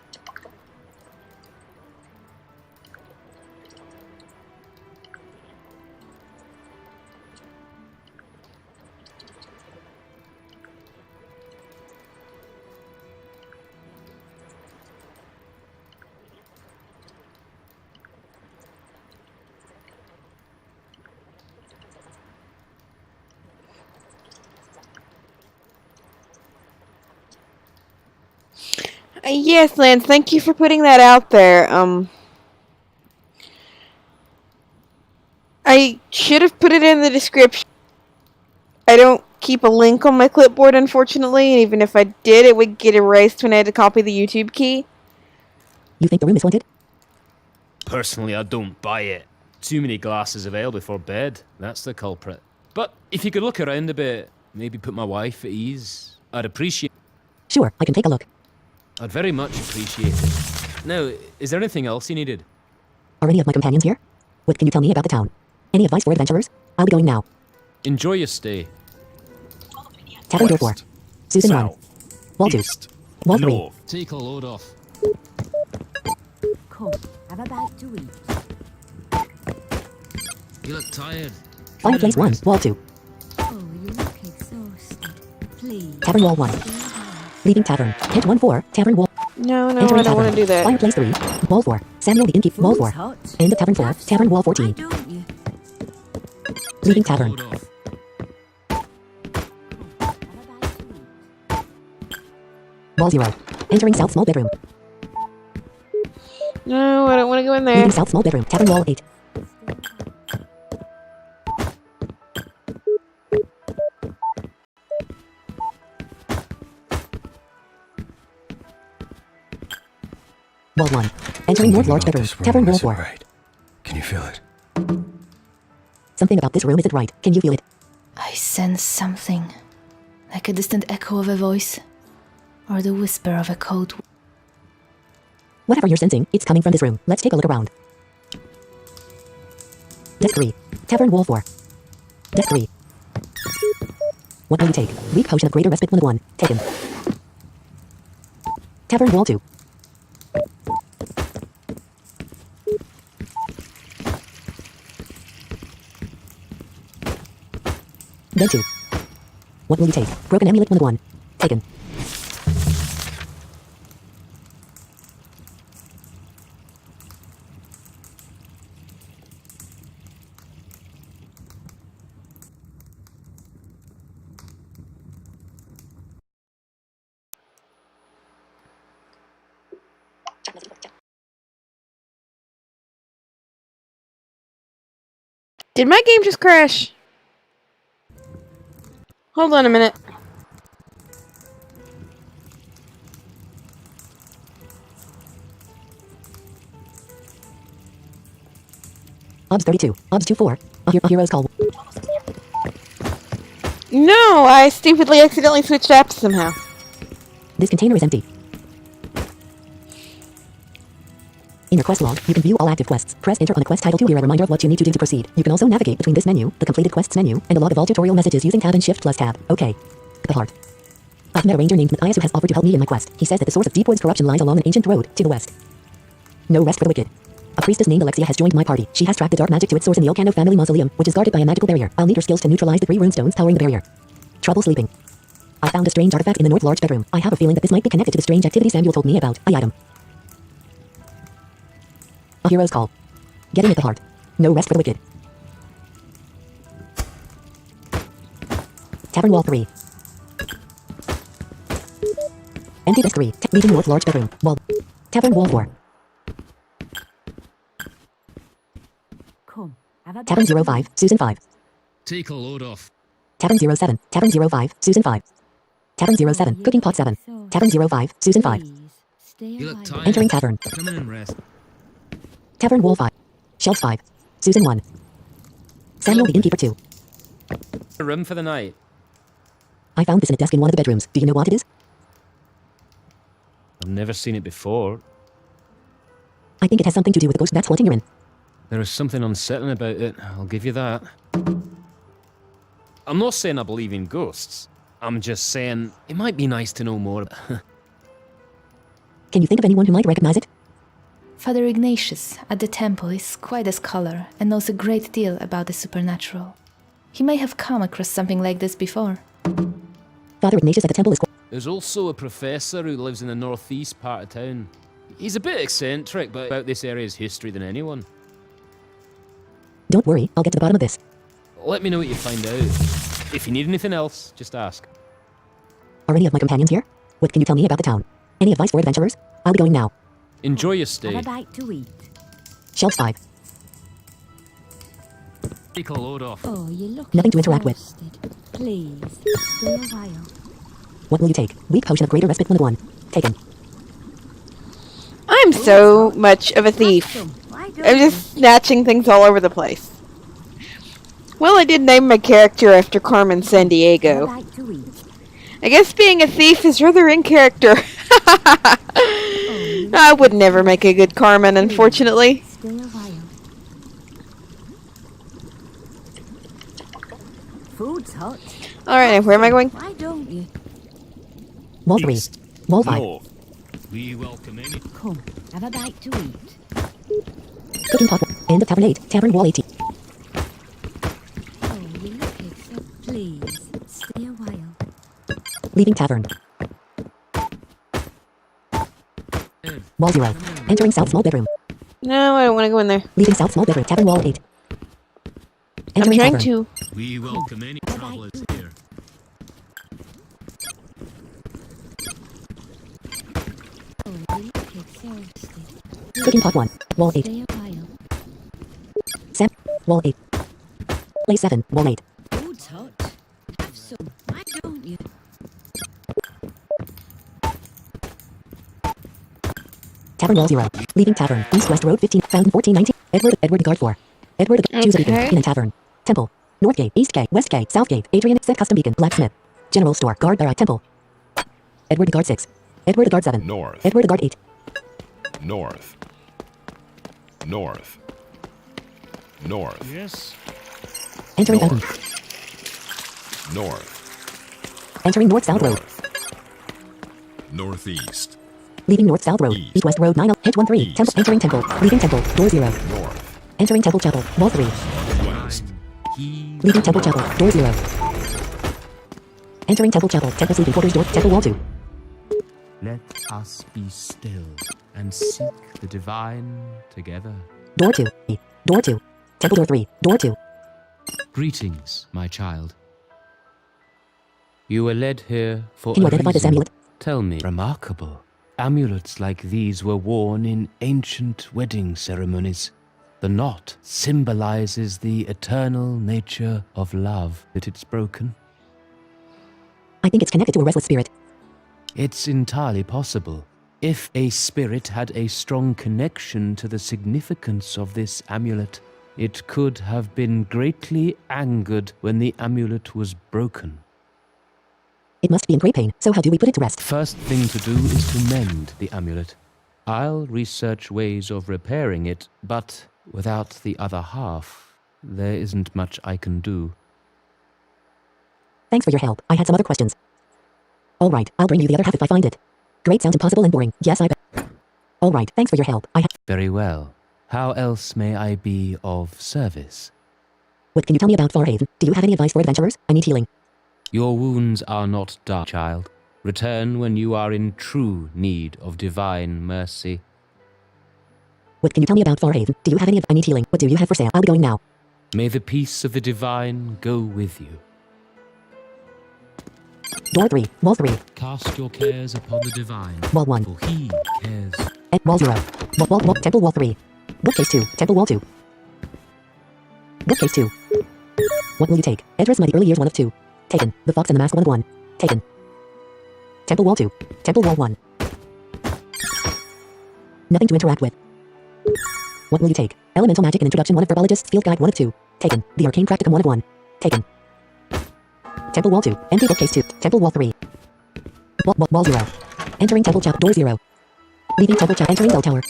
Yes, Lance, thank you for putting that out there. I should have put it in the description. I don't keep a link on my clipboard, unfortunately, and even if I did, it would get erased when I had to copy the YouTube key. You think the room is haunted? Personally, I don't buy it. Too many glasses of ale before bed. That's the culprit. But if you could look around a bit, maybe put my wife at ease, I'd appreciate. Sure, I can take a look. I'd very much appreciate it. Now, is there anything else you needed? Are any of my companions here? What can you tell me about the town? Any advice for adventurers? I'll be going now. Enjoy your stay. Tavern door 4. Susan 1. Wall 2. Wall 3. Take a load off. Come, have a bite to eat. You look tired. Fireplace 1. Wall 2. Oh, you look exhausted. Please. Tavern wall 1. Leaving tavern. Tent 1-4. Tavern wall. No, Entering I don't tavern. want to do that. Fireplace 3. Wall 4. Samuel the innkeeper. Wall 4. Food's hot. End of tavern 4. Tavern wall 14. Why don't you? Leaving tavern. Load off. Have a bite to eat. Wall 0. Entering south small bedroom. No, I don't want to go in there. Leaving south small bedroom. Tavern wall 8. Wall 1. Entering north large bedroom. Tavern wall 4. Right. Can you feel it? Something about this room isn't right. Can you feel it? I sense something, like a distant echo of a voice, or the whisper of a code. Whatever you're sensing, it's coming from this room. Let's take a look around. Desk 3. Tavern wall 4. Desk 3. What will you take? Weak potion of greater respite 1. Taken. Tavern wall 2. Bed 2. What will you take? Broken amulet 1. Taken. Did my game just crash? Hold on a minute. Obs 32. Obs 24. A hero's call. No, I stupidly accidentally switched apps somehow. This container is empty. In your quest log, you can view all active quests. Press enter on the quest title to hear a reminder of what you need to do to proceed. You can also navigate between this menu, the completed quests menu, and a log of all tutorial messages using tab and shift plus tab. Okay. The heart. I've met a ranger named Matthias who has offered to help me in my quest. He says that the source of Deepwood's corruption lies along an ancient road to the west. No rest for the wicked. A priestess named Alexia has joined my party. She has tracked the dark magic to its source in the Elcano family mausoleum, which is guarded by a magical barrier. I'll need her skills to neutralize the 3 runestones powering the barrier. Trouble sleeping. I found a strange artifact in the north large bedroom. I have a feeling that this might be connected to the strange activity Samuel told me about. A item. A hero's call. Getting at the heart. No rest for the wicked. Tavern wall 3. Empty desk 3. Leaving north large bedroom. Wall. Tavern wall 4. Come, have a Tavern 05. Susan 5. Take a load off. Tavern 07. Tavern 05. Susan 5. Tavern 07. Cooking pot 7. Tavern 05. Susan 5. You look tired. Entering tavern. Come in and rest. Tavern wall 5. Shelf 5. Susan 1. Samuel the innkeeper 2. A room for the night. I found this in a desk in one of the bedrooms. Do you know what it is? I've never seen it before. I think it has something to do with the ghost that's haunting your inn. There is something unsettling about it, I'll give you that. I'm not saying I believe in ghosts. I'm just saying it might be nice to know more. Can you think of anyone who might recognize it? Father Ignatius at the temple is quite a scholar and knows a great deal about the supernatural. He may have come across something like this before. Father Ignatius at the temple is... There's also a professor who lives in the northeast part of town. He's a bit eccentric, but about this area's history than anyone. Don't worry, I'll get to the bottom of this. Let me know what you find out. If you need anything else, just ask. Are any of my companions here? What can you tell me about the town? Any advice for adventurers? I'll be going now. Enjoy your stay. Have a bite to eat. Shelf 5. Take a load off. Oh, you look Nothing to interact with. exhausted. Please, stay a while. What will you take? Weak potion of greater respite limit 1. Taken. I'm so much of a thief. I'm just snatching things all over the place. Well, I did name my character after Carmen Sandiego. I guess being a thief is rather in character. I would never make a good Carmen, unfortunately. Stay a while. Food's hot. Alright, where am I going? Why don't you? Wall 3. Wall 5. North. We welcome any. Come, have a bite to eat. Cooking pot 1. End of tavern 8. Tavern wall 18. Oh, you look exhausted. Please, stay a while. Leaving tavern. Wall 0. Entering south small bedroom. No, I don't want to go in there. Leaving south small bedroom. Tavern wall 8. I'm Entering trying tavern. to. We welcome any travelers here. Oh, you look exhausted. Cooking pot 1. Wall 8. Stay a while. Sam. Wall 8. Place 7. Wall 8. Food's hot. Have some. Why don't you? Tavern wall 0. Leaving tavern. East West Road 15. Found 1419. Edward Guard 4. Edward Choose a beacon. Okay. Inn and tavern. Temple. North Gate. East Gate. West Gate. South Gate. Adrian. Set custom beacon. Blacksmith. General store. Guard Barra. Temple. Edward Guard 6. Edward Guard 7. North. Edward Guard 8. North. North. North. Yes? Entering fountain. North. Entering North South Road. Northeast. Leaving North South Road. East. East West Road 9. Hedge 13. East. Temple. Entering temple. Leaving temple. Door 0. North. Entering temple chapel. Wall 3. West. Leaving temple chapel. Door 0. Entering temple chapel. Temple sleeping quarters. Door. Temple wall 2. Let us be still and seek the divine together. Door 2. Door 2. Temple door 3. Door 2. Greetings, my child. You were led here for Can you a identify this reason. amulet? Tell me. Remarkable. Amulets like these were worn in ancient wedding ceremonies. The knot symbolizes the eternal nature of love. That it's broken. I think it's connected to a restless spirit. It's entirely possible. If a spirit had a strong connection to the significance of this amulet, it could have been greatly angered when the amulet was broken. It must be in great pain, so how do we put it to rest? First thing to do is to mend the amulet. I'll research ways of repairing it, but without the other half, there isn't much I can do. Thanks for your help. I had some other questions. Alright, I'll bring you the other half if I find it. Great sounds impossible and boring. Yes, I bet. Alright, thanks for your help. Very well. How else may I be of service? What can you tell me about Farhaven? Do you have any advice for adventurers? I need healing. Your wounds are not dark, child. Return when you are in true need of divine mercy. What can you tell me about Farhaven? Do you have any of I need healing? What do you have for sale? I'll be going now. May the peace of the divine go with you. Door 3, wall 3, Cast your cares upon the divine, wall 1, for he cares. and wall 0. Temple wall 3. Bookcase 2, temple wall 2. Bookcase 2. What will you take? Edras Mighty Early Years 1 of 2. Taken. The Fox and the Mask 1 of 1. Taken. Temple wall 2. Temple wall 1. Nothing to interact with. What will you take? Elemental Magic and Introduction 1 of Herbologist's Field Guide 1 of 2. Taken. The Arcane Practicum 1 of 1. Taken. Temple wall 2. Empty bookcase 2. Temple wall 3. Wall 0. Entering temple chapel. Door 0. Leaving temple chapel. Entering bell tower.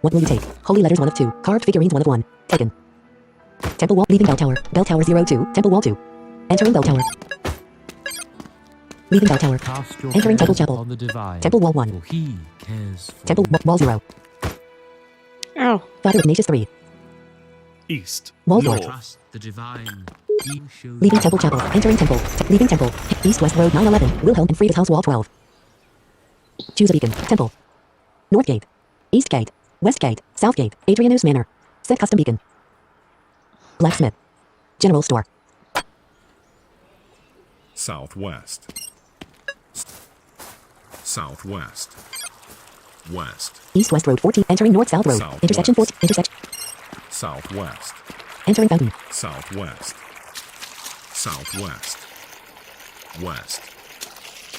What will you take? Holy Letters 1 of 2. Carved Figurines 1 of 1. Taken. Temple wall. Leaving bell tower. Bell tower 0 2. Temple wall 2. Entering bell tower. Leaving bell tower. Cast your Entering temple cares chapel. upon the divine, Temple wall 1. for he cares for Temple you. wall 0. Oh. Father Ignatius 3. East. Wall North. 4. Trust the divine. He shows Leaving you temple chapel. Entering temple. Leaving temple. East West Road 911. Wilhelm and Frieda's house wall 12. Choose a beacon. Temple. North gate. East gate. West gate. South gate. Adrianus Manor. Set custom beacon. Blacksmith. General store. Southwest. Southwest. West. East West Road 14. Entering North South Road. Southwest. Intersection 14. Intersection. Southwest. Entering fountain. Southwest. Southwest. West.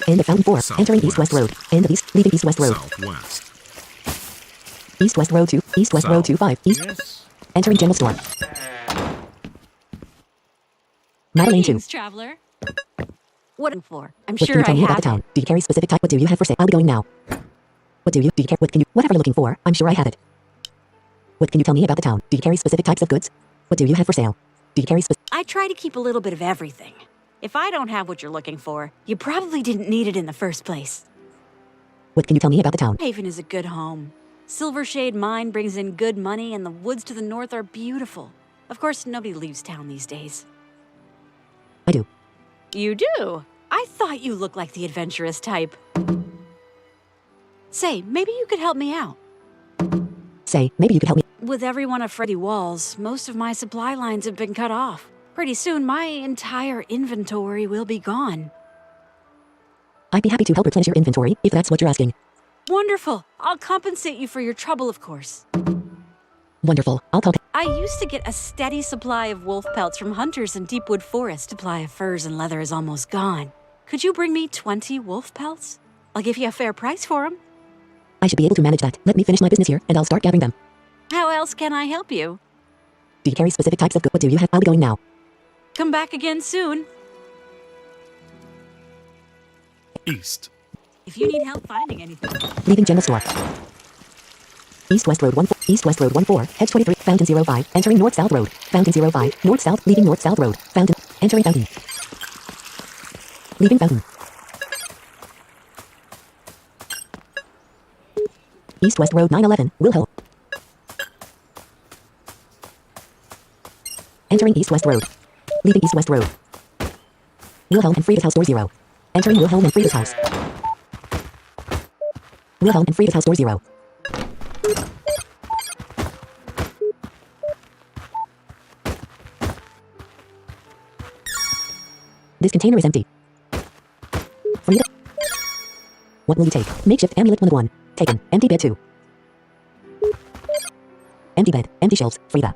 End of fountain 4. Entering East West Road. End of East. Leaving East West Road. Southwest. East West Road 2. East West Road 2 5. East. Yes. Entering general store. Madeline 2. Greetings, traveler. What for? I'm What can sure you tell I me about have the town? it. Do you carry specific type? What do you have for sale? I'll be going now. What do you care? What can you? Whatever you're looking for, I'm sure I have it. What can you tell me about the town? Do you carry specific types of goods? What do you have for sale? Do you carry specific? I try to keep a little bit of everything. If I don't have what you're looking for, you probably didn't need it in the first place. What can you tell me about the town? Haven is a good home. Silvershade Mine brings in good money, and the woods to the north are beautiful. Of course, nobody leaves town these days. I do. You do? I thought you looked like the adventurous type. Say, maybe you could help me out. Say, maybe you could help me. With everyone of Freddy Walls, most of my supply lines have been cut off. Pretty soon, my entire inventory will be gone. I'd be happy to help replenish your inventory, if that's what you're asking. Wonderful. I'll compensate you for your trouble, of course. Wonderful. I'll talk. I used to get a steady supply of wolf pelts from hunters in Deepwood Forest. Supply of furs and leather is almost gone. Could you bring me 20 wolf pelts? I'll give you a fair price for them. I should be able to manage that. Let me finish my business here, and I'll start gathering them. How else can I help you? Do you carry specific types of goods? What do you have? I'll be going now. Come back again soon. East. If you need help finding anything. Leaving general store. East West Road 1 4. East West Road 1 4. Hedge 23. Fountain 05. Entering North South Road. Fountain 05. North South. Leaving North South Road. Fountain. Entering fountain. Leaving fountain. East West Road 911. Wilhelm. Entering East West Road. Leaving East West Road. Wilhelm and Frieda's house door 0. Entering Wilhelm and Frieda's house. Wilhelm and Frieda's house door 0. This container is empty. Frieda. What will you take? Makeshift amulet 1 of 1. Taken. Empty bed 2. Empty bed. Empty shelves. Frieda.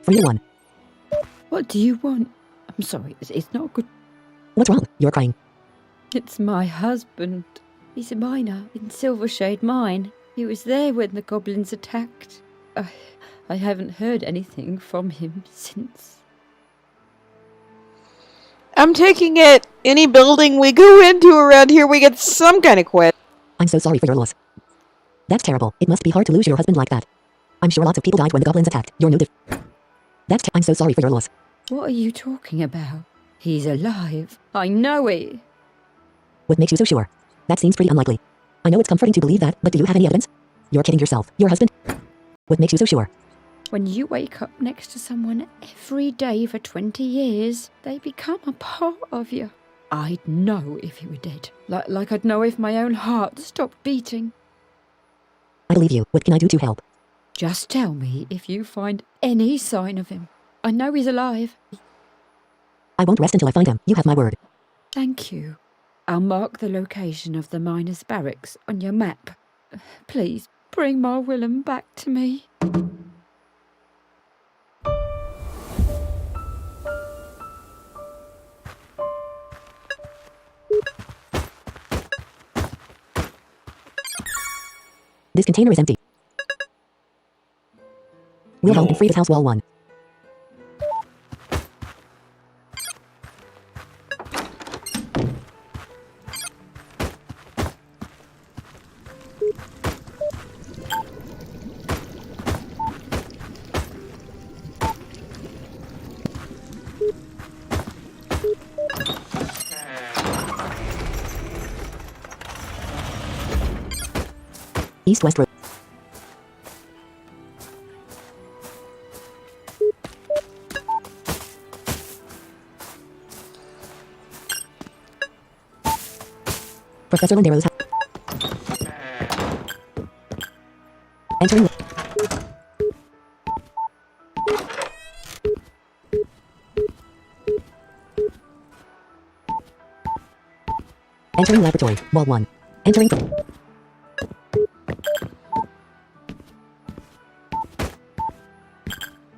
Frieda 1. What do you want? I'm sorry, it's not good. What's wrong? You're crying. It's my husband. He's a miner in Silvershade Mine. He was there when the goblins attacked. I haven't heard anything from him since. I'm taking it. Any building we go into around here, we get some kind of quest. I'm so sorry for your loss. That's terrible. It must be hard to lose your husband like that. I'm sure lots of people died when the goblins attacked. You're no different. I'm so sorry for your loss. What are you talking about? He's alive. I know it. What makes you so sure? That seems pretty unlikely. I know it's comforting to believe that, but do you have any evidence? You're kidding yourself. Your husband? What makes you so sure? When you wake up next to someone every day for 20 years, they become a part of you. I'd know if he were dead. Like I'd know if my own heart stopped beating. I believe you. What can I do to help? Just tell me if you find any sign of him. I know he's alive. I won't rest until I find him. You have my word. Thank you. I'll mark the location of the miners' barracks on your map. Please bring my Willem back to me. This container is empty. Wilhelm and Frida's house, wall 1. East-west road. Professor Landero's house. Entering. Entering laboratory, wall 1. Entering.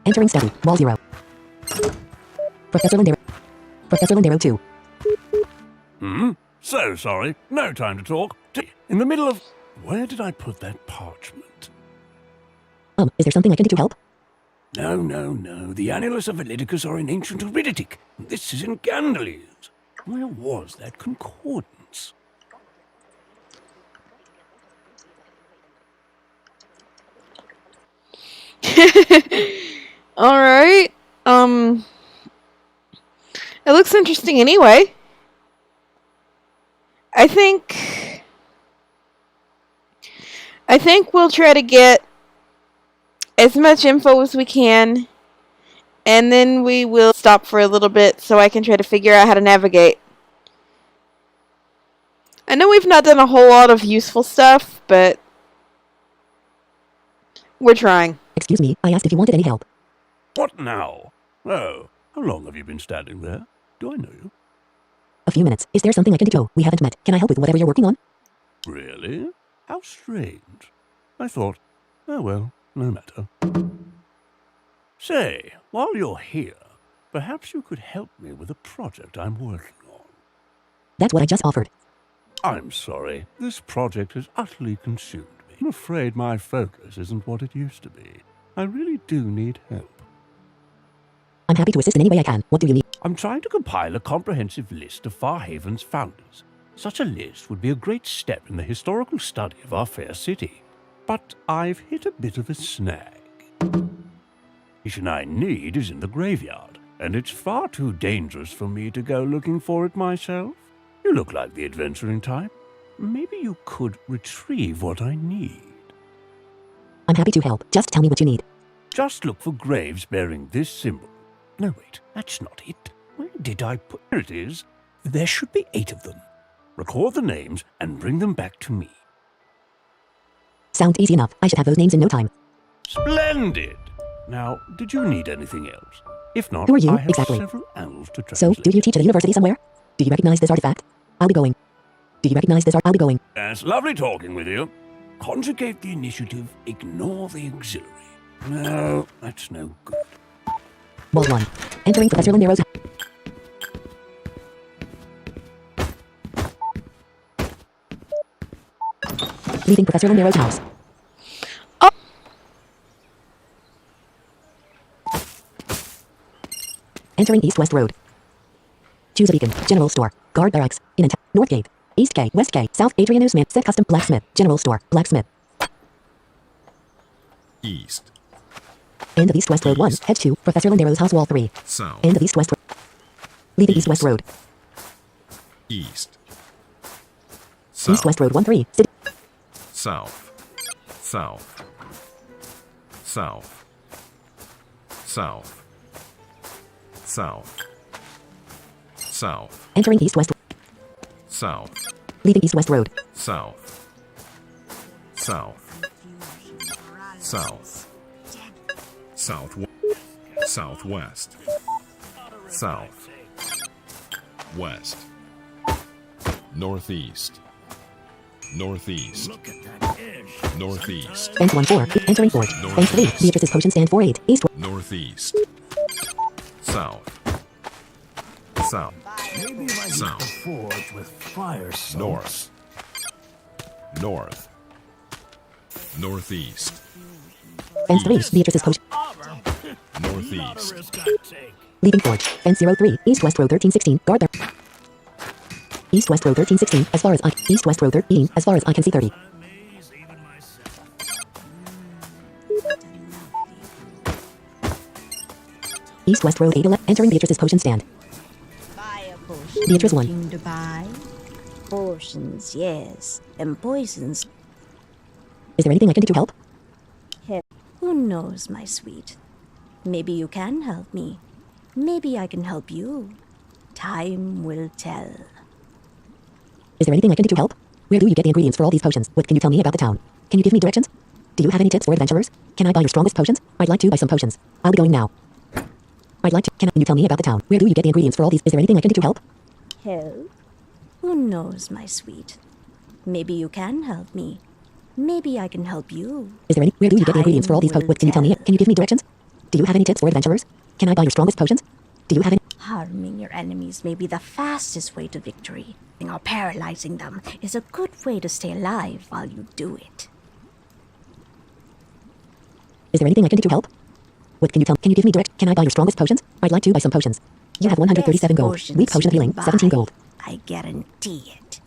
Entering study, wall 0. Professor Landero. Professor Landero 2. So sorry, no time to talk. In the middle of... Where did I put that parchment? Is there something I can do to help? No. The Annulus of Validicus are in ancient Ariditic. This is in Gandalese. Where was that concordance? Alright. It looks interesting anyway. I think we'll try to get as much info as we can, and then we will stop for a little bit so I can try to figure out how to navigate. I know we've not done a whole lot of useful stuff, but we're trying. Excuse me, I asked if you wanted any help. What now? Oh, how long have you been standing there? Do I know you? A few minutes. Is there something I can do? We haven't met. Can I help with whatever you're working on? Really? How strange. I thought, oh well, no matter. Say, while you're here, perhaps you could help me with a project I'm working on. That's what I just offered. I'm sorry. This project has utterly consumed me. I'm afraid my focus isn't what it used to be. I really do need help. I'm happy to assist in any way I can. What do you need? I'm trying to compile a comprehensive list of Farhaven's founders. Such a list would be a great step in the historical study of our fair city. But I've hit a bit of a snag. The information I need is in the graveyard, and it's far too dangerous for me to go looking for it myself. You look like the adventuring type. Maybe you could retrieve what I need. I'm happy to help. Just tell me what you need. Just look for graves bearing this symbol. No, wait, that's not it. Where did I put... Here it is. There should be 8 of them. Record the names and bring them back to me. Sounds easy enough. I should have those names in no time. Splendid! Now, did you need anything else? If not, Who are you, I have exactly? several elves to So, translate. do you teach at a university somewhere? Do you recognize this artifact? I'll be going. Do you recognize this I'll be going. It's lovely talking with you. Conjugate the initiative, ignore the auxiliary. No, that's no good. Wall 1. Entering Professor Landero's house. Leaving Professor Landero's house. Entering East-West Road. Choose a beacon. General Store. Guard Barracks. In and North Gate. East K. West K. South Adriano Smith. Set Custom. Blacksmith. General Store. Blacksmith. East. End of East-West Road 1. Head to Professor Landero's house, wall 3. South. End of East-West Road. Leaving East-West Road. East. South. East-West Road 1-3. City. South. South. South. South. South. South. Entering East-West. South. Leaving East West Road. South. South. South. South. Southwest. South. West. Northeast. Northeast. Northeast. Fence 1-4. Entering Fort. Fence 3. Beatrice's Potion Stand 4-8. East. Northeast. South. South. Maybe if I hit South. the forge with fire salts. North. North. Northeast. Fence 3. Beatrice's Potion. Northeast. Leaving Fort. Fence 03. East West Road 1316. Guard there. East West Road 1316. As far as I. East West Road 13. As far as I can see 30. East West Road 811. Entering Beatrice's Potion Stand. Beatrice 1. To buy potions, yes, and poisons. Is there anything I can do to help? Who knows, my sweet? Maybe you can help me. Maybe I can help you. Time will tell. Is there anything I can do to help? Where do you get the ingredients for all these potions? What can you tell me about the town? Can you give me directions? Do you have any tips for adventurers? Can I buy your strongest potions? I'd like to buy some potions. I'll be going now. I'd like to. Can you tell me about the town? Where do you get the ingredients for all these? Is there anything I can do to help? Help? Who knows, my sweet? Maybe you can help me. Maybe I can help you. Is there any? Where do you get the ingredients for all these potions? What can you tell me? Can you give me directions? Do you have any tips for adventurers? Can I buy your strongest potions? Do you have any? Harming your enemies may be the fastest way to victory. Or paralyzing them is a good way to stay alive while you do it. Is there anything I can do to help? What can you tell? Can you give me direct? Can I buy your strongest potions? I'd like to buy some potions. You have 137 gold. Weak potion of healing, 17 gold. I guarantee it.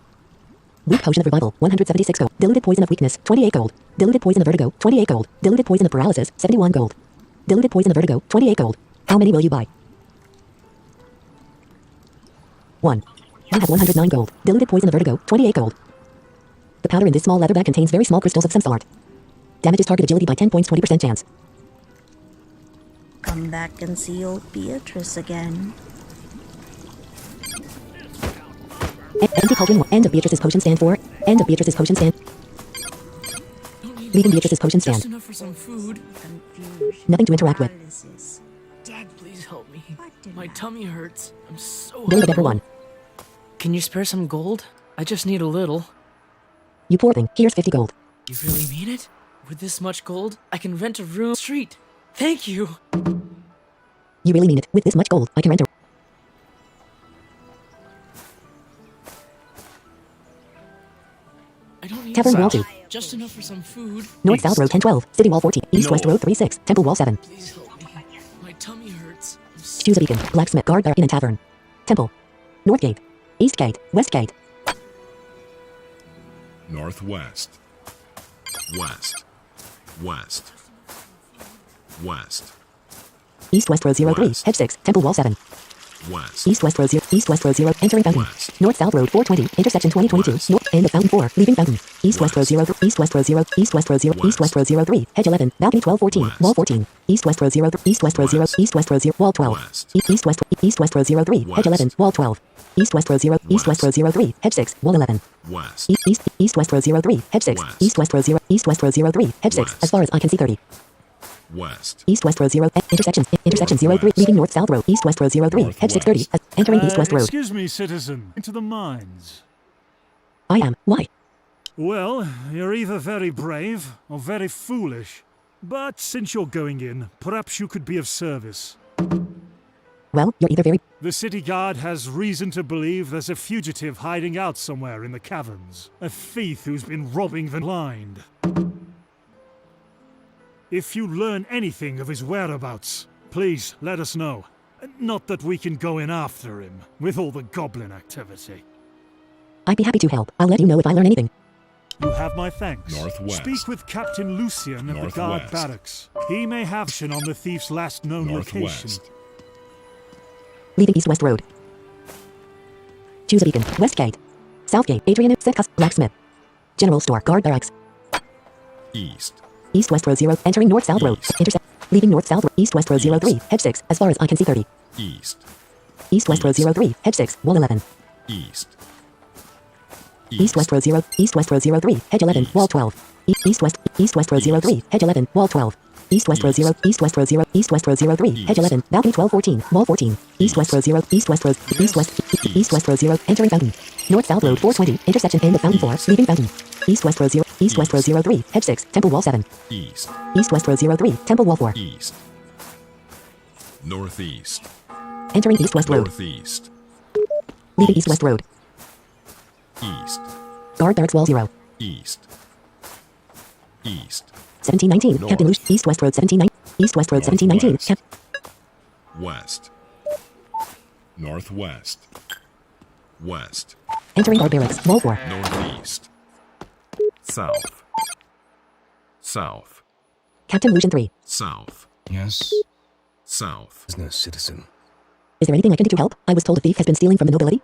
Weak potion of revival, 176 gold. Diluted poison of weakness, 28 gold. Diluted poison of vertigo, 28 gold. Diluted poison of paralysis, 71 gold. Diluted poison of vertigo, 28 gold. How many will you buy? 1. You have 109 gold. Diluted poison of vertigo, 28 gold. The powder in this small leather bag contains very small crystals of some sort. Damages target agility by 10 points, 20% chance. Come back and see old Beatrice again. Empty cauldron 1. End of Beatrice's Potion Stand 4. End of Beatrice's Potion Stand. Leaving Beatrice's Potion Stand. Just enough for some food. Nothing to interact with. Dad, please help me. My tummy hurts. I'm so Bill of Ever 1. Can you spare some gold? I just need a little. You poor thing. Here's 50 gold. You really mean it? With this much gold, I can rent a room on the street. Thank you. You really mean it. With this much gold, I can rent a... I don't need Tavern Wall 2. Just enough for some food. North South Road 1012. City Wall 14. East West Road 36. Temple Wall 7. Please help me. My tummy hurts. Choose a beacon. Blacksmith. Guard Inn and Tavern. Temple. North Gate. East Gate. West Gate. Northwest. West. West. West. East West Road 03. Hedge 6. Temple Wall 7. West. East West Road 0. East West Road 0. Entering Fountain. North South Road 420. Intersection 2022. North end of Fountain 4. Leaving Fountain. East West Road 0. East West Road 0. East West Road 0. East West Road 03. Hedge 11. Balcony 1214. Wall 14. East West Road 0. East West Road 0. East West Road 0. Wall 12. East West Road 03. Hedge 11. Wall 12. East West Road 0. East West Road 03. Hedge 6. Wall 11. West. East West Road 03. Hedge 6. East West Road 0. East West Road 03. Hedge 6. As far as I can see 30. West. East West Road 0. Intersection 03. Leaving North South Road. East West Road 03. Hedge 630. Entering East West Road. Excuse me, citizen. Into the mines. I am. Why? Well, you're either very brave or very foolish. But since you're going in, perhaps you could be of service. Well, you're either very... The city guard has reason to believe there's a fugitive hiding out somewhere in the caverns. A thief who's been robbing the blind. If you learn anything of his whereabouts, please let us know. Not that we can go in after him, with all the goblin activity. I'd be happy to help. I'll let you know if I learn anything. You have my thanks. Northwest. Speak with Captain Lucian of the guard barracks. He may have information on the thief's last known location. Leaving East West Road. Choose a beacon. West Gate. South Gate. Adrian Setcus. Blacksmith. General Store. Guard Barracks. East. East West Road 0. Entering North South Road. Intersect. Leaving North South Road. East West Road 03. Hedge 6. As far as I can see 30. East. East West Road 03. Hedge 6. Wall 11. East. East West Road 0. East West Road 03. Hedge 11. Wall 12. East West Road 03. Hedge 11. Wall 12. East West Road 0. East West Road 0. East West Road 03. Hedge 11. Balcony 12 14. Wall 14. East West Road 0. East West Road. East West Road 0. Entering fountain. North South Road 420. Intersection end of fountain 4. Leaving fountain. East West Road 0. East West Road 03. Hedge 6. Temple Wall 7. East. East West Road 03. Temple Wall 4. East. Northeast. Entering East West Road. Northeast. Leaving East West Road. East. Guard Barracks Wall 0. East. East. 1719. North. Captain Luce. East West Road 1719. East West Road 1719. West. Northwest. West. Entering Guard Barracks. Wall 4. Northeast. South. South. Captain Lucian 3. South. Yes? South. Business, citizen. Is there anything I can do to help? I was told a thief has been stealing from the nobility.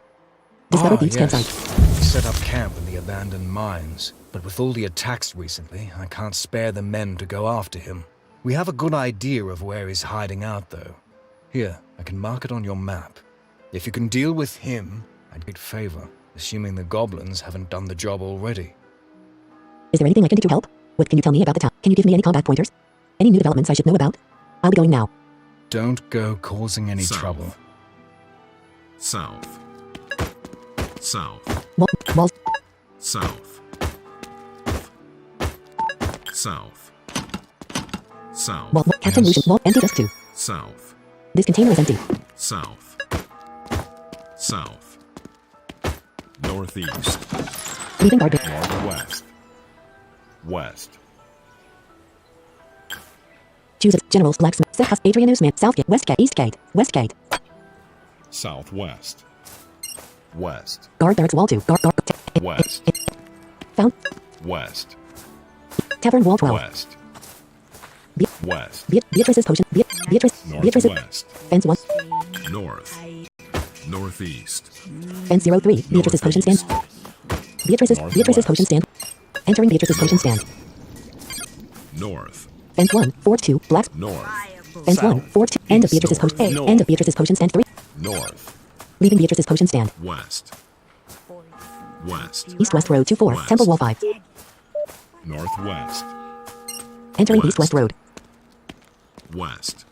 Discover thieves' campsite. We set up camp in the abandoned mines, but with all the attacks recently, I can't spare the men to go after him. We have a good idea of where he's hiding out, though. Here, I can mark it on your map. If you can deal with him, I'd great favor, assuming the goblins haven't done the job already. Is there anything I can do to help? What can you tell me about the town? Can you give me any combat pointers? Any new developments I should know about? I'll be going now. Don't go causing any South. trouble. South. South. Walls. South. South. South. Wall. Captain Lucian. Wall. Empty desk 2. South. This container is empty. South. South. Northeast. Leaving Guard. Northwest. West. Choose a General Blacksmith. Set House. Adrian Newsman. South Gate. West Gate. East Gate. West Gate. Southwest. West. Guard Barracks Wall 2. Guard. West. Found. West. Tavern Wall 12. West. West. Beatrice's Potion. Beatrice's. Northwest. Fence 1. North. Northeast. Fence 03. Beatrice's Potion Stand. Beatrice's Potion Stand. Entering Beatrice's Potion Stand. North. Fence 1. 4-2. Blacks. North. Fence 1. 4-2. End of Beatrice's Potion. North. End of Beatrice's Potion Stand 3. North. Leaving Beatrice's Potion Stand. West. West. East West Road 24. West. Temple Wall 5. Northwest. Entering West. East West Road. West.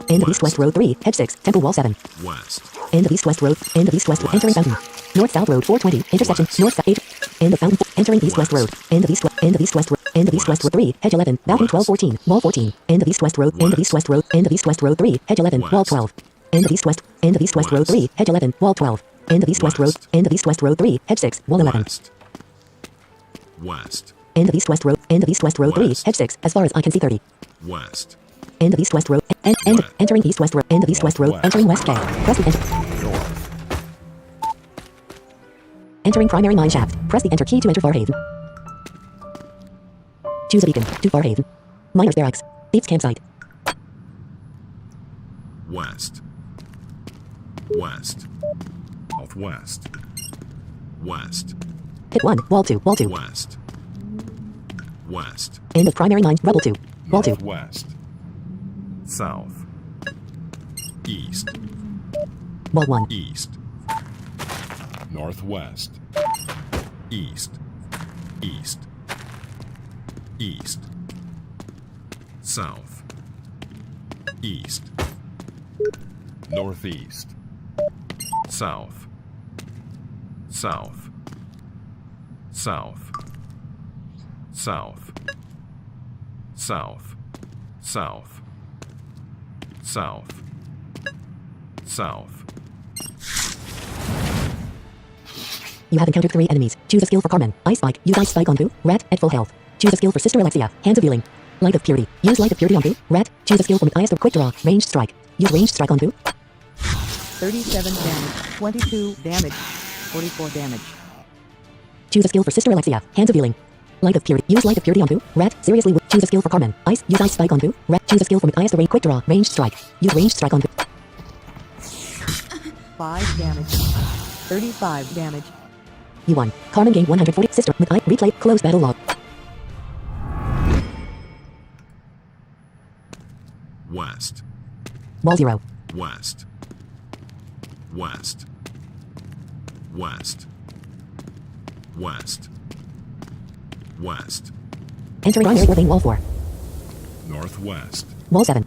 End of East West Road 3. Hedge 6. Temple Wall 7. West. End of East West Road. End of East West Road. Entering Fountain. North South Road 420. Intersection. West. North South 8. End of Fountain. Entering East West Road. End of East West. End of East West Road. End of East West Road 3. Hedge 11. Balcony 12 14. Wall 14. End of East West Road. End of East West Road. End of East West Road 3. Hedge 11. Wall 12. End of East West. End of East West Road 3. Hedge 11. Wall 12. End of East West Road. End of East West Road 3. Hedge 6. Wall 11. West. West. End of East West Road. End of East West Road 3. West. Hedge 6. As far as I can see 30. West. End of East West Road. End. Entering East West Road. End of East West Road. Northwest. Entering West Gate. Press the enter. North. Entering primary mine shaft. Press the enter key to enter Farhaven. Choose a beacon. To Farhaven. Miners Barracks. Thieves Campsite. West. West. Southwest. West. Pit 1. Wall 2. Wall 2. West. West. End of primary mine. Rubble 2. Wall 2. Northwest. South. East. Wall 1. East. Northwest. East. East. East. South. East. Northeast. South. South. South. South. South. South. South. South. You have encountered 3 enemies. Choose a skill for Carmen. Ice Spike. Use Ice Spike on Boo. Rat. At full health. Choose a skill for Sister Alexia. Hands of Healing. Light of Purity. Use Light of Purity on Boo. Rat. Choose a skill for Matthias. Quick Draw. Ranged Strike. Use Ranged Strike on Boo. 37 damage, 22 damage, 44 damage. Choose a skill for Sister Alexia. Hands of Healing. Light of Purity. Use Light of Purity on Boo. Rat. Seriously. Choose a skill for Carmen. Ice. Use Ice Spike on Boo. Rat. Choose a skill for Matthias. Quick Draw. Ranged Strike. Use Ranged Strike on Boo. 5 damage, 35 damage. You won. Carmen gained 140. Sister. With I. Replay. Close battle log. West. Wall 0. West. West. West. West. West. Entering primary war vein wall 4. Northwest. Wall 7.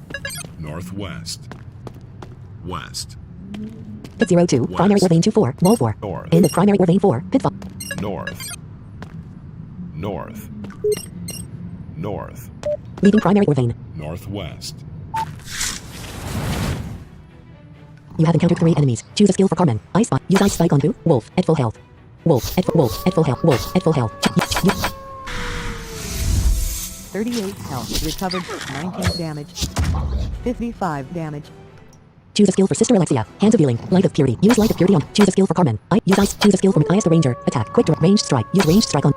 Northwest. West. Pit 02. Primary war vein 2-4. Wall 4. North. End of primary war vein 4. Pit 5. North. North. North. Leaving primary war vein. Northwest. You have encountered 3 enemies. Choose a skill for Carmen. Ice Spike. Use Ice Spike on 2. Wolf. At full health. Wolf. At Wolf. At full health. Wolf. At full health. 38 health. Recovered. 19 damage. 55 damage. Choose a skill for Sister Alexia. Hands of Healing. Light of Purity. Use Light of Purity on. Choose a skill for Carmen. Use Ice. Choose a skill for Matthias the Ranger. Attack. Quick draw. Ranged strike. Use Ranged strike on.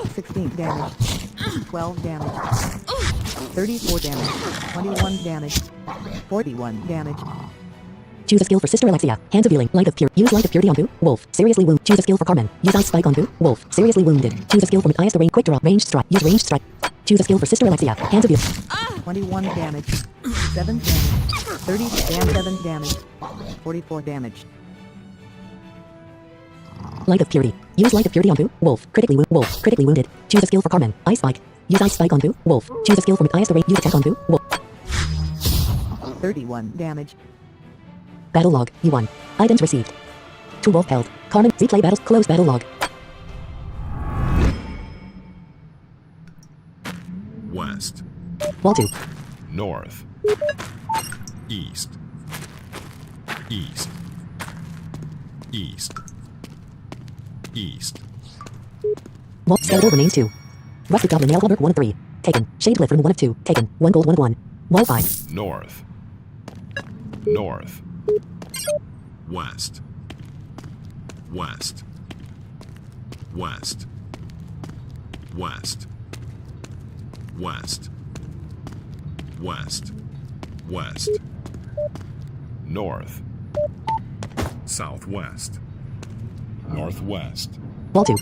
16 damage. 12 damage. 34 damage. 21 damage. 41 damage. Choose a skill for Sister Alexia. Hands of Healing. Light of Purity. Use Light of Purity on 2. Wolf. Seriously wounded. Choose a skill for Carmen. Use Ice Spike on 2. Wolf. Seriously wounded. Choose a skill for Matthias the Ranger. Quick draw. Ranged strike. Use Ranged strike. Choose a skill for Sister Alexia. Hands of Healing. 21 damage. 7 damage. 30 damage. 7 damage. 44 damage. Light of Purity. Use Light of Purity on 2. Wolf. Critically wounded. Wolf. Critically wounded. Choose a skill for Carmen. Ice Spike. Use Ice Spike on 2. Wolf. Choose a skill for Matthias the Ranger. Use attack on 2. Wolf. 31 damage. Battle log. You won. Items received. 2 wolf held. Carmen. Replay battles. Close battle log. West. Wall 2. North. East. East. East. East. Wall. Skeletal remains 2. Rusted Goblin Nail Blubber 1 of 3. Taken. Shade Glyph from 1 of 2. Taken. 1 gold 1 of 1. Wall 5. North. North. West. West. West. West. West. West. West. North. Southwest. Northwest. Wall 2.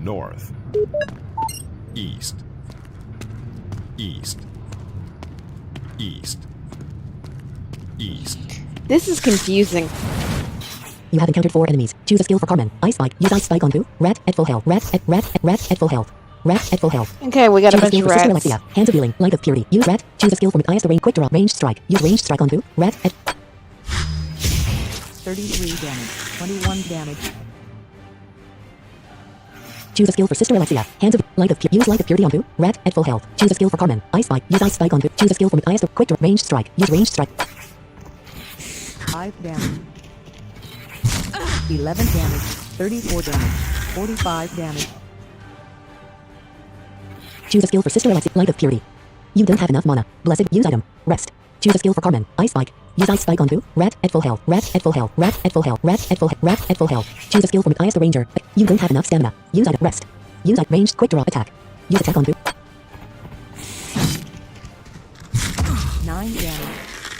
North. East. East. East. East. This is confusing. You have encountered 4 enemies. Choose a skill for Carmen. Ice Spike. Use Ice Spike on 2. Rat at full health. Rat at full health. Rat at full health. Okay, we got a Choose bunch skill of for Sister rats. Alexia. Hands of Healing. Light of Purity. Use Rat. Choose a skill for Matthias the Ranger. Quick draw. Ranged strike. Use Ranged strike on 2. Rat at 33 damage. 21 damage. Choose a skill for Sister Alexia. Hands of Light of Purity. Use Light of Purity on 2. Rat at full health. Choose a skill for Carmen. Ice Spike. Use Ice Spike on 2. Choose a skill for Matthias the Quick draw. Ranged strike. Use Ranged strike. 5 damage. 11 damage. 34 damage. 45 damage. Choose a skill for Sister Alexia. Light of Purity. You don't have enough mana. Blessed. Use item. Rest. Choose a skill for Carmen. Ice Spike. Use Ice Spike on 2. Rat at full health. Rat at full health. Rat at full health. Rat at full health. Rat at full health. Choose a skill for Matthias the Ranger. You don't have enough stamina. Use item. Rest. Use item. Ranged quick draw attack. Use attack on 2. 9 damage.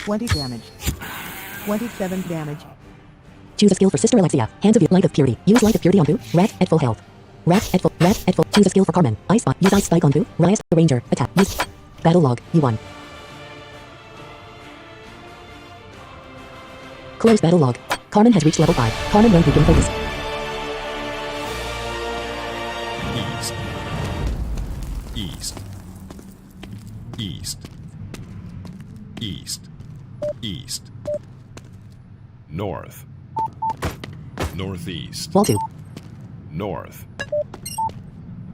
20 damage. 27 damage. Choose a skill for Sister Alexia. Hands of Light of Purity. Use Light of Purity on 2. Rat at full health. Rat at full. Choose a skill for Carmen. Ice Spike. Use Ice Spike on 2. Rise the Ranger. Attack. Use. Battle log. You won. Close battle log. Carmen has reached level 5. Carmen won't begin focus. East. East. East. East. North. Northeast. Wall 2. North.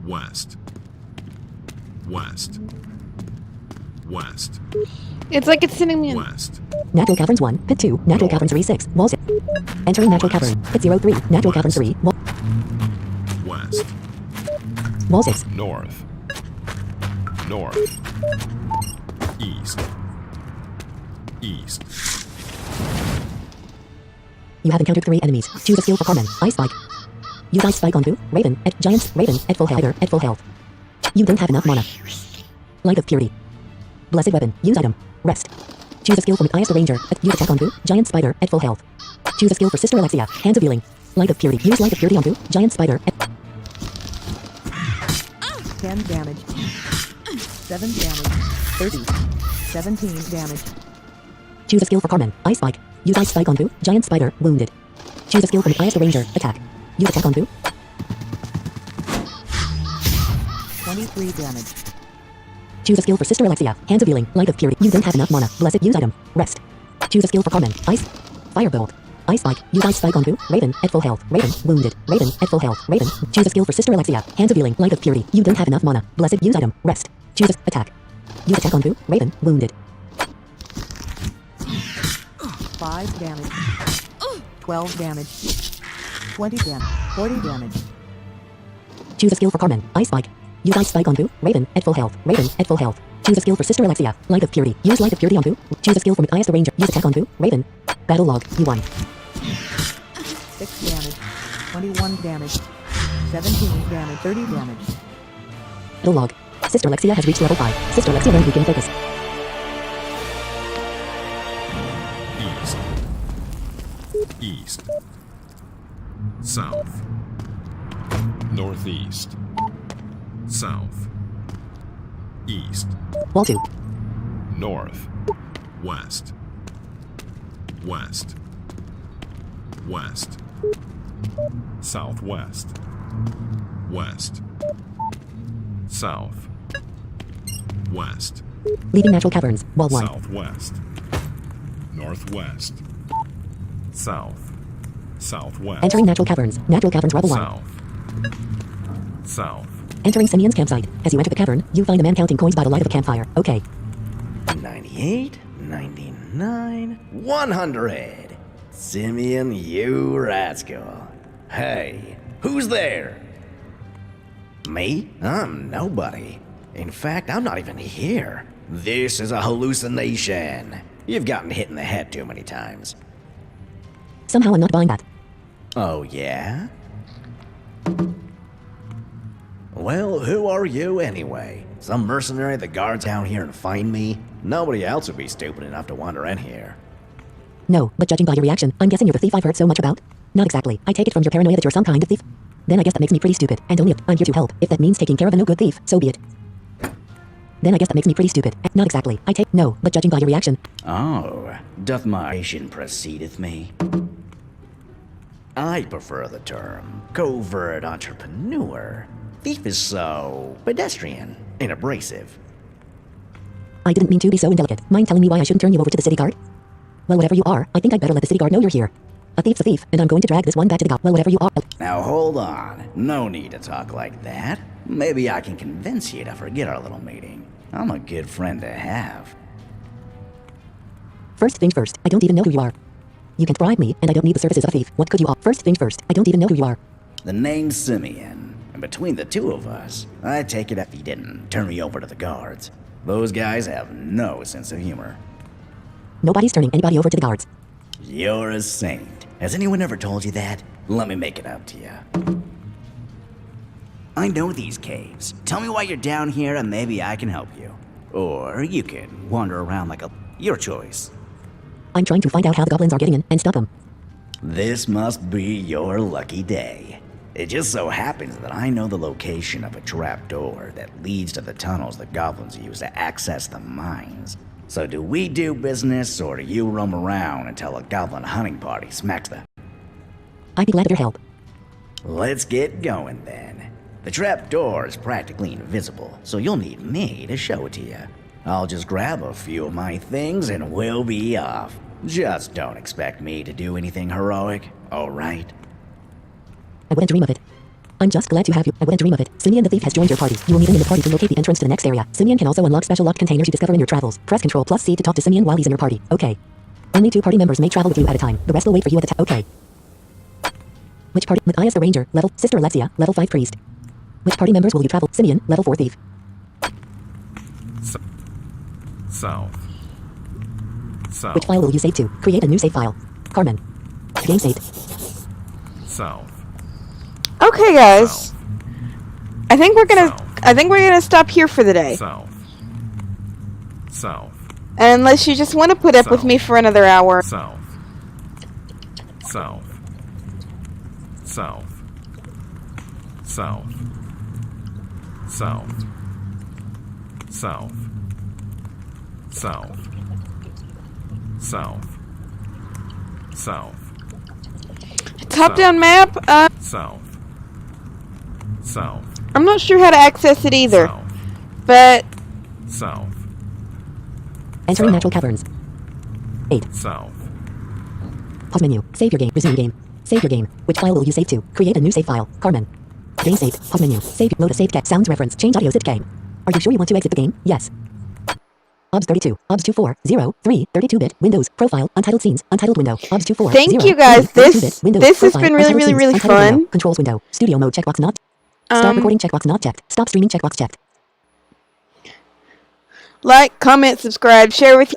West. West. West. It's like it's sending me in. West. Natural Caverns 1. Pit 2. Natural Caverns 3. 6. Wall 6. Entering Natural Cavern. Pit 03. Natural Caverns 3. Wall. West. Wall 6. North. North. East. East. You have encountered 3 enemies. Choose a skill for Carmen. Ice Spike. Use Ice Spike on 2. Raven. At Giants. Raven. At full health. At full health. You don't have enough mana. Light of Purity. Blessed Weapon. Use item. Rest. Choose a skill for Matthias the Ranger. Use attack on 2. Giant Spider. At full health. Choose a skill for Sister Alexia. Hands of Healing. Light of Purity. Use Light of Purity on 2. Giant Spider. 10 damage. 7 damage. 30. 17 damage. Choose a skill for Carmen. Ice Spike. Use Ice Spike on 2. Giant Spider. Wounded. Choose a skill for Matthias the Ranger. Attack. Use attack on Boo. 23 damage. Choose a skill for Sister Alexia. Hands of Healing. Light of Purity. You don't have enough mana. Blessed. Use item. Rest. Choose a skill for Carmen. Ice. Firebolt. Ice Spike. Use Ice Spike on Boo. Raven. At full health. Raven. Wounded. Raven. At full health. Raven. Choose a skill for Sister Alexia. Hands of Healing. Light of Purity. You don't have enough mana. Blessed. Use item. Rest. Choose a attack. Use attack on Boo. Raven. Wounded. 5 damage. 12 damage. 20 damage. 40 damage. Choose a skill for Carmen. Ice Spike. Use Ice Spike on Boo. Raven. At full health. Raven. At full health. Choose a skill for Sister Alexia. Light of Purity. Use Light of Purity on Boo. Choose a skill for Matthias the Ranger. Use attack on Boo. Raven. Battle log. You won. 6 damage. 21 damage. 17 damage. 30 damage. Battle log. Sister Alexia has reached level 5. Sister Alexia learned weaken focus. East. East. South. Northeast. South. East. Wall 2. North. West. West. West. Southwest. West. South. West. Leaving natural caverns. Wall 1. Southwest. Northwest. South. Southwest. Entering natural caverns. Natural caverns rubble 1. South. South. Entering Simeon's campsite. As you enter the cavern, you find a man counting coins by the light of a campfire. Okay. 98, 99, 100. Simeon, you rascal. Hey, who's there? Me? I'm nobody. In fact, I'm not even here. This is a hallucination. You've gotten hit in the head too many times. Somehow I'm not buying that. Oh, yeah? Well, who are you anyway? Some mercenary that guards down here and find me? Nobody else would be stupid enough to wander in here. No, but judging by your reaction, I'm guessing you're the thief I've heard so much about? Not exactly. I take it from your paranoia that you're some kind of thief. Then I guess that makes me pretty stupid, and only if I'm here to help. If that means taking care of a no-good thief, so be it. Then I guess that makes me pretty stupid. Not exactly. No, but judging by your reaction. Oh, doth my nation proceedeth me? I prefer the term covert entrepreneur. Thief is so pedestrian and abrasive. I didn't mean to be so indelicate. Mind telling me why I shouldn't turn you over to the city guard? Well, whatever you are, I think I'd better let the city guard know you're here. A thief's a thief, and I'm going to drag this one back to the guard. Well, whatever you are. Now hold on. No need to talk like that. Maybe I can convince you to forget our little meeting. I'm a good friend to have. First things first, I don't even know who you are. You can bribe me, and I don't need the services of a thief. What could you offer? First things first, I don't even know who you are. The name's Simeon, and between the two of us, I take it if he didn't turn me over to the guards. Those guys have no sense of humor. Nobody's turning anybody over to the guards. You're a saint. Has anyone ever told you that? Let me make it up to you. I know these caves. Tell me why you're down here and maybe I can help you. Or you can wander around like a... your choice. I'm trying to find out how the goblins are getting in and stop them. This must be your lucky day. It just so happens that I know the location of a trapdoor that leads to the tunnels the goblins use to access the mines. So do we do business, or do you roam around until a goblin hunting party smacks the... I'd be glad of your help. Let's get going then. The trapdoor is practically invisible, so you'll need me to show it to you. I'll just grab a few of my things and we'll be off. Just don't expect me to do anything heroic, alright? I wouldn't dream of it. I'm just glad to have you. I wouldn't dream of it. Simeon the thief has joined your party. You will meet him in the party to locate the entrance to the next area. Simeon can also unlock special locked containers you discover in your travels. Press Ctrl plus C to talk to Simeon while he's in your party. Okay. Only 2 party members may travel with you at a time. The rest will wait for you at the okay. Which party? Matthias the Ranger, level. Sister Alexia, level 5 priest. Which party members will you travel? Simeon, level 4 thief. South. South. Which file will you save to? Create a new save file. Carmen. Game saved. South. Okay, guys. I think we're gonna stop here for the day. South. South. Unless you just want to put up with me for another hour. South. South. South. South. South. South. South. South. South. Top-down map. South. South. I'm not sure how to access it either. But South. Entering natural caverns. 8. South. Pause menu. Save your game. Resume game. Save your game. Which file will you save to? Create a new save file. Carmen. Game saved. Pause menu. Save. Load a saved game. Sounds reference. Change audio. Sit game. Are you sure you want to exit the game? Yes. OBS 32. OBS 2403. 32-bit. Windows. Profile. Untitled scenes. Untitled window. OBS 24. thank you guys. This has been really, really, really fun. Window. Controls window. Studio mode checkbox not. Start recording checkbox not checked. Stop streaming checkbox checked. Like, comment, subscribe, share with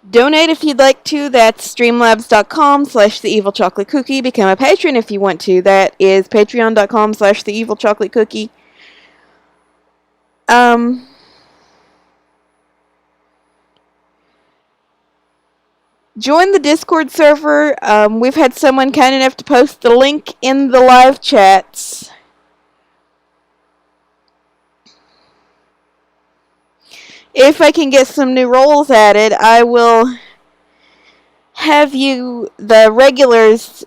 donate if you'd like to. That's streamlabs.com/theevilchocolatekookie. Become a patron if you want to. That is patreon.com/theevilchocolatekookie. Join the Discord server. We've had someone kind enough to post the link in the live chats. If I can get some new roles added, I will have you, the regulars,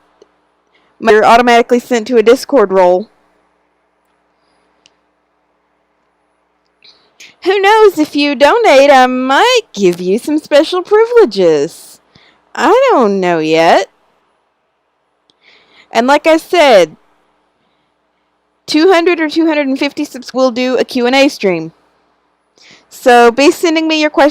are automatically sent to a Discord role. Who knows, if you donate, I might give you some special privileges. I don't know yet. And like I said, 200 or 250 subs will do a Q&A stream. So be sending me your questions.